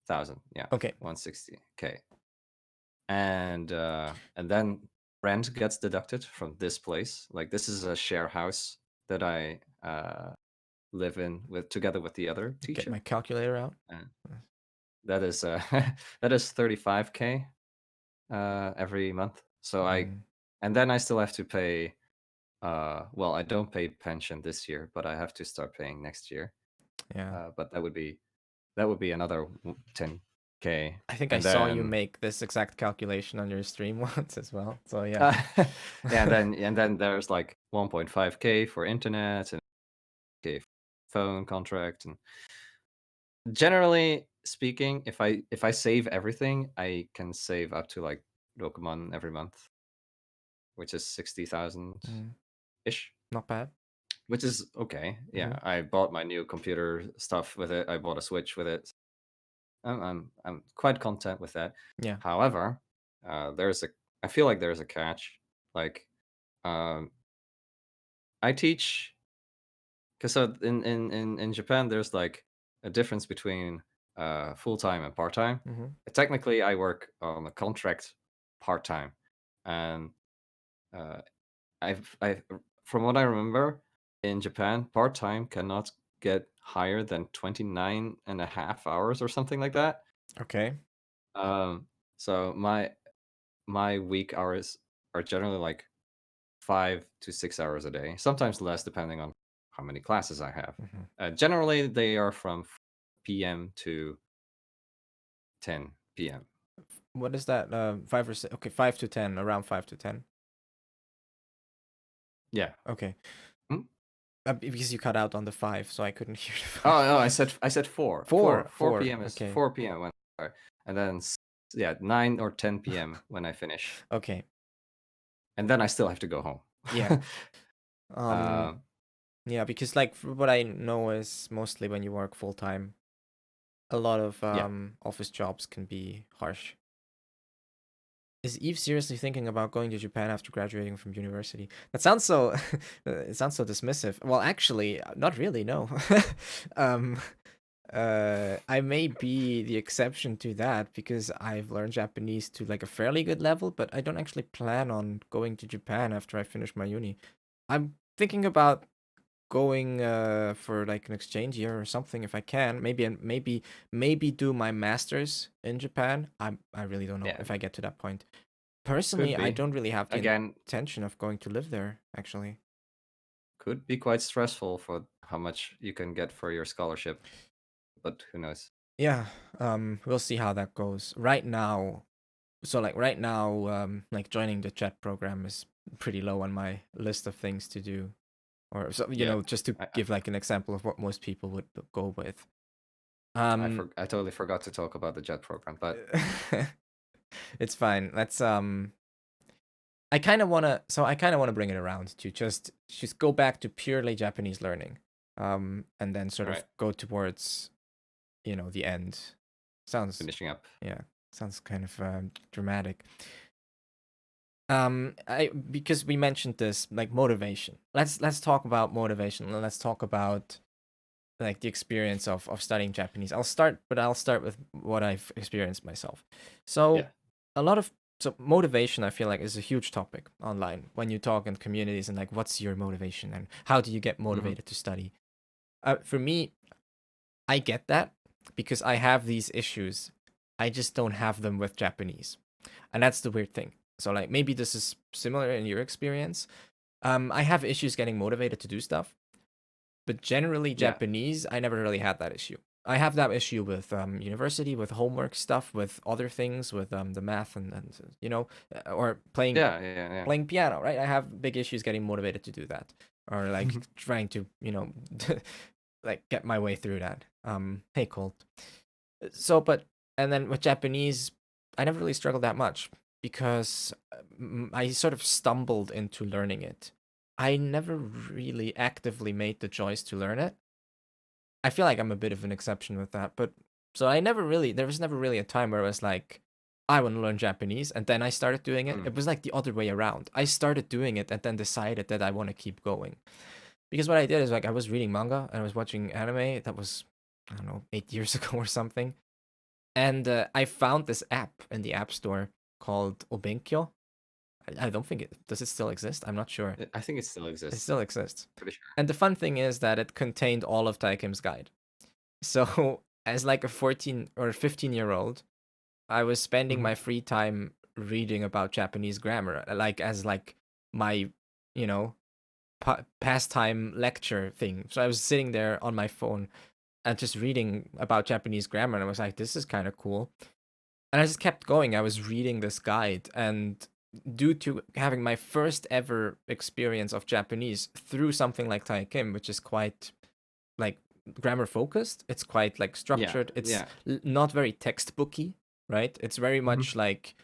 thousand, yeah, Okay. 160K. And then rent gets deducted from this place. Like this is a share house that I live in with together with the other Get my teacher, calculator out. and that is that is 35K every month. So Mm, and then I still have to pay. Well, I don't pay pension this year, but I have to start paying next year. yeah. But that would be another 10K, I think I and saw you then make this exact calculation on your stream once as well. So yeah. Uh, yeah, and then there's like 1.5K for internet and K phone contract. And generally speaking, if I save everything, I can save up to like Rokuman every month, which is 60,000 Mm, ish, not bad. which is okay. Hmm. Yeah, I bought my new computer stuff with it. I bought a Switch with it. I'm quite content with that. Yeah. However, there's a I feel like there's a catch. Like, um, I teach. Because so in Japan, there's like a difference between full time and part time. Hmm. Technically, I work on a contract part time, and uh, I've from what I remember in Japan, part time cannot get higher than 29.5 hours or something like that. Okay. Um, so my week hours are generally like 5 to 6 hours a day, sometimes less depending on how many classes I have. Hmm. Generally, they are from PM to 10 PM. What is that? 5 or 6? Okay, 5 to 10, around 5 to 10. Yeah. Okay. Hmm? Because you cut out on the five, so I couldn't hear the Oh five. no, I said four. Four, 4 four. PM is Okay, 4 PM when I start, and then yeah, 9 or 10 PM when I finish, okay, and then I still have to go home. yeah. Um, uh, yeah, because like what I know is mostly when you work full time, a lot of yeah. office jobs can be harsh. Is Eve seriously thinking about going to Japan after graduating from university? That sounds so. It sounds so dismissive. Well, actually, not really. No. um, I may be the exception to that because I've learned Japanese to like a fairly good level, but I don't actually plan on going to Japan after I finish my uni. I'm thinking about going for like an exchange year or something if I can. Maybe do my masters in Japan. I really don't know Yeah, if I get to that point. could Personally, I be. don't really have the Again, intention of going to live there, actually. could be quite stressful for how much you can get for your scholarship, but who knows? Yeah, we'll see how that goes. Right now, like joining the chat program is pretty low on my list of things to do. Or so, Yeah, just to I I, give like an example of what most people would go with. I, Um, I totally forgot to talk about the JET program, but it's fine. I kind of want to bring it around to just go back to purely Japanese learning. And then sort all of right, go towards, the end. Sounds finishing up. Yeah, sounds kind of dramatic. I because we mentioned this like motivation. Let's talk about motivation. And let's talk about like the experience of studying Japanese. I'll start with what I've experienced myself. So Yeah. a lot of so motivation I feel like is a huge topic online when you talk in communities and like what's your motivation and how do you get Hmm. motivated to study. For me, I get that because I have these issues. I just don't have them with Japanese. And that's the weird thing. So like maybe this is similar in your experience. I have issues getting motivated to do stuff, but generally Yeah. Japanese, I never really had that issue. I have that issue with university, with homework stuff, with other things, with the math and or playing Yeah. Yeah. Yeah. playing piano, right? I have big issues getting motivated to do that, or like trying to like get my way through that. Hey Colt. But and then with Japanese, I never really struggled that much because I sort of stumbled into learning it. I never really actively made the choice to learn it. I feel like I'm a bit of an exception with that, but so there was never really a time where I was like, I want to learn Japanese, and then I started doing it. Mm. It was like the other way around. I started doing it and then decided that I want to keep going. Because what I did is like I was reading manga and I was watching anime that was, I don't know, 8 years ago or something. And I found this app in the App Store called Obenkyo. I don't think does it still exist? I'm not sure. I think it still It exists. still exists. Pretty sure. And the fun thing is that it contained all of Taikim's guide. So as like a 14 or 15-year-old, I was spending Hmm. my free time reading about Japanese grammar, like as like my, you know, pastime lecture thing. So I was sitting there on my phone and just reading about Japanese grammar, and I was like, this is kind of cool. And I just kept going. I was reading this guide, and due to having my first ever experience of Japanese through something like Taikim, which is quite like grammar focused, it's quite like Yeah. structured. It's Yeah. not very textbooky, right? It's very Hmm. much like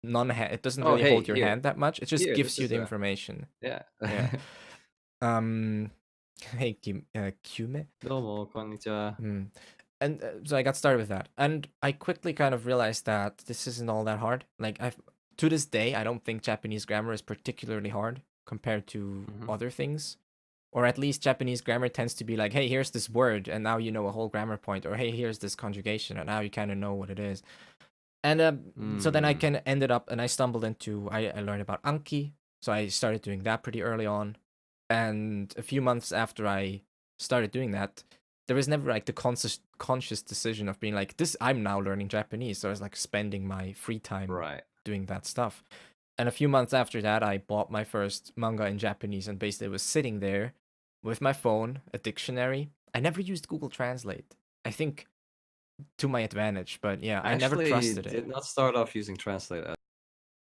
it doesn't Oh, really hey, hold your here, hand that much. It just here. gives This you is the a information. yeah. Yeah. Um. Hey, Kyume. どうもこんにちは. Mm. And so I got started with that, and I quickly kind of realized that this isn't all that hard. Like to this day, I don't think Japanese grammar is particularly hard compared to Hmm. other things, or at least Japanese grammar tends to be like, hey, here's this word, and now you know a whole grammar point, or hey, here's this conjugation, and now you kind of know what it is. And so then I Mm. can ended up, and I stumbled into I learned about Anki, so I started doing that pretty early on, and a few months after I started doing that, there was never like the conscious decision of being like this. I'm now learning Japanese, so I was like spending my free time Right. doing that stuff. And a few months after that, I bought my first manga in Japanese and basically was sitting there with my phone, a dictionary. I never used Google Translate. I think to my advantage, but yeah, I I never actually trusted it. did not start off using Translate.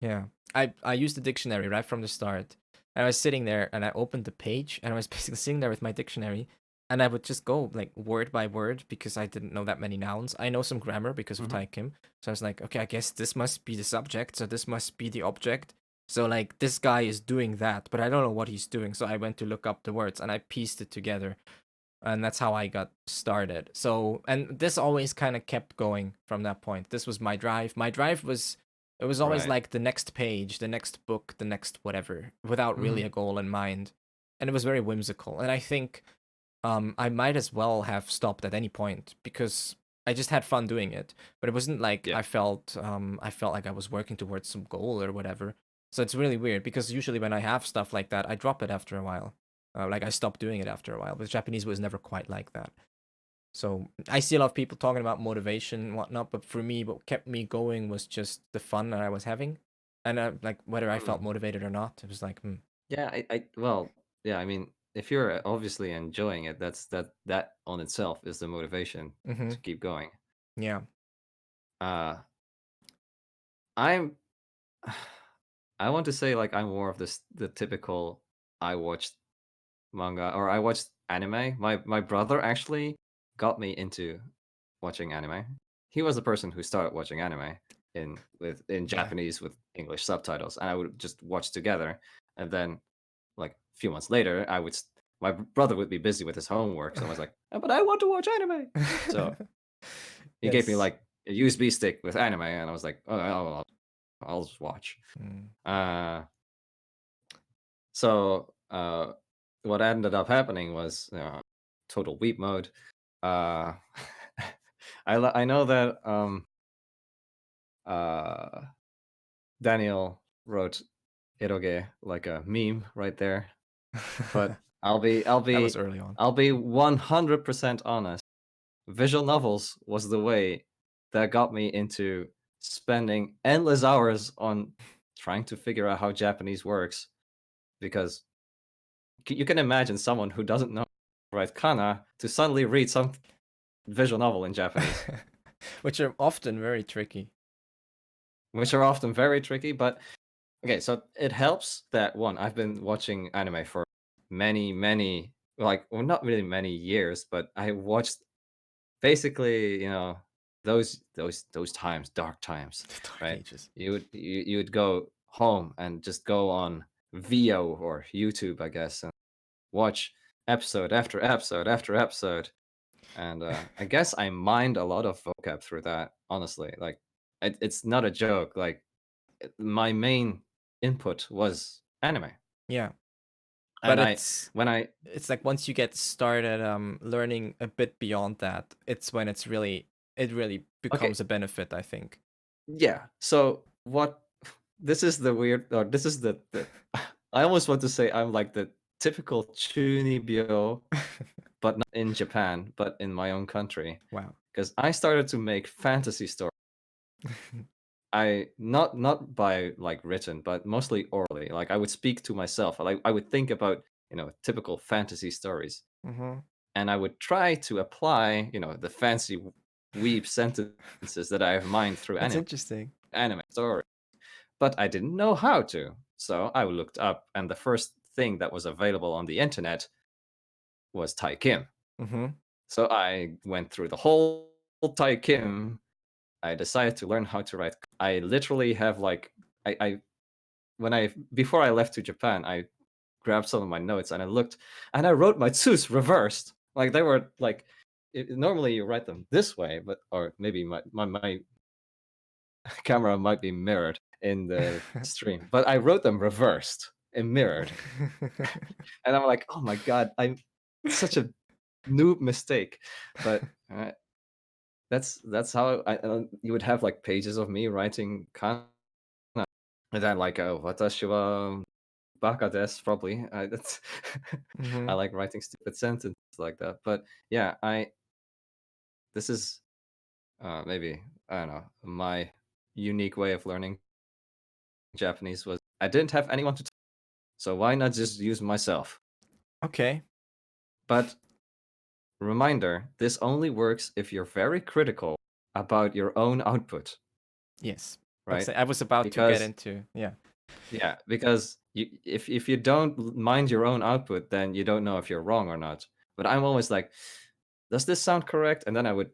Yeah. I used the dictionary right from the start. And I was sitting there and I opened the page and I was basically sitting there with my dictionary and I would just go like word by word because I didn't know that many nouns. I know some grammar because of Hmm. Taikim. So I was like, okay, I guess this must be the subject, so this must be the object. So like this guy is doing that, but I don't know what he's doing. So I went to look up the words and I pieced it together. And that's how I got started. So, and this always kind of kept going from that point. This was my drive. My drive was It was always Right. like the next page, the next book, the next whatever, without really Mhm. a goal in mind. And it was very whimsical. And I think I might as well have stopped at any point because I just had fun doing it. But it wasn't like Yeah. I felt like I was working towards some goal or whatever. So it's really weird because usually when I have stuff like that, I drop it after a while. Like I stopped doing it after a while. But Japanese was never quite like that. So I see a lot of people talking about motivation and whatnot, but for me, what kept me going was just the fun that I was having, and like whether I felt Mm. motivated or not, it was like, Yeah, well, yeah, I mean, if you're obviously enjoying it, that on itself is the motivation mm-hmm, to keep going. yeah, Uh, I'm I want to say like I'm more of this the typical I watched manga or I watched anime. My brother actually got me into watching anime. He was the person who started watching anime in yeah. Japanese with English subtitles, and I would just watch together. And then, like a few months later, my brother would be busy with his homework, so I was like, "Oh, but I want to watch anime." So he gave me Yes. like a USB stick with anime, and I was like, "Oh, I'll just watch." Mm. Uh, so what ended up happening was total weep mode. Uh, I know that uh, Daniel wrote eroge like a meme right there, but That was early on. I'll be 100% honest. Visual novels was the way that got me into spending endless hours on trying to figure out how Japanese works because you can imagine someone who doesn't know how to write kana to suddenly read some visual novel in Japanese, Which are often very tricky. which are often very tricky. But okay, so it helps that one, I've been watching anime for many, like, well, not really many years, but I watched basically, those times, dark times, The Dark right? Ages. You would go home and just go on Vio or YouTube, I guess, and watch episode after episode after episode. And I guess I mined a lot of vocab through that, honestly. Like, it's not a joke. Like, my main input was anime. Yeah, but And it's like once you get started learning a bit beyond that, it's when it really okay, becomes a benefit, I think. yeah. So what this is the weird, or this is the I almost want to say I'm like the typical chunibyo, but not in Japan, but in my own country. Wow. Because I started to make fantasy stories. I not by like written, but mostly orally. Like I would speak to myself. Like I would think about, typical fantasy stories. Mm-hmm. And I would try to apply, the fancy weeb sentences that I have mined through That's interesting. anime story. But I didn't know how to. So I looked up, and the first thing that was available on the internet was Tai Kim. Mm-hmm. So I went through the whole Tai Kim. I decided to learn how to write. I literally have like I when I before I left to Japan, I grabbed some of my notes and I looked and I wrote my tsus reversed. Like they were like normally you write them this way, but or maybe my camera might be mirrored in the stream, but I wrote them reversed and mirrored. And I'm like, oh my god, I'm such a noob mistake. But that's how you would have like pages of me writing kana, and then like watashi wa baka desu, probably. That's I Mm-hmm. like writing stupid sentences like that. But yeah, I this is maybe I don't know my unique way of learning Japanese was I didn't have anyone to talk, so why not just use myself? Okay. But reminder, this only works if you're very critical about your own output, Yes. right? I was about to get Because into, yeah. yeah, because if you don't mind your own output, then you don't know if you're wrong or not. But I'm always like, does this sound correct? And then I would,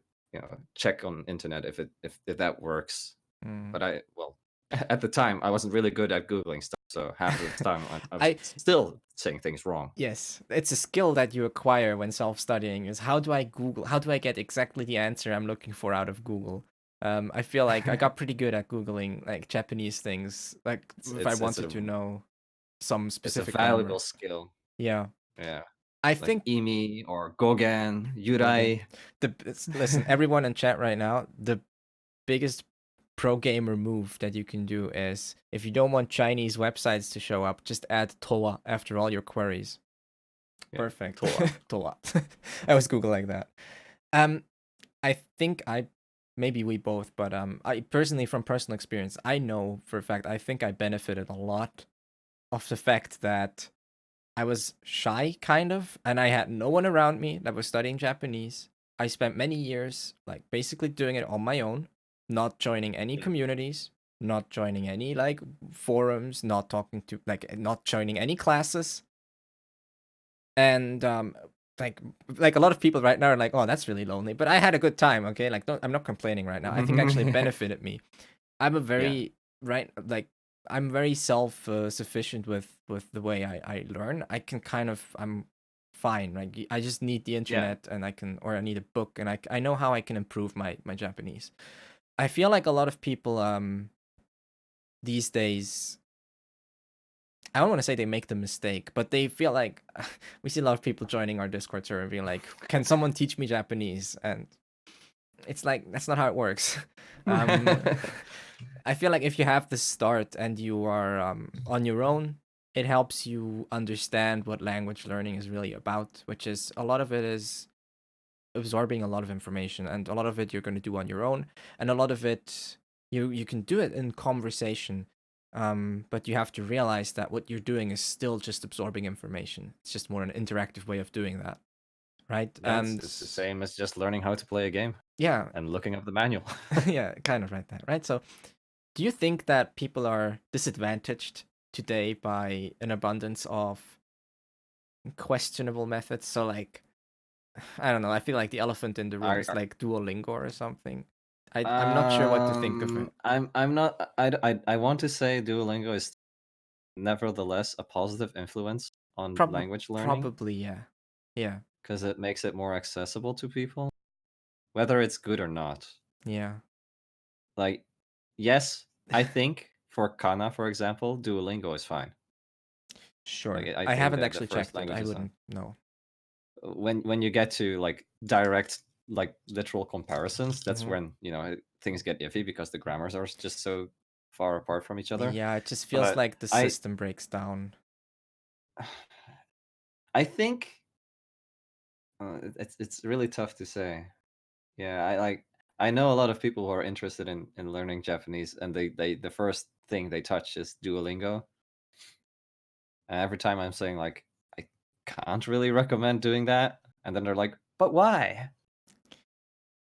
check on internet if that works. Mm. But well, at the time I wasn't really good at googling stuff, so half of the time I was I still saying things wrong. Yes, it's a skill that you acquire when self-studying is how do I get exactly the answer I'm looking for out of Google? I feel like I got pretty good at Googling like Japanese things, like it's if I it's it's wanted a to know some it's a specific valuable grammar. skill. Yeah. Yeah, I like think imi or gogen, Gogen. yurai. Listen, everyone in chat right now, the biggest pro gamer move that you can do is if you don't want Chinese websites to show up, just add Toa after all your queries. Yeah, Perfect. toa. Toa. I was Google like that. Um, I think maybe we both, but I personally from personal experience, I know for a fact I think I benefited a lot of the fact that I was shy kind of and I had no one around me that was studying Japanese. I spent many years like basically doing it on my own, not joining any Yeah. communities, not joining any like forums, not talking to like not joining any classes. And like like a lot of people right now are like, oh, that's really lonely, but I had a good time. Okay, like I'm not complaining right now. I think actually it benefited me. I'm a Yeah, very right like I'm very self sufficient with the way I learn. I can kind of I'm fine. Like I just need the yeah. internet and I can or I need a book and I know how I can improve my Japanese. I feel like a lot of people these days I don't want to say they make the mistake, but they feel like we see a lot of people joining our Discord server and being like, "Can someone teach me Japanese?" And it's like that's not how it works. Um, I feel like if you have the start and you are on your own, it helps you understand what language learning is really about, which is a lot of it is absorbing a lot of information, and a lot of it you're going to do on your own, and a lot of it you can do it in conversation. But you have to realize that what you're doing is still just absorbing information. It's just more an interactive way of doing that, right? Yeah, And it's the same as just learning how to play a game yeah, and looking up the manual. yeah, kind of like that, right? So do you think that people are disadvantaged today by an abundance of questionable methods? So, like, I don't know. I feel like the elephant in the room is Are like Duolingo or something. I'm not sure what to think of it. I'm not. I want to say Duolingo is nevertheless a positive influence on language learning Probably, yeah, yeah, because it makes it more accessible to people, whether it's good or not. yeah. Like, yes, I think for Kana, for example, Duolingo is fine. Like, Sure. I I think haven't that the actually first checked it. I languages wouldn't know. when you get to like direct like literal comparisons, that's Hmm. when things get iffy because the grammars are just so far apart from each other. Yeah, it just feels But like the I system breaks down. I think it's really tough to say. Yeah, I know a lot of people who are interested in learning Japanese, and they the first thing they touch is Duolingo. And every time I'm saying like I can't really recommend doing that, and then they're like, "But why?"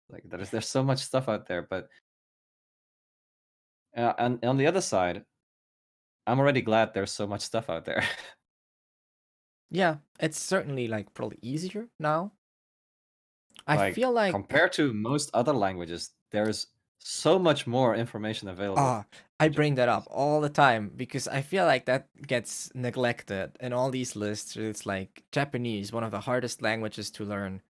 Like there's so much stuff out there, but and on the other side, I'm already glad there's so much stuff out there. Yeah, it's certainly like probably easier now. I Like feel like compared to most other languages, there's so much more information available ah, I in bring that up Japanese. all the time because I feel like that gets neglected in all these lists. It's like Japanese, one of the hardest languages to learn.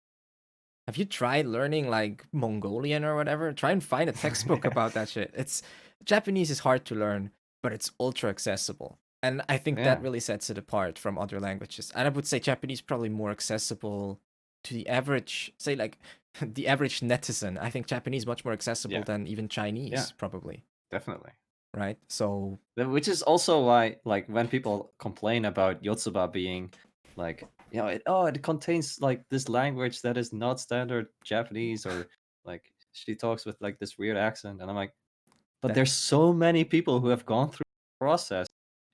Have you tried learning like Mongolian or whatever? Try and find a textbook Yeah. about that shit. It's Japanese is hard to learn, but it's ultra accessible. And I think that Yeah. really sets it apart from other languages. And I would say Japanese probably more accessible to the average, say like the average netizen. I think Japanese much more accessible Yeah. than even Yeah. Chinese, probably. Definitely. Right? So Which is also why, like, when people complain about Yotsuba being, like, it contains like this language that is not standard Japanese, or like she talks with like this weird accent, and I'm like, but that there's so many people who have gone through the process.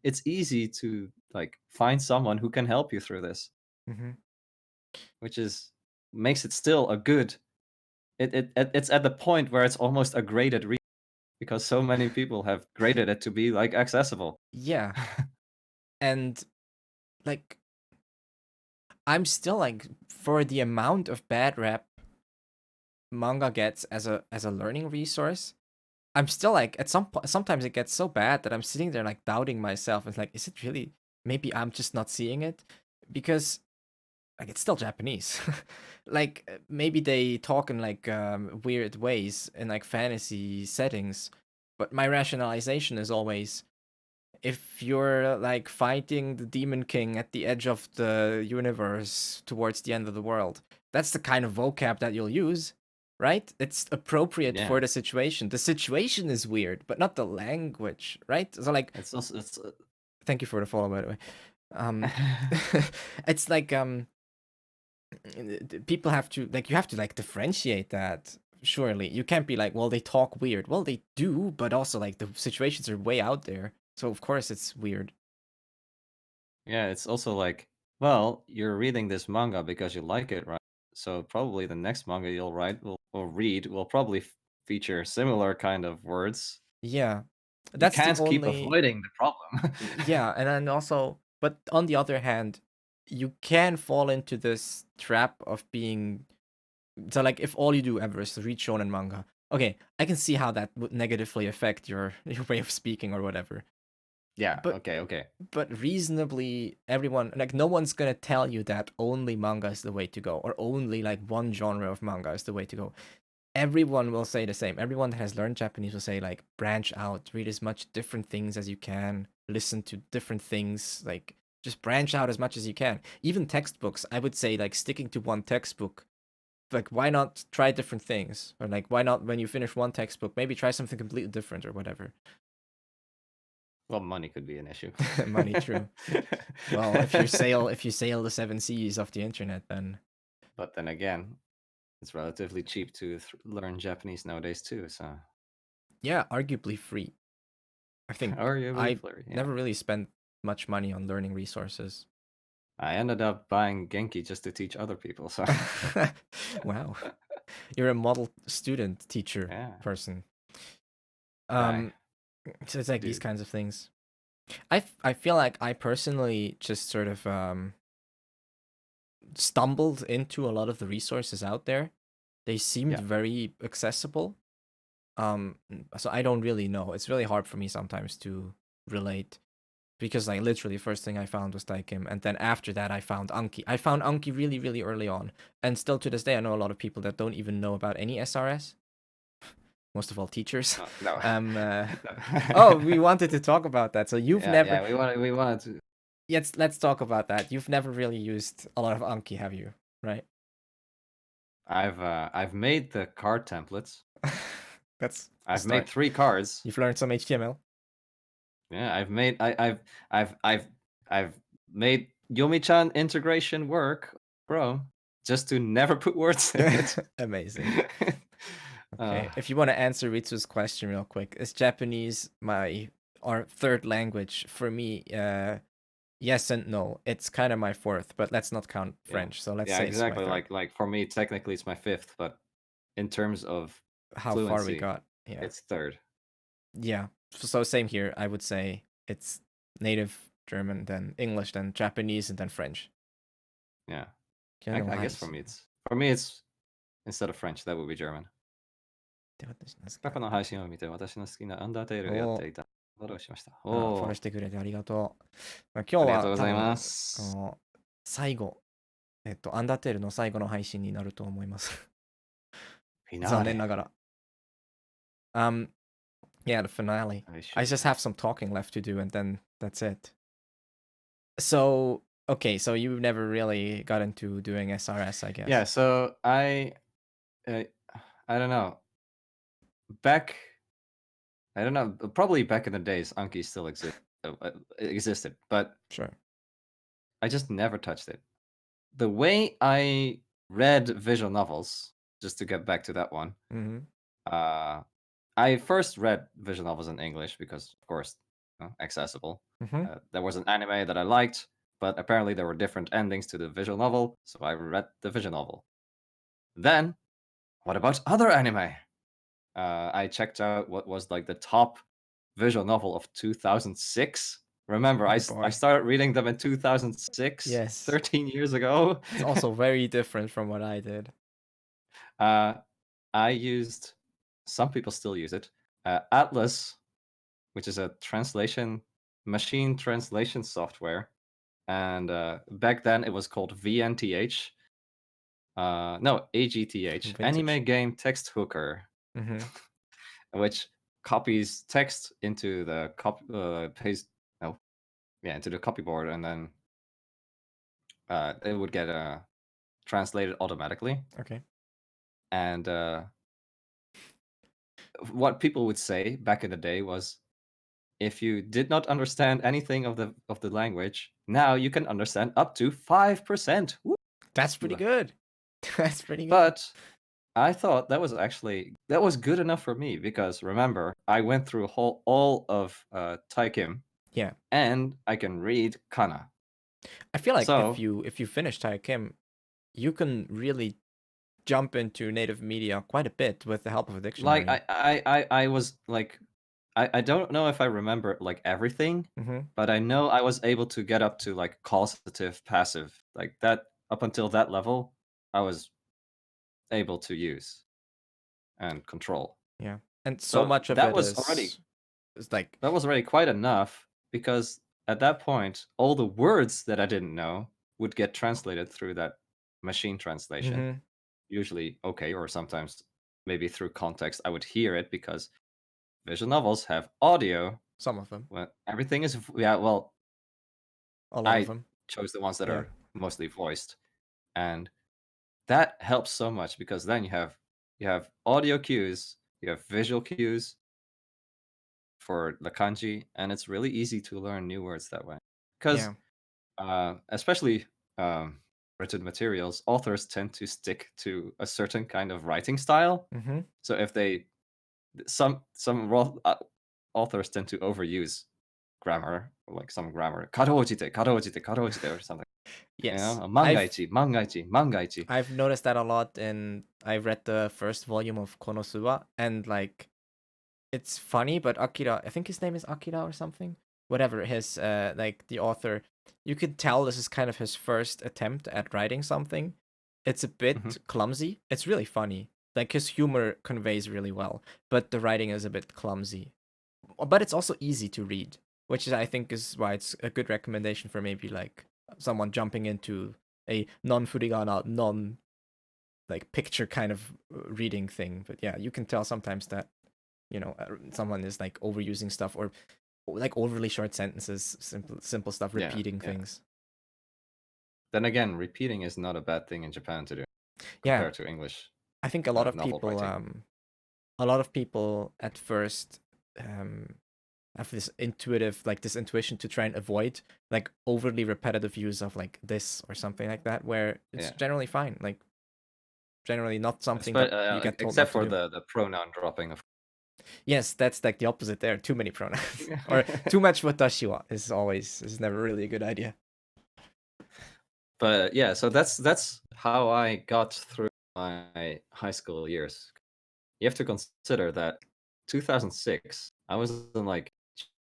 It's easy to like find someone who can help you through this, mhm. which is makes it still a good. It's at the point where it's almost a graded read because so many people have graded it to be like accessible. Yeah. And like I'm still like for the amount of bad rap manga gets as a learning resource, I'm still like at sometimes it gets so bad that I'm sitting there like doubting myself. It's like, is it really? Maybe I'm just not seeing it because like it's still Japanese. Like maybe they talk in like weird ways in like fantasy settings, but my rationalization is always if you're like fighting the Demon King at the edge of the universe towards the end of the world, that's the kind of vocab that you'll use, right? It's appropriate Yeah, for the situation. The situation is weird, but not the language, right? So like, it's also it's thank you for the follow, by the way. Um, it's like people have to like you have to like differentiate that. Surely you can't be like, well, they talk weird. Well, they do, but also like the situations are way out there, so of course it's weird. yeah, it's also like, well, you're reading this manga because you like it, right? So probably the next manga you'll write will or read will probably feature similar kind of words. Yeah. You That's the can't keep only avoiding the problem. yeah, and then also but on the other hand, you can fall into this trap of being so like if all you do ever is read shonen manga. Okay, I can see how that would negatively affect your your way of speaking or whatever. Yeah, But okay. reasonably everyone like no one's gonna tell you that only manga is the way to go or only like one genre of manga is the way to go. Everyone will say the same. Everyone that has learned Japanese will say like branch out, read as much different things as you can, listen to different things, like just branch out as much as you can. Even textbooks, I would say like sticking to one textbook. Like why not try different things? Or like why not when you finish one textbook, maybe try something completely different or whatever. Well, money could be an issue. Money, true. Well, if you sail the seven seas of the internet, then But then again, it's relatively cheap to learn Japanese nowadays too. So, yeah, arguably free. I think arguably I flurry. Yeah, never really spent much money on learning resources. I ended up buying Genki just to teach other people. So, Wow. You're a model student teacher yeah, person. guy, Um, so it's like these dude. kinds of things. I feel like I personally just sort of stumbled into a lot of the resources out there. They seemed Yeah, very accessible. So I don't really know. It's really hard for me sometimes to relate because like literally first thing I found was Daikim, and then after that I found Anki. I found Anki really really early on, and still to this day I know a lot of people that don't even know about any SRS. Most of all teachers. no, no. Um, oh, No. we wanted to talk about that. So you've Yeah, never. yeah. We wanted to. Yes, let's talk about that. You've never really used a lot of Anki, have you? Right? I've made the card templates. That's a I've made start. 3 cards. You've learned some HTML. Yeah, I've made Yomi-chan integration work, bro, just to never put words in it. Amazing. Uh, Okay, if you want to answer Ritsu's question real quick, is Japanese my our third language? For me, yes and no. It's kind of my fourth, but let's not count yeah. French. So let's Yeah, say it's my exactly. third. Like for me, technically it's my 5th, but in terms of How far we fluency, got? Yeah, it's 3rd. yeah. So same here. I would say it's native German, then English, then Japanese, and then French. Yeah. I guess for 今日の配信。me it's instead of French, that would be German. で、私の好きな。過去の配信を見て私の好きなアンダーテールをやっておいた。フォローしました。あ、フォローおー、してくれてありがとう。まあ、今日ありがとうは多分、ございます。最後、アンダーテールの最後の配信になると思います。フィナーレ。残念ながら。Yeah, the finale. I I should. just have some talking left to do, and then that's it. So, okay, so you never really got into doing SRS, I guess. Yeah, so uh, I don't know. Back, I don't know. Probably back in the days, Anki still existed, but Sure. I just never touched it. The way I read visual novels, just to get back to that one, Mm-hmm. uh, I first read visual novels in English because, of course, accessible. Mm-hmm. There was an anime that I liked, but apparently there were different endings to the visual novel, so I read the visual novel. Then, what about other anime? I checked out what was like the top visual novel of 2006. Remember, Oh I boy. started reading them in 2006, Yes. 13 years ago. It's also very different from what I did. uh, I used, some people still use it, Atlas, which is a machine translation software. and back then it was called VNTH. No, AGTH, Vintage. Anime Game Text Hooker, Mm-hmm. which copies text into the paste. No, yeah, into the copyboard, and then it would get translated automatically. Okay. And what people would say back in the day was, if you did not understand anything of the language, now you can understand up to 5%. Woo! That's pretty good. That's pretty good. But I thought that was good enough for me, because remember, I went through all of Taikim, Yeah. and I can read kana. I feel like So if you finish Tai Kim, you can really jump into native media quite a bit with the help of a like dictionary. I was like, I don't know if I remember like everything, Mm-hmm. but I know I was able to get up to like causative, passive, like that. Up until that level, I was able to use and control. Yeah. And so So much of it is like, that was already quite enough, because at that point, all the words that I didn't know would get translated through that machine translation. mm-hmm, Usually okay, or sometimes maybe through context I would hear it, because visual novels have audio. some of them, Well, everything is yeah, well, a lot of I them. chose the ones that Yeah. are mostly voiced, and that helps so much, because then you have audio cues, you have visual cues for the kanji, and it's really easy to learn new words that way. Because Yeah. especially written materials, authors tend to stick to a certain kind of writing style. Mm-hmm. So if they authors tend to overuse grammar, like some grammar, karojite, karojite, karojite, or something. You Yes. know, mangaichi, mangaichi, mangaichi. I've noticed that a lot, and I read the first volume of Konosuba, and like it's funny, but Akira, I think his name is Akira or something. Whatever his like the author, you could tell this is kind of his first attempt at writing something. It's a Mhm. bit clumsy. It's really funny. Like his humor conveys really well, but the writing is a bit clumsy. But it's also easy to read, which is I think is why it's a good recommendation for maybe like someone jumping into a non-furigana, non like picture kind of reading thing. But yeah, you can tell sometimes that someone is like overusing stuff or like overly short sentences, simple stuff, Yeah, repeating yeah. things. Then again, repeating is not a bad thing in Japan to do, Yeah, compared to English I think novel writing. a lot of people at first have this intuitive, like this intuition to try and avoid like overly repetitive use of like this or something like that, where it's Yeah. generally fine, like generally not something that you get told not Except to for do. the pronoun dropping of. Yes, that's like the opposite there. Too many pronouns or too much watashi wa is never really a good idea. But yeah, so that's how I got through my high school years. You have to consider that 2006, I was in like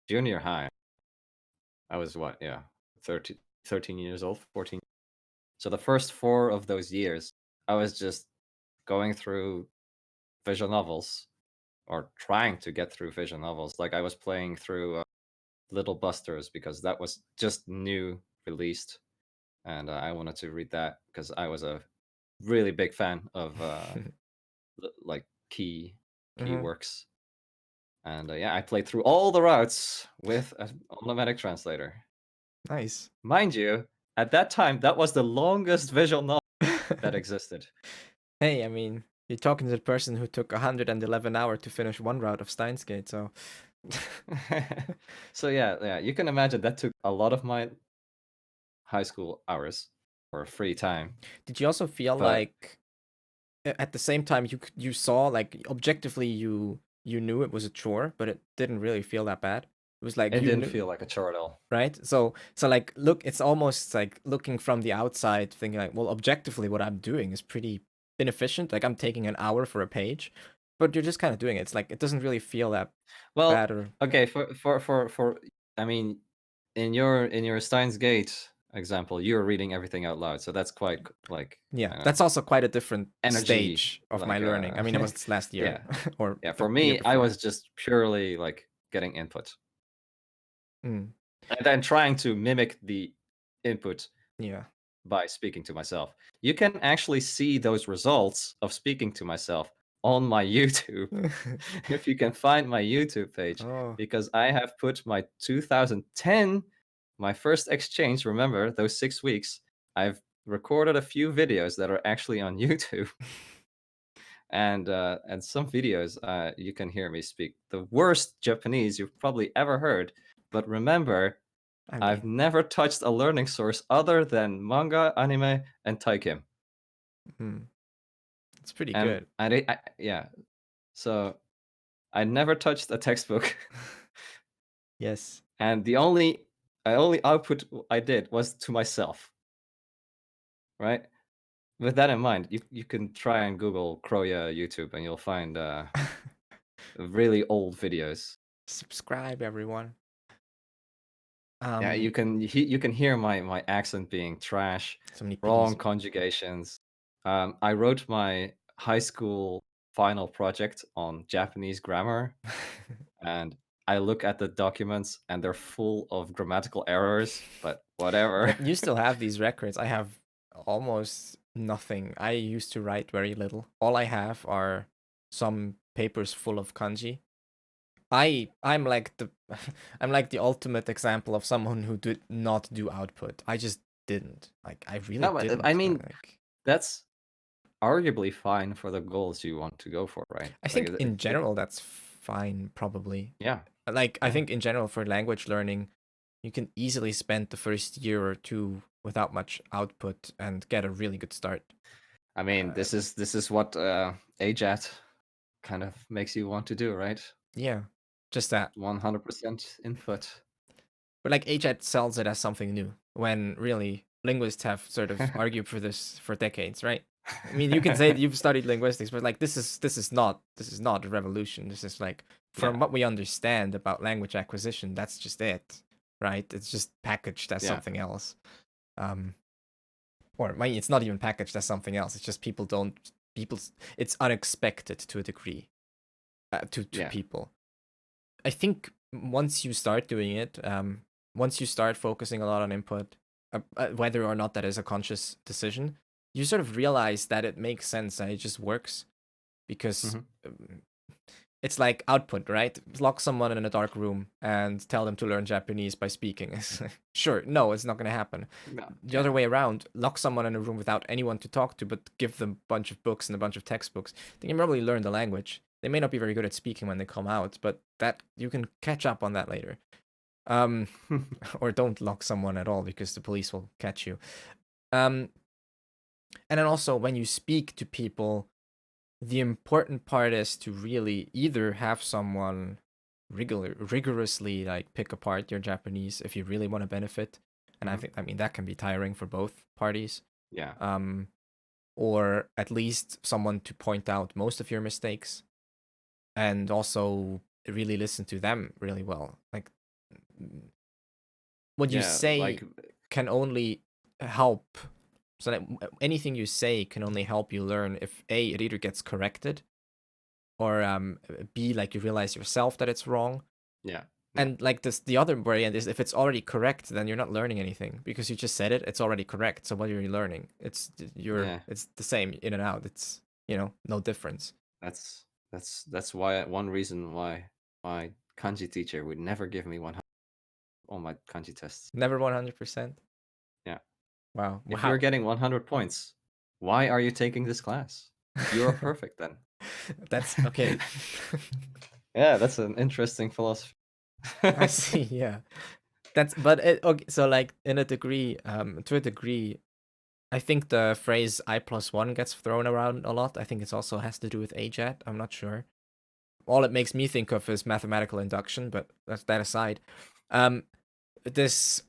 junior high. I was what, yeah, 13 years old, 14. So the first 4 of those years, I was just going through visual novels, or trying to get through visual novels. Like I was playing through Little Busters, because that was just new released, and I wanted to read that because I was a really big fan of like key Hmm. works. And yeah, I played through all the routes with an automatic translator. Nice. Mind you, at that time, that was the longest visual novel that existed. Hey, I mean, you're talking to the person who took 111 hours to finish one route of Steins Gate, so So yeah, you can imagine that took a lot of my high school hours or free time. did you also feel But like at the same time you saw like objectively you knew it was a chore, but it didn't really feel that bad. It was like it you didn't knew, feel like a chore at all. right? So like look, it's almost like looking from the outside, thinking like, well, objectively, what I'm doing is pretty inefficient. Like I'm taking an hour for a page, but you're just kind of doing it. It's like it doesn't really feel that bad Well, or okay, for I mean, in your Steins Gate example, you're reading everything out loud, so that's quite like yeah. I don't know, That's also quite a different energy, stage of my like learning. I mean, it was last year yeah, or yeah. the For year me, I before. was just purely like getting input Mm. and then trying to mimic the input Yeah. by speaking to myself. You can actually see those results of speaking to myself on my YouTube if you can find my YouTube page, Oh. because I have put my 2010, my first exchange. Remember those 6 weeks? I've recorded a few videos that are actually on YouTube, and some videos you can hear me speak the worst Japanese you've probably ever heard. But remember, I I've mean, never touched a learning source other than manga, anime, and Taikim. hmm, it's pretty And good. yeah, so I never touched a textbook, Yes. and the only output I did was to myself, right? With that in mind, you can try and Google Chrouya YouTube, and you'll find really old videos. Subscribe, everyone. Yeah, Um, you can hear my accent being trash, so many wrong P's. conjugations. I wrote my high school final project on Japanese grammar, and I look at the documents and they're full of grammatical errors, but whatever. But you still have these records. I have almost nothing. I used to write very little. All I have are some papers full of kanji. I'm like the I'm like the ultimate example of someone who did not do output. I just didn't. Like I really No, but I didn't. mean, Like that's arguably fine for the goals you want to go for, right? I Like think in general that's fine probably. yeah, Like I yeah. think in general for language learning, you can easily spend the first year or two without much output and get a really good start. I mean, Uh, this is what AJAT kind of makes you want to do, right? yeah, just that. 100% input. But like HED sells it as something new, when really linguists have sort of argued for this for decades, right? I mean, you can say you've studied linguistics, but like this is not a revolution. This is like Yeah, from what we understand about language acquisition, that's just it, right? It's just packaged as yeah, something else. Um, or I mean, it's not even packaged as something else. It's just people don't people. It's unexpected to a degree to yeah. people. I think once you start doing it, once you start focusing a lot on input, whether or not that is a conscious decision, you sort of realize that it makes sense and it just works because Mhm. um, it's like output, right? Lock someone in a dark room and tell them to learn Japanese by speaking. Sure, no, it's not going to happen. No, The other yeah, way around, lock someone in a room without anyone to talk to, but give them a bunch of books and a bunch of textbooks. They can probably learn the language. They may not be very good at speaking when they come out, but that you can catch up on that later. Um, or don't lock someone at all because the police will catch you. Um, and then also when you speak to people, the important part is to really either have someone rigorously like pick apart your Japanese if you really want to benefit, and Mhm. I mean that can be tiring for both parties. Yeah, Um, or at least someone to point out most of your mistakes, and also really listen to them really well. Like what you yeah. say Like, can only help. So that anything you say can only help you learn if A, it either gets corrected, or B, like you realize yourself that it's wrong. yeah, yeah, And like this, the other variant is if it's already correct, then you're not learning anything because you just said it. It's already correct. So what are you learning? yeah. It's the same in and out. It's no difference. That's why one reason why my kanji teacher would never give me 100 on my kanji tests. Never 100%. Yeah. Wow. If you're How? getting 100 points, why are you taking this class? You're perfect then. That's okay. Yeah, that's an interesting philosophy. I see. Yeah. That's but okay. So like in a degree, to a degree, I think the phrase I plus one gets thrown around a lot. I think it also has to do with AJAT. I'm not sure. All it makes me think of is mathematical induction, but that's that aside. Um, this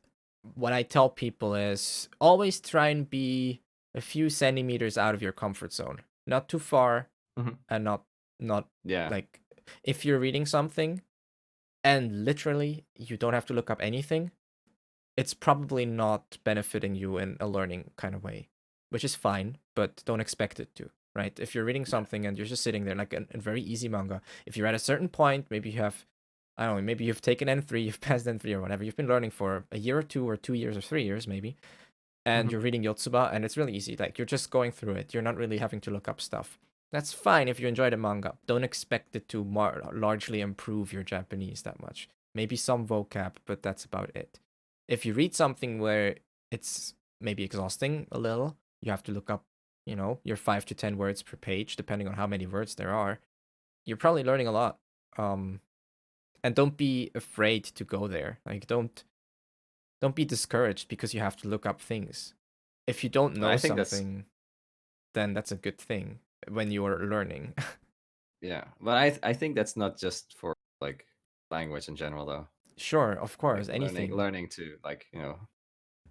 what I tell people is always try and be a few centimeters out of your comfort zone, not too far, Mhm. and not Yeah, like if you're reading something and literally you don't have to look up anything, it's probably not benefiting you in a learning kind of way, which is fine, but don't expect it to, right? If you're reading yeah, something and you're just sitting there like a very easy manga, if you're at a certain point, maybe you have I don't know, maybe you've taken N3, you've passed N3 or whatever. You've been learning for a year or two, or 2 years or 3 years maybe, and Mhm. you're reading Yotsuba, and it's really easy. Like, you're just going through it. You're not really having to look up stuff. That's fine if you enjoy the manga. Don't expect it to largely improve your Japanese that much. Maybe some vocab, but that's about it. If you read something where it's maybe exhausting a little, you have to look up, your 5 to 10 words per page, depending on how many words there are. You're probably learning a lot. And don't be afraid to go there. Like, don't be discouraged because you have to look up things. If you don't know I think that's something, then that's a good thing when you are learning. yeah, but I think that's not just for like language in general though. Sure, of Like course, learning anything. learning to like,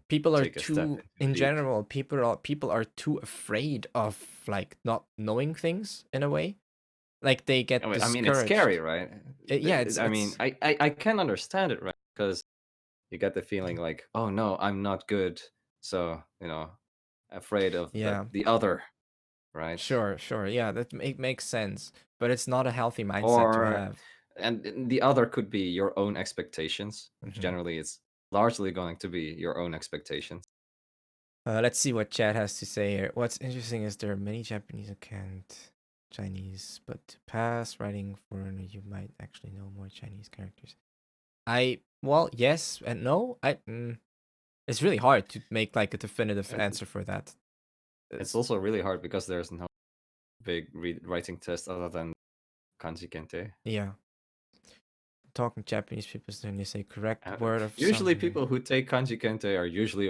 People are take a step too, into in deep. general, people are too afraid of like not knowing things in a way. Like, they get I mean, it's scary, discouraged. right? Yeah, it's I mean, it's I can understand it, right? Because you get the feeling like, oh no, I'm not good, so afraid of yeah, the other, right? sure. Yeah, that makes sense, but it's not a healthy mindset to Or have. and the other could be your own expectations, which Mhm. generally it's largely going to be your own expectations. Let's see what Chad has to say here. What's interesting is there are many Japanese who can't Chinese, but to pass writing foreigner, you might actually know more Chinese characters. Well, yes and no. It's really hard to make like a definitive And answer for that. it's It's, also really hard because there's no big writing test other than kanji kente. yeah, talking Japanese people, then they say correct Uh, word of Usually, some. people who take kanji kente are usually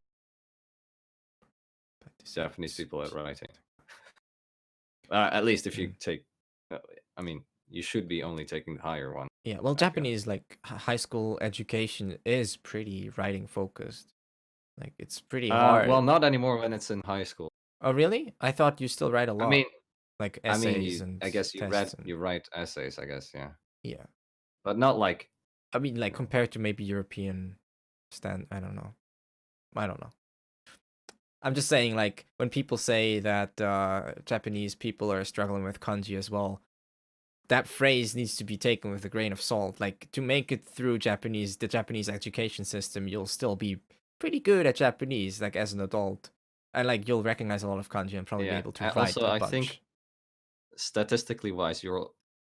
But this Japanese makes people at writing. At least if you mm. take, uh, I mean, you should be only taking the higher one. Yeah, well, I feel. Japanese like high school education is pretty writing focused. Like, it's pretty Well, hard. not anymore when it's in high school. Oh, really? I thought you still write a I mean, lot, like essays and I guess tests and you write essays. I guess, yeah, yeah. but not like I mean, like, you know. compared to maybe European I don't know. I don't know. I'm just saying, like, when people say that Japanese people are struggling with kanji as well, that phrase needs to be taken with a grain of salt. Like, to make it through the Japanese education system, you'll still be pretty good at Japanese, like, as an adult. And, like, you'll recognize a lot of kanji and probably be Yeah. able to write Also, a I think bunch. statistically wise,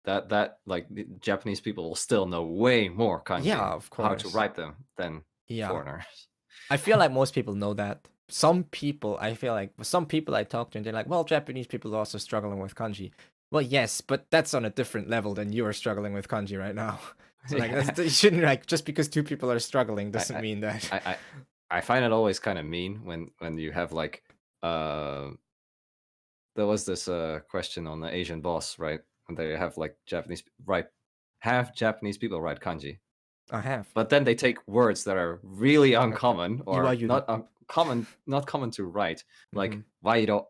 that like the Japanese people will still know way more Yeah, kanji of how to course. write them than Yeah. foreigners. I feel like most people know that. I feel like some people I talk to, and they're like, well, Japanese people are also struggling with kanji. Well, yes, but that's on a different level than you are struggling with kanji right now. So, like, Yeah. you shouldn't, like, just because two people are struggling I doesn't mean that. I I I I find it always kind of mean when you have like uh there was this question on the Asian boss, right? When they have like Japanese people write kanji, I have. but then they take words that are really uncommon or Iwayuri. not common to write, Mm-hmm. like wairo,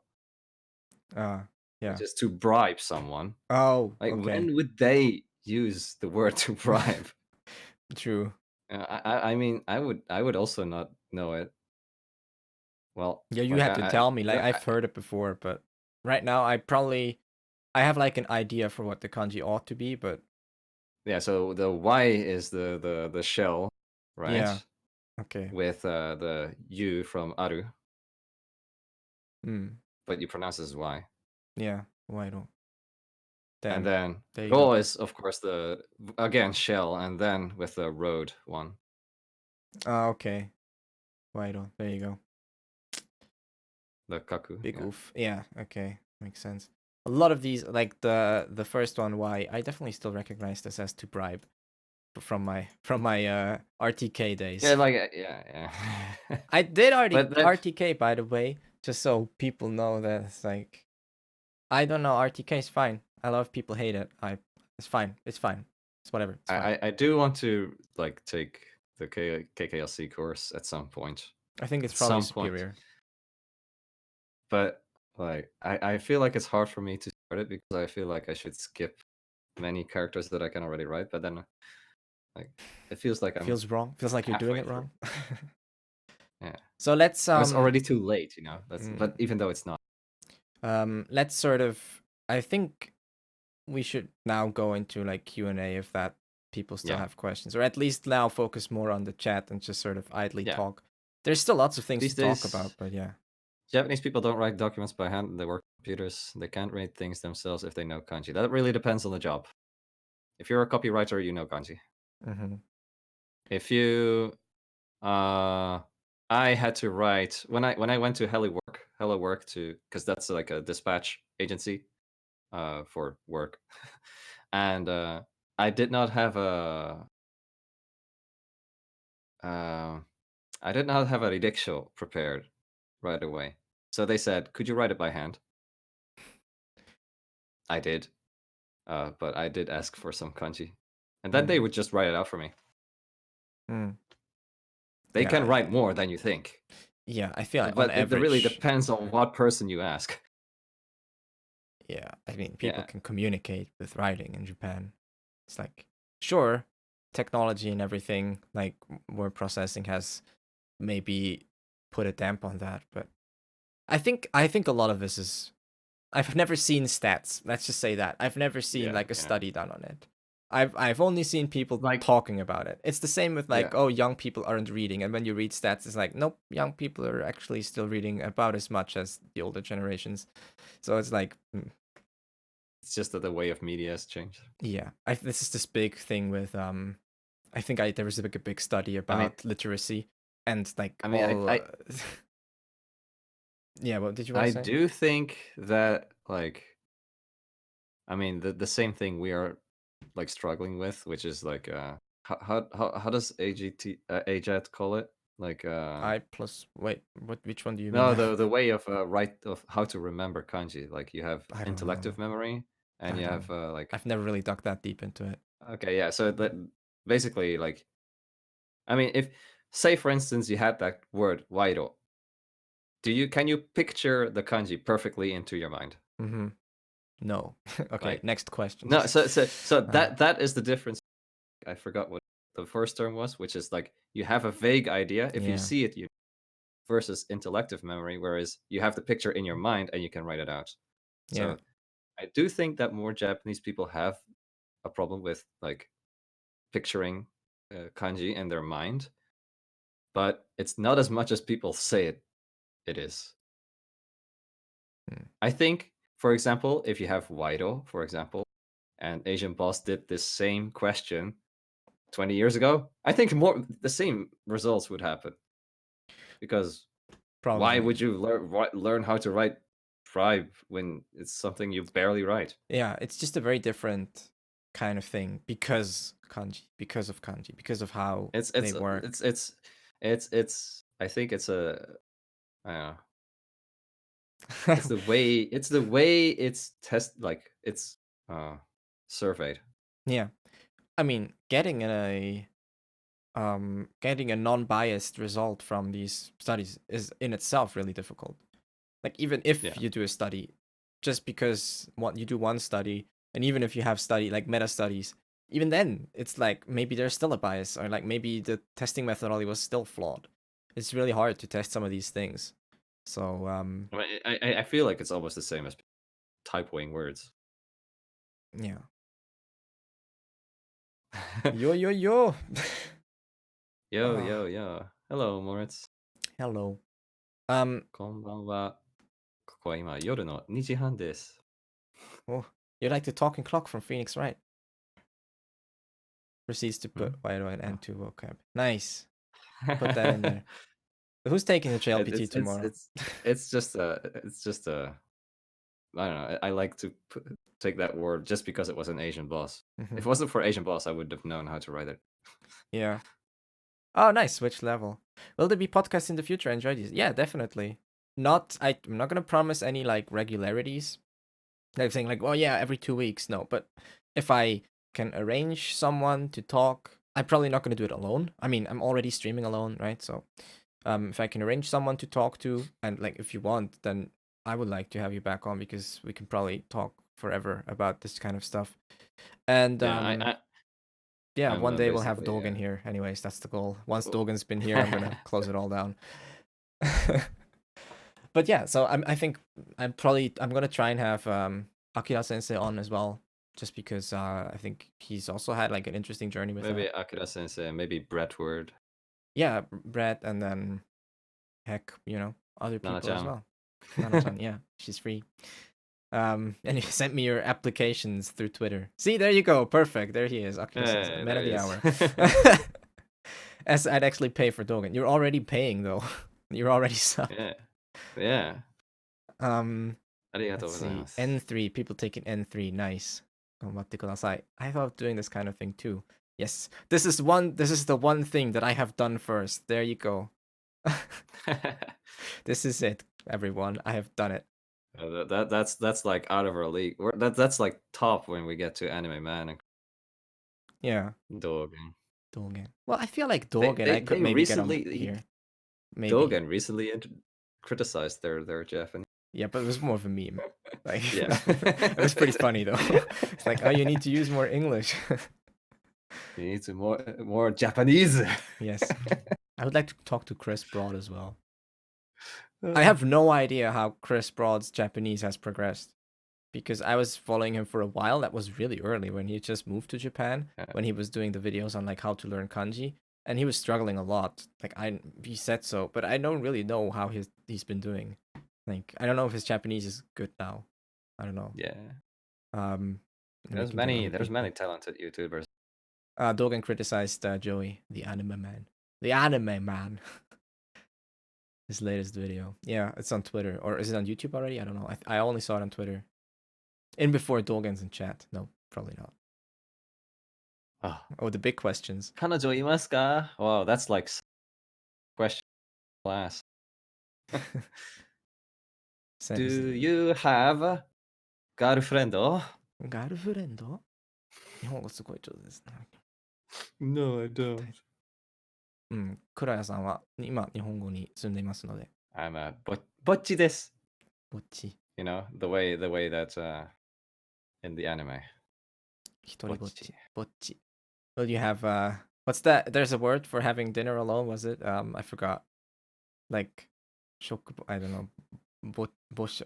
which Yeah. is to bribe someone. Oh, Like okay. when would they use the word to bribe? True. I mean, I would also not know it. Well, Yeah, you like have to tell me. Like, I I've heard it before, but right now I have like an idea for what the kanji ought to be, but yeah. So the Y is the shell, right? yeah. Okay. With the U from aru, Hmm. but you pronounce it as Y. Yeah. Why don't? And Damn. then There you go. Ro is of course the again shell, and then with the road one, Okay. Why don't? There you go. the kaku. Big Yeah. oof. Yeah. Okay. Makes sense. A lot of these, like the first one, why I definitely still recognize this as to bribe from my RTK Yeah, days. like yeah, yeah. I did But that RTK, by the way, just so people know that it's like, I don't know, RTK is fine. A lot of people hate it. It's fine. It's fine. It's whatever. It's fine. I do want to like take the KKLC course at some point. I think it's At probably some point. superior. But like I feel like it's hard for me to start it because I feel like I should skip many characters that I can already write, but then like it feels like I'm Feels wrong. Feels like you're doing halfway it through. wrong. Yeah. So let's But it's already too late, That's mm, but even though it's not. let's sort of, I think we should now go into like Q&A if that people still Yeah. have questions, or at least now focus more on the chat and just sort of idly Yeah. talk. There's still lots of things These to talk days, about, but yeah. Japanese people don't write documents by hand. They work on computers. They can't read things themselves if they know kanji. That really depends on the job. If you're a copywriter, you know kanji. Mm-hmm. If you, I had to write when I went to Hello Work to because that's like a dispatch agency, for work, and I did not have uh, I did not have a rideksho prepared right away. So they said, "Could you write it by hand?" I did, but I did ask for some kanji, and then they Mm. would just write it out for me. Mm. They can Yeah, write more than you think, yeah. I feel like on but it really average, depends on what person you ask. yeah. I mean, people Yeah, can communicate with writing in Japan. It's like, sure, technology and everything, like word processing has maybe put a damp on that, but I think a lot of this is I've never seen stats. Let's just say that. I've never seen yeah, like a yeah. study done on it. I've only seen people Like, talking about it. It's the same with like, yeah, oh, young people aren't reading, and when you read stats, it's like, nope, young people are actually still reading about as much as the older generations. So it's like, it's just that the way of media has changed. yeah. This is this big thing with I think there was a big study I mean, about literacy and like I mean, all. Yeah, what did you want I to say? do think that like, I mean, the same thing we are like struggling with, which is like, how does AJET call it? Like, I plus wait, which one do you mean no, now? the way of of how to remember kanji. Like you have I don't know. intellective memory, and I you don't have know. like, I've never really dug that deep into it. okay, yeah. So that basically like, I mean, if say for instance you had that word wairo, can you picture the kanji perfectly into your mind? Mm-hmm. No. Okay, Like, next question. no, so uh, that is the difference. I forgot what the first term was, which is like you have a vague idea. If you yeah, see it, you versus intellective memory, whereas you have the picture in your mind and you can write it out. yeah. So I do think that more Japanese people have a problem with like picturing kanji in their mind, but it's not as much as people say it is. Mm. I think, for example, if you have Waido, for example, and Asian Boss did this same question 20 years ago, I think more the same results would happen. Because why Probably. would you learn how to write tribe when it's something you barely write? Yeah, it's just a very different kind of thing because of kanji, because of how It's they it's work. it's I think it's a I don't know. It's the way it's like it's surveyed. Yeah. I mean, getting a non-biased result from these studies is in itself really difficult. Like even if Yeah. you do a study, just because what you do one study, and even if you have study like meta studies, even then it's like maybe there's still a bias, or like maybe the testing methodology was still flawed. It's really hard to test some of these things. So I mean, I feel like it's almost the same as typoing words. yeah. Yo yo yo. Yo, Ah, yo, yo. Hello, Moritz. hello. Um, こんばんは。ここは今夜の2時半です。oh, you're like the talking clock from Phoenix, right? Proceeds to Hmm? put why do I Oh. end to vocab. Nice. Put that in there. Who's taking the JLPT It's it's tomorrow? it's it's just I don't know. I like to take that word just because it was an Asian boss. Mhm. If it wasn't for Asian boss, I would have known how to write it. Yeah. Oh, nice. Which level? Will there be podcasts in the future? I enjoy these. Yeah, definitely. I'm not gonna promise any like regularities. Like saying like, well, yeah, every 2 weeks. No, but if I can arrange someone to talk, I'm probably not gonna do it alone. I mean, I'm already streaming alone, right? So, if I can arrange someone to talk to, and like if you want, then I would like to have you back on because we can probably talk forever about this kind of stuff. And Yeah, yeah, I'm one day we'll have basically Dogen here. Anyways, that's the goal. Once oh. Dogen's been here, I'm gonna close it all down. But yeah, so I think I'm gonna try and have Akira Sensei on as well. just because I think he's also had like an interesting journey with Maybe that. Akira Sensei, maybe Brett Word, Yeah, Brett, and then heck, other people as Nana-chan. well. Nana-chan, yeah, she's free. And you sent me your applications through Twitter. See, there you go. Perfect. There he is. Akira Sensei, Hey, man there of he the is. hour. As I'd actually pay for Dogen. You're already paying though. You're already sub. Yeah. Yeah. Let's see. ありがとうございます. N3. People taking N3. Nice. 頑張ってください. I thought of doing this kind of thing too. Yes. This is the one thing that I have done first. There you go. This is it, everyone. I have done it. That's like out of our league. That's like top when we get to Anime Man and Yeah. Dogen. Dogen. Well, I feel like Dogen I could They maybe get on recently here. Maybe. Dogen recently criticized their Japanese. Yeah, but it was more of a meme. Like, Yeah. it was pretty funny though. It's like, oh, you need to use more English. You need to more Japanese. Yes. I would like to talk to Chris Broad as well. I have no idea how Chris Broad's Japanese has progressed because I was following him for a while. That was really early when he just moved to Japan, when he was doing the videos on like how to learn kanji, and he was struggling a lot. Like he said so, but I don't really know how he's been doing. Like I don't know if his Japanese is good now. I don't know. Yeah. And There's many talented YouTubers. Dogen criticized Joey, the anime man. The anime man. His latest video. Yeah, it's on Twitter. Or is it on YouTube already? I don't know. I only saw it on Twitter. In before Dogen's in chat. No, probably not. Oh, the big questions. 彼女いますか? Wow, that's like question class. Do you have a girlfriend? Girlfriend? 日本語すごい上手ですね。No, I don't. クラヤさんは今日本語に住んでいますので。I'm a ぼっちです。ぼっち。You know, the way that in the anime. 一人ぼっち。ぼっち。Well, you have what's that? There's a word for having dinner alone, was it? I forgot. Like I don't know.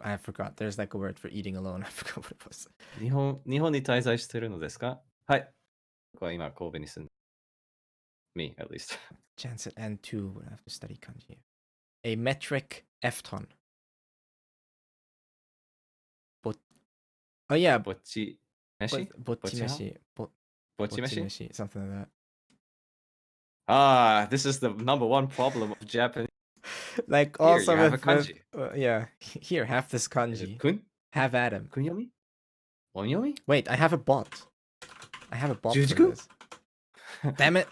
I forgot. There's like a word for eating alone. I forgot what it was. 日本に滞在してるのですか? はい。僕は今神戸に住んで Me, at least. Chance at N2 would have to study kanji. A metric F-ton. Oh yeah. ぼっち飯? ぼっち飯. ぼっち飯? Something like that. Ah, this is the number one problem of Japanese. Like Here, also you have a kanji. Yeah, here, have this kanji. Kun? Have Adam. Kunyomi? Onyomi? Wait, I have a bot. I have a bot for Jujiku? this. Damn it.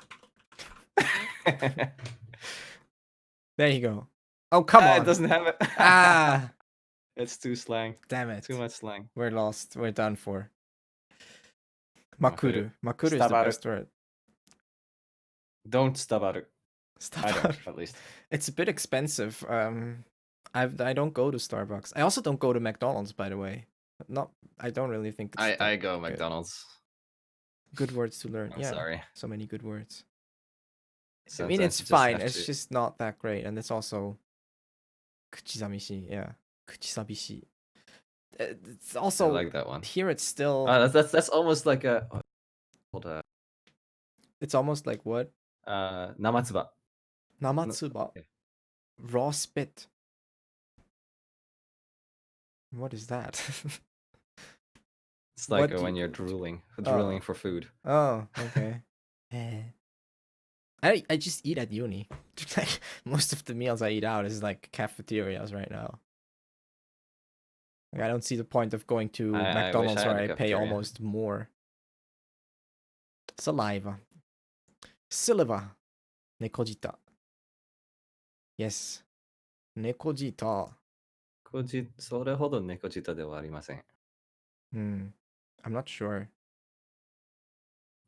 There you go. Oh, come on. It doesn't have it. Ah. It's too slang. Damn it. Too much slang. We're lost. We're done for. Makuru. Makuru is the best word. Don't stop at it. Stop I don't, at least. It's a bit expensive. I don't go to Starbucks. I also don't go to McDonald's, by the way. I don't really think it's I go McDonald's. Good words to learn. I'm yeah. sorry. So many good words. Sometimes I mean, it's you just fine. have It's to- just not that great, and it's also kuchisamishi. Yeah, kuchisabishi. It's I also like that one. here. It's still. That's almost like a. It's almost like what? Namatsuba. Namatsuba. Yeah. Raw spit. What is that? It's like when you're drooling for food. Oh, okay. I just eat at uni. Like most of the meals I eat out is like cafeterias right now. Like, I don't see the point of going to McDonald's where I pay almost more. Saliva. Saliva. Nekojita. Yes. Nekojita. それほど猫舌ではありません. I'm not sure.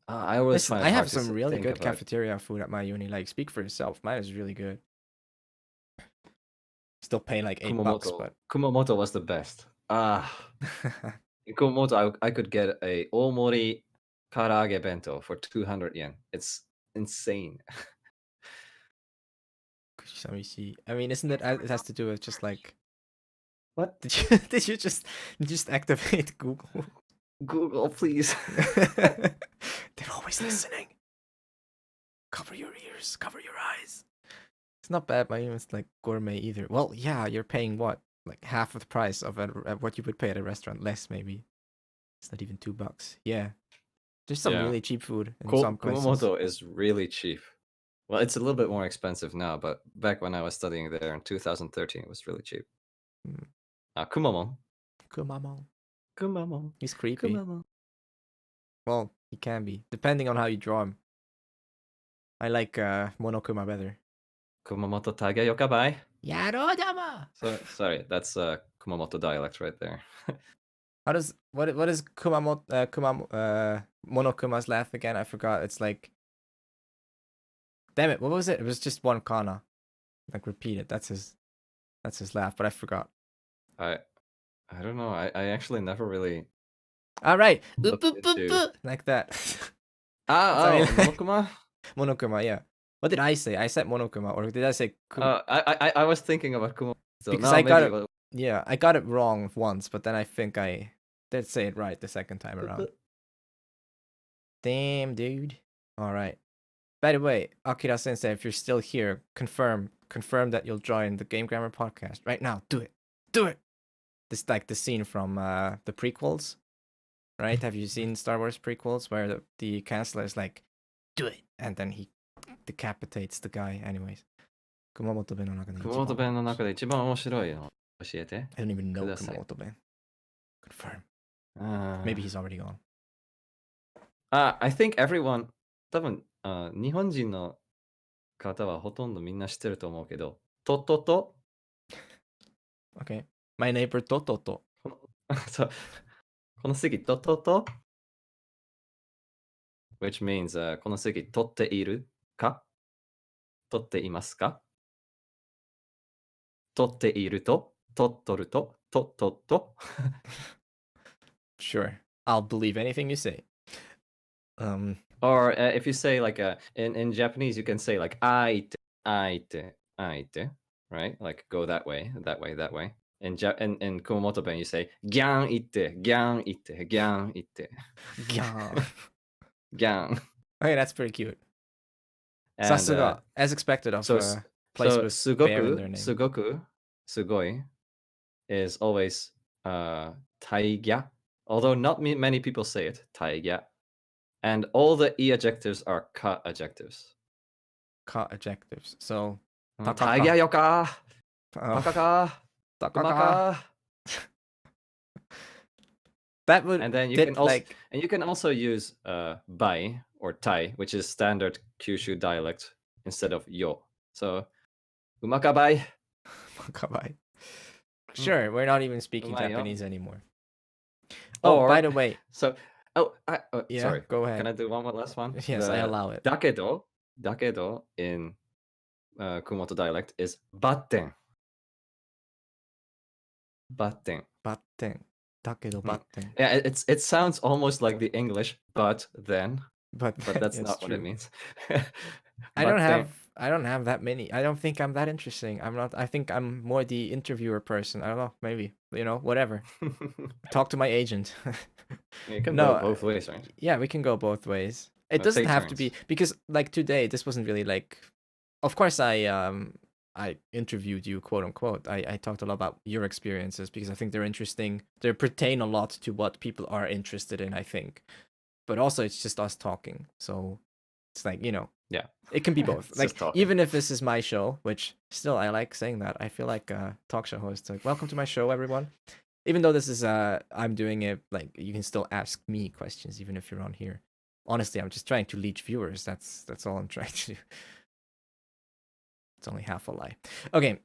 I always Listen, find I it have hard to some really think good about. cafeteria food at my uni. Like, speak for yourself. Mine is really good. Still pay like $8, but Kumamoto was the best. In Kumamoto, I could get a omori karaage bento for 200 yen. It's insane. I mean, isn't it? It has to do with just like. What? Did you just activate Google? Google, please. They're always listening. Cover your ears, cover your eyes. It's not bad, but it's like gourmet either. Well, yeah, you're paying what? Like half of the price of what you would pay at a restaurant. Less, maybe. It's not even $2. Yeah. There's some Yeah. really cheap food in some places. Kumamoto is really cheap. Well, it's a little bit more expensive now, but back when I was studying there in 2013, it was really cheap. Mm. Kumamon. Kumamon. Kumamon. He's creepy. Kumamon. Well, he can be, depending on how you draw him. I like Monokuma better. Kumamoto Tage Yokabai. Yarodama! So sorry, that's Kumamoto dialect right there. What is Monokuma's laugh again? I forgot. It's like, damn it, what was it? It was just one kana. Like repeat it. That's his laugh, but I forgot. I don't know. I actually never really All right. looked into Like that. Monokuma. Monokuma, yeah. What did I say? I said Monokuma, or did I say I was thinking about Kumamoto. because I got it. Yeah, I got it wrong once, but then I think I did say it right the second time around. Damn, dude. All right. By the way, Akira Sensei, if you're still here, confirm that you'll join the Game Grammar podcast right now. Do it. This like the scene from the prequels, right? Have you seen Star Wars prequels where the chancellor is like, "Do it," and then he decapitates the guy. Anyways, Kumamoto Ben no naka de Kumamoto Ben no naka de ichiban omoshiroi no oshiete. I don't even know Kudasai. Kumamoto Ben. Confirm. Maybe he's already gone. I think everyone 多分日本人の方はほとんどみんな知ってると思うけど、とっとと Okay. My neighbor Tototo. そうこの席とっとと which means この席取っているか取っていますか取っていると取っとるととっとっと Sure. I'll believe anything you say. Or if you say like in Japanese, you can say like aite, aite, aite, right? Like go that way, that way, that way. In Kumamoto Ben, you say gyan itte, gyan itte, gyan itte, Gyan. gyan. Okay, that's pretty cute. And Sasuga, as expected of so place so with bear in their name. sugoku, sugoi is always taigya, although not many people say it, taigya. And all the e adjectives are ka adjectives. Ka adjectives. So Taigya yoka, bakaka, Takaka. That would and then you can also you can also use bai or tai, which is standard Kyushu dialect instead of yo. So umakabai. Umakabai. Sure, we're not even speaking Japanese anymore. Oh, by the way. So yeah, sorry. Go ahead. Can I do one more last one? Yes, I allow it. Dakedo in Kumamoto dialect is batten. Batten. Dakedo batten. Yeah, it sounds almost like the English, but then. But that's not what it means. I don't have that many. I don't think I'm that interesting. I'm not. I think I'm more the interviewer person. I don't know. Maybe, whatever. Talk to my agent. You can go both ways, right? Yeah, we can go both ways. It doesn't have to be because like today, this wasn't really like. Of course, I interviewed you, quote unquote. I talked a lot about your experiences because I think they're interesting. They pertain a lot to what people are interested in, I think. But also, it's just us talking. So it's like, yeah, it can be both. Like, even if this is my show, which still I like saying that. I feel like a talk show host. Like, welcome to my show, everyone. Even though this is I'm doing it, like, you can still ask me questions even if you're on here. Honestly, I'm just trying to reach viewers. That's all I'm trying to do. It's only half a lie. Okay.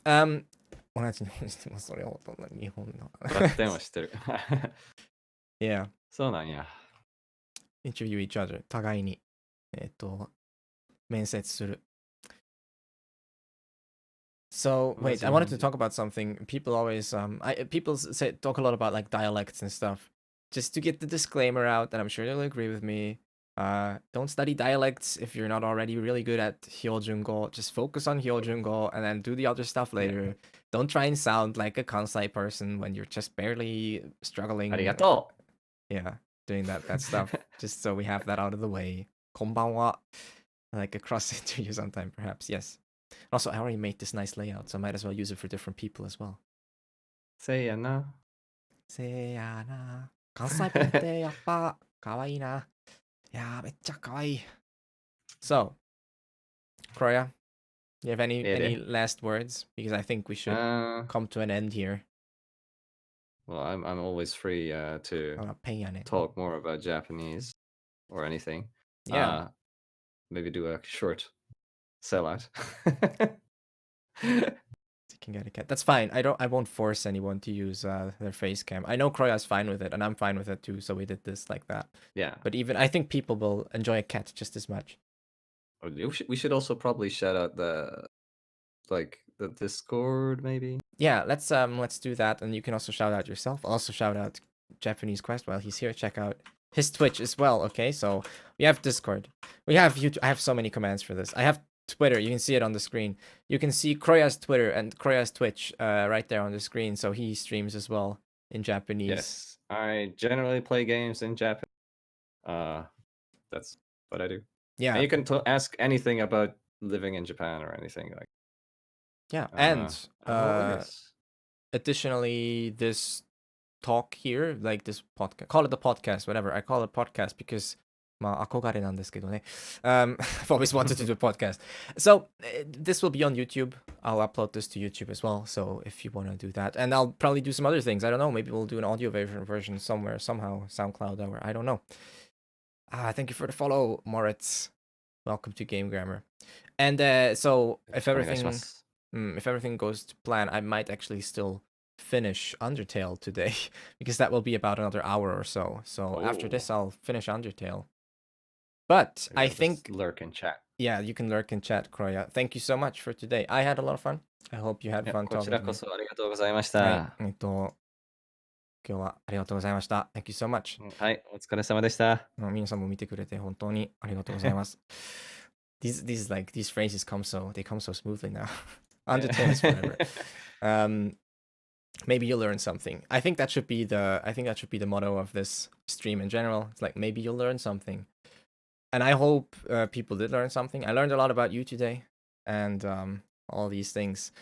Yeah. そうなんや。 Interview each other. 互いに面接する. So wait, I wanted to talk about something. People always people talk a lot about like dialects and stuff. Just to get the disclaimer out, and I'm sure they'll agree with me. Don't study dialects if you're not already really good at Hyojungo. Just focus on Hyojungo and then do the other stuff later. Yeah. Don't try and sound like a Kansai person when you're just barely struggling. Arigato. Yeah. doing that stuff, just so we have that out of the way. Konbanwa, like a cross interview sometime, perhaps. Yes. Also, I already made this nice layout, so I might as well use it for different people as well. Say ya na. せやな。関西弁ってやっぱ可愛いな。いやー、めっちゃ可愛い。So, Chrouya, do you have any Yeah, last words? Because I think we should come to an end here. Well, I'm always free to talk more about Japanese or anything. Yeah. Maybe do a short sellout. You can get a cat. That's fine. I won't force anyone to use their face cam. I know Chrouya's fine with it, and I'm fine with it too. So we did this like that. Yeah. But even I think people will enjoy a cat just as much. We should also probably shout out the Discord, maybe. Yeah, let's do that, and you can also shout out yourself. I'll also shout out Japanese Quest while he's here. Check out his Twitch as well. Okay, so we have Discord, we have YouTube. I have so many commands for this. I have Twitter. You can see it on the screen. You can see Chrouya's Twitter and Chrouya's Twitch right there on the screen. So he streams as well in Japanese. Yes, I generally play games in Japanese. That's what I do. Yeah, and you can ask anything about living in Japan or anything like. Yeah, and yes. additionally, this talk here, like this podcast, call it the podcast, whatever. I call it podcast because まあ、憧れなんですけどね. I've always wanted to do a podcast. So this will be on YouTube. I'll upload this to YouTube as well. So if you want to do that, and I'll probably do some other things. I don't know. Maybe we'll do an audio version somewhere, somehow, SoundCloud or I don't know. Thank you for the follow, Moritz. Welcome to Game Grammar. And so if everything goes to plan, I might actually still finish Undertale today because that will be about another hour or so. So after this, I'll finish Undertale. But I think lurk in chat. Yeah, you can lurk in chat, Chrouya. Thank you so much for today. I had a lot of fun. I hope you had fun talking to me. こちらこそありがとうございました。今日はありがとうございました。Thank you so much. はい、お疲れ様でした。皆さんも見てくれて本当にありがとうございます。these phrases come so smoothly now. Undertale is forever. Maybe you'll learn something. I think that should be the motto of this stream in general. It's like maybe you'll learn something. And I hope people did learn something. I learned a lot about you today and all these things.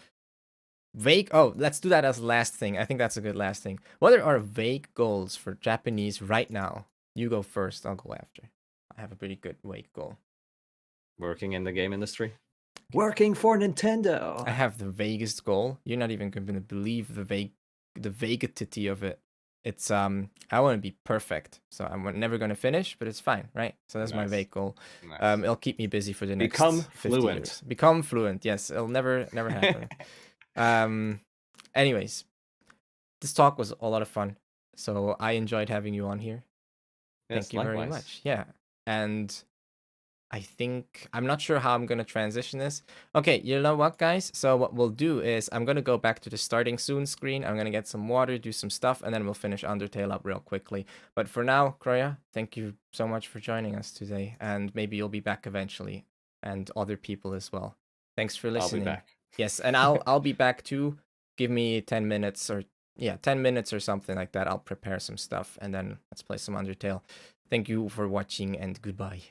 Let's do that as last thing. I think that's a good last thing. What are vague goals for Japanese right now? You go first, I'll go after. I have a pretty good vague goal. Working in the game industry. Working for Nintendo. I have the vaguest goal. You're not even going to believe the vaguity of it. It's I want to be perfect, so I'm never going to finish, but it's fine, right? So that's my vague goal. It'll keep me busy for the next 50 years. Become fluent. Yes, it'll never happen. Anyways, this talk was a lot of fun, so I enjoyed having you on here. Thank you very much. Yeah, and I think I'm not sure how I'm gonna transition this. Okay, you know what, guys? So what we'll do is I'm gonna go back to the starting soon screen. I'm gonna get some water, do some stuff, and then we'll finish Undertale up real quickly. But for now, Chrouya, thank you so much for joining us today, and maybe you'll be back eventually, and other people as well. Thanks for listening. I'll be back. Yes, and I'll be back too. Give me 10 minutes or 10 minutes or something like that. I'll prepare some stuff, and then let's play some Undertale. Thank you for watching, and goodbye.